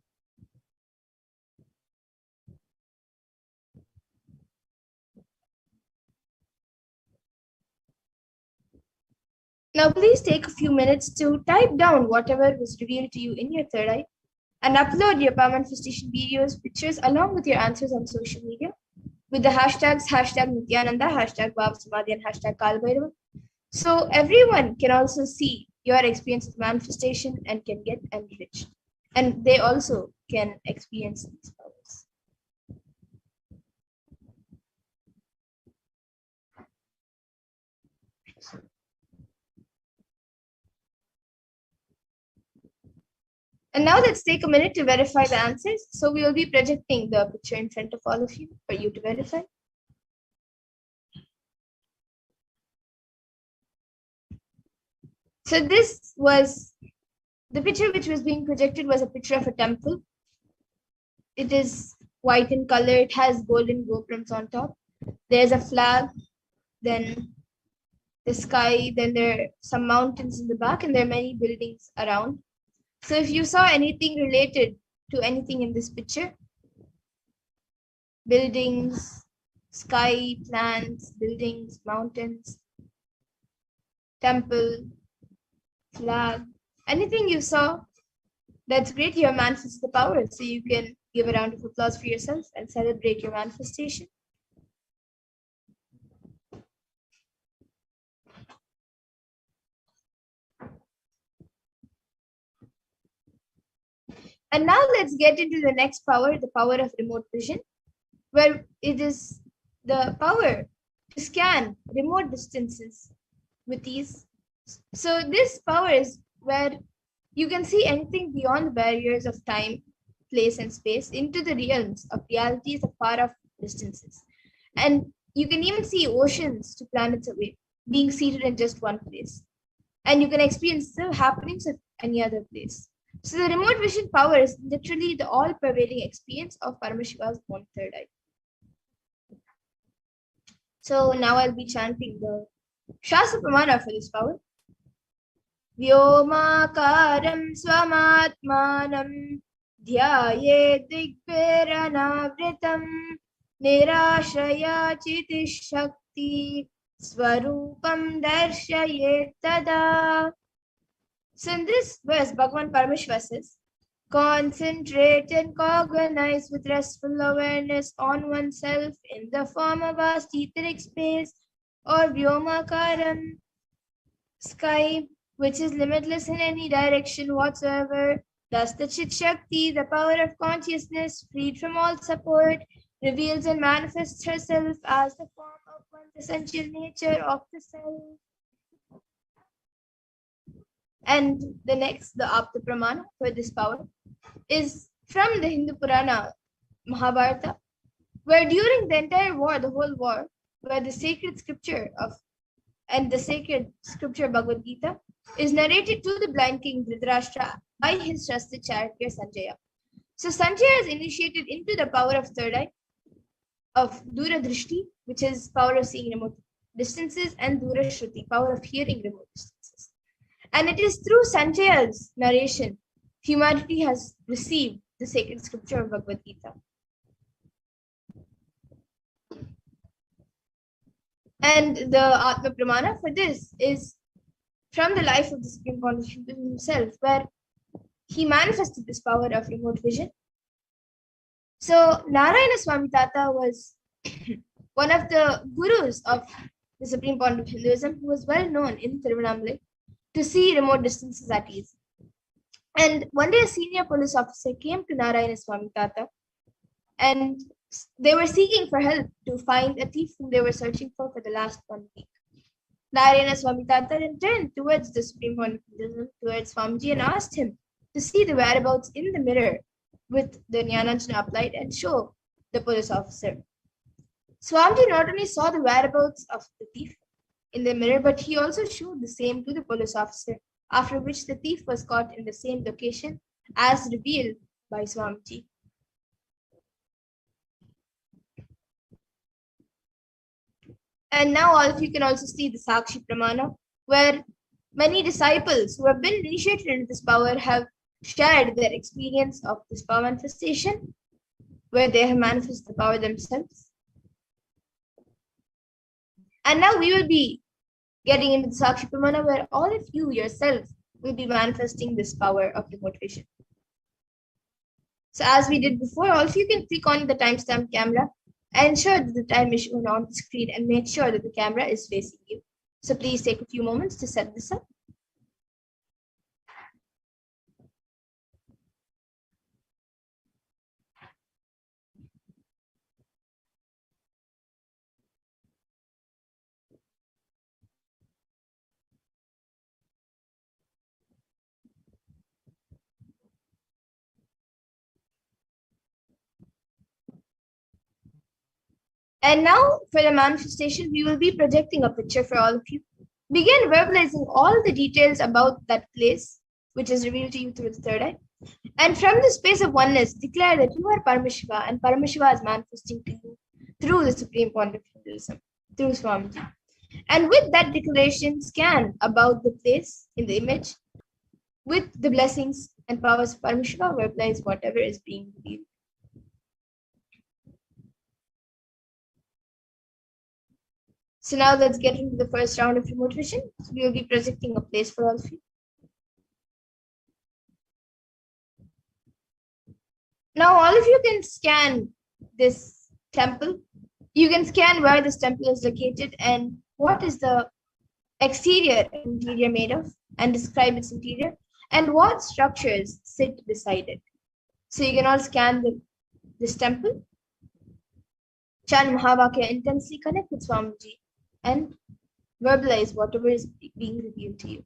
Now please take a few minutes to type down whatever was revealed to you in your third eye and upload your power manifestation videos, pictures along with your answers on social media with the hashtags #Nithyananda, #Bhavasamadhi, and #Kalbhairava. So everyone can also see your experience of manifestation and can get enriched. And they also can experience these powers. And now let's take a minute to verify the answers. So we will be projecting the picture in front of all of you for you to verify. So this was the picture which was being projected was a picture of a temple. It is white in color. It has golden gopurams on top. There's a flag, then the sky, then there are some mountains in the back, and there are many buildings around. So if you saw anything related to anything in this picture, buildings, sky, plants, buildings, mountains, temple, flag, anything you saw, that's great. You have manifested the power. So you can give a round of applause for yourself and celebrate your manifestation. And now let's get into the next power, the power of remote vision, where it is the power to scan remote distances with ease. So this power is where you can see anything beyond barriers of time, place, and space into the realms of realities of far off distances. And you can even see oceans to planets away, being seated in just one place. And you can experience the happenings of any other place. So the remote vision power is literally the all-pervading experience of Paramashiva's own third eye. So now I'll be chanting the Shastra Pramana for this power. Vyomakaram swamatmanam dhyaye digviranavritam nirashaya chitishakti swarupam darshaye tada. So in this verse, Bhagavan Paramashiva says, concentrate and cognize with restful awareness on oneself in the form of vast etheric space or Vyomakaram, sky, which is limitless in any direction whatsoever. Thus the Chit Shakti, the power of consciousness, freed from all support, reveals and manifests herself as the form of one's essential nature of the self. And the next, the Apta Pramana for this power, is from the Hindu Purana Mahabharata, where during the entire war, the whole war, where the sacred scripture Bhagavad Gita is narrated to the blind king Dhritarashtra by his trusted charioteer Sanjaya. So Sanjaya is initiated into the power of third eye, of Dura Drishti, which is power of seeing remote distances, and Dura Shruti, power of hearing remote distances. And it is through Sanjaya's narration, humanity has received the sacred scripture of Bhagavad Gita. And the Atma Pramana for this is from the life of the Supreme Pontiff himself, where he manifested this power of remote vision. So Narayana Swami Tata was one of the gurus of the Supreme Pontiff Hinduism, who was well known in Tiruvannamalai to see remote distances at ease. And one day a senior police officer came to Narayana Swami Tata, and they were seeking for help to find a thief whom they were searching for the last 1 week. Narayana Swami Tata then turned towards the Supreme Pontiff, towards Swamiji, and asked him to see the whereabouts in the mirror with the Jnananjana applied and show the police officer. Swamiji not only saw the whereabouts of the thief in the mirror, but he also showed the same to the police officer, after which the thief was caught in the same location as revealed by Swamiji. And now all of you can also see the Sakshi Pramana, where many disciples who have been initiated into this power have shared their experience of this power manifestation, where they have manifested the power themselves. And now we will be getting into the Sakshi Pramana, where all of you yourself will be manifesting this power of remote vision. So as we did before, all of you can click on the timestamp camera and ensure that the time is shown on the screen, and make sure that the camera is facing you. So please take a few moments to set this up. And now for the manifestation, we will be projecting a picture for all of you. Begin verbalizing all the details about that place, which is revealed to you through the third eye. And from the space of oneness, declare that you are Paramashiva and Paramashiva is manifesting to you through the Supreme Point of Hinduism, through Swamiji. And with that declaration, scan about the place in the image with the blessings and powers of Paramashiva, verbalize whatever is being revealed. So now let's get into the first round of remote vision. So we will be projecting a place for all of you. Now all of you can scan this temple. You can scan where this temple is located and what is the exterior and interior made of, and describe its interior, and what structures sit beside it. So you can all scan this temple, chant Mahavakya intensely, connect with Swamiji, and verbalize whatever is being revealed to you.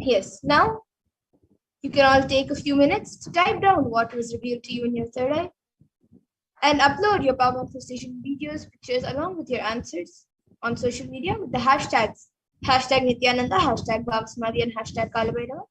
Yes, now you can all take a few minutes to type down what was revealed to you in your third eye and upload your power manifestation videos, pictures along with your answers on social media with the hashtags #Nithyananda, #Bhavasmadhi, and #Kalabhairava.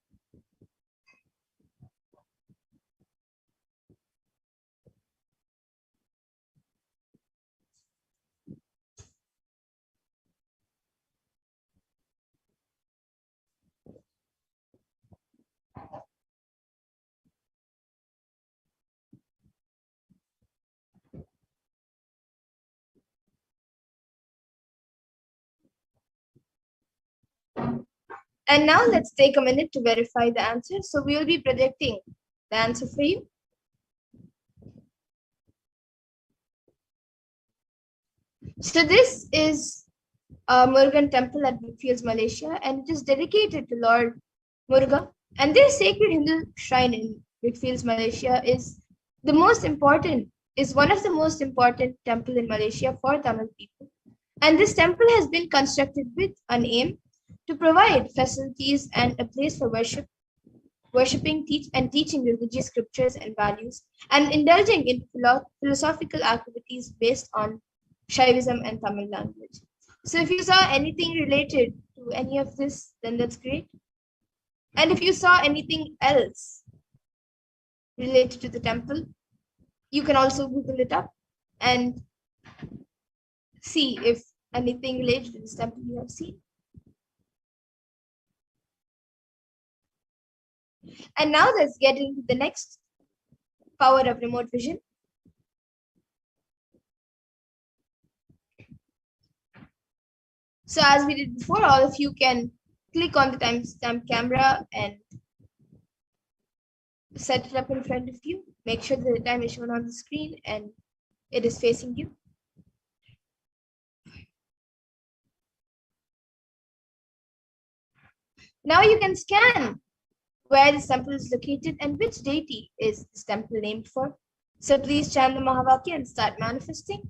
And now let's take a minute to verify the answer. So we will be projecting the answer for you. So this is a Murugan temple at Whitfields, Malaysia, and it is dedicated to Lord Murugan. And this sacred Hindu shrine in Whitfields, Malaysia is one of the most important temple in Malaysia for Tamil people. And this temple has been constructed with an aim to provide facilities and a place for worshipping, teaching religious scriptures and values, and indulging in philosophical activities based on Shaivism and Tamil language. So if you saw anything related to any of this, then that's great. And if you saw anything else related to the temple, you can also Google it up and see if anything related to this temple you have seen. And now let's get into the next power of remote vision. So as we did before, all of you can click on the timestamp camera and set it up in front of you. Make sure that the time is shown on the screen and it is facing you. Now you can scan where this temple is located and which deity is this temple named for. So please chant the Mahavakya and start manifesting.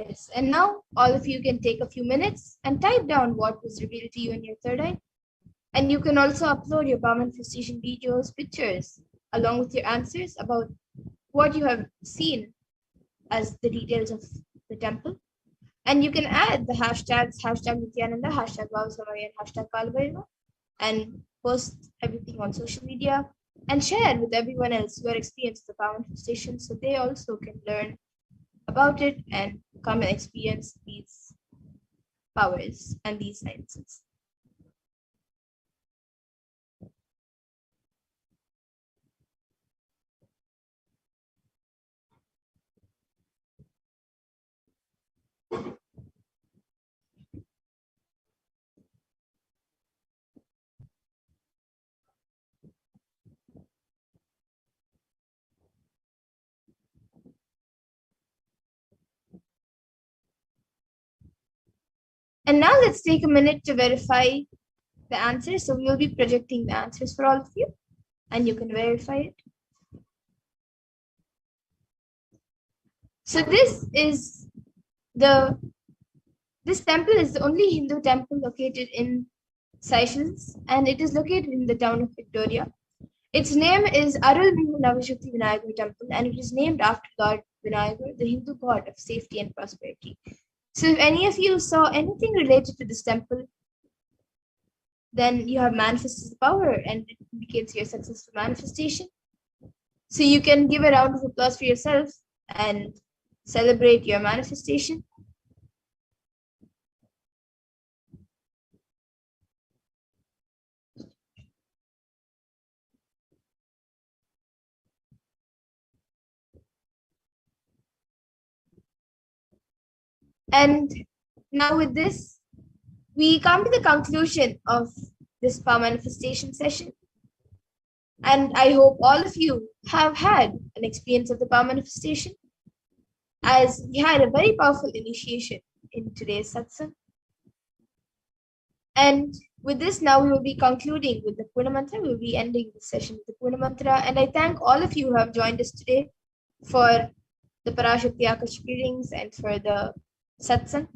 Yes, and now all of you can take a few minutes and type down what was revealed to you in your third eye. And you can also upload your power manifestation videos, pictures, along with your answers about what you have seen as the details of the temple. And you can add the hashtags, #Nithyananda, #Vavasamavi, and #Kalbhairava, and post everything on social media and share with everyone else your experience of the power manifestation so they also can learn about it and come and experience these powers and these sciences. And now let's take a minute to verify the answers. So we will be projecting the answers for all of you, and you can verify it. So this temple is the only Hindu temple located in Seychelles, and it is located in the town of Victoria. Its name is Arulmingu Navashakti Vinayagar Temple, and it is named after Lord Vinayagar, the Hindu god of safety and prosperity. So if any of you saw anything related to this temple, then you have manifested the power and it indicates your successful manifestation. So you can give a round of applause for yourself and celebrate your manifestation. And now with this, we come to the conclusion of this power manifestation session. And I hope all of you have had an experience of the power manifestation, as we had a very powerful initiation in today's satsang. And with this, now we will be concluding with the Purna Mantra. We will be ending the session with the Purna Mantra. And I thank all of you who have joined us today for the Parashakti Akashic readings and for the satsang.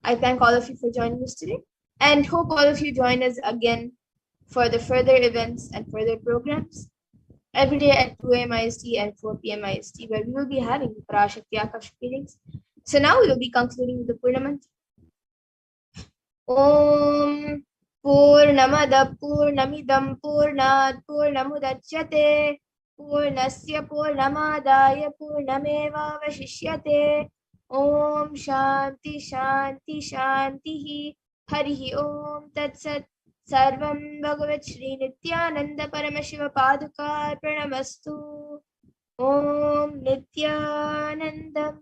I thank all of you for joining us today and hope all of you join us again for the further events and further programs every day at 2 a.m. IST and 4 p.m. IST, where we will be having the Parashakti Akashic readings. So now we will be concluding with the Purna Mantra. Om Purnamada Purnamidam Purnat Purnamudachyate Purnasya Purnamadaya Purnameva Vashishyate. Om Shanti Shanti Shanti Harihi Om Tat Sat. Sarvam Bhagavat Shri Nithyananda Paramashiva Paduka Pranamastu. Om Nithyanandam.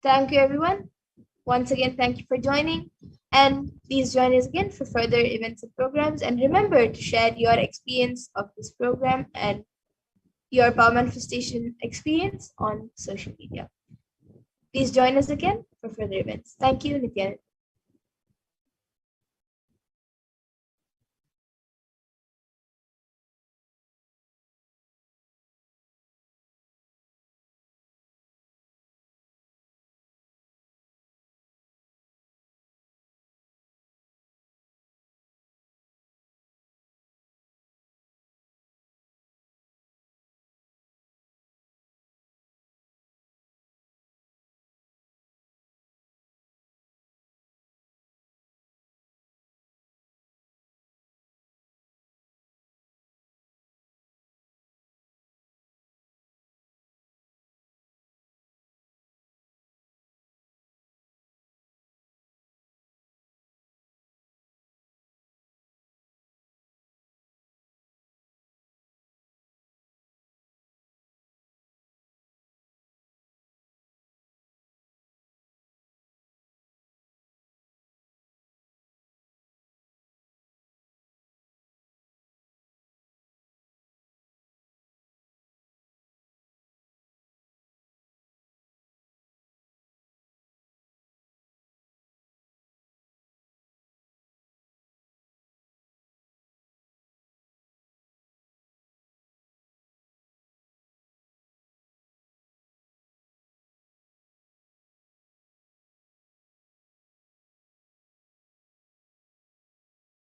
Thank you, everyone. Once again, thank you for joining. And please join us again for further events and programs. And remember to share your experience of this program and your power manifestation experience on social media. Please join us again for further events. Thank you, Nithyananda.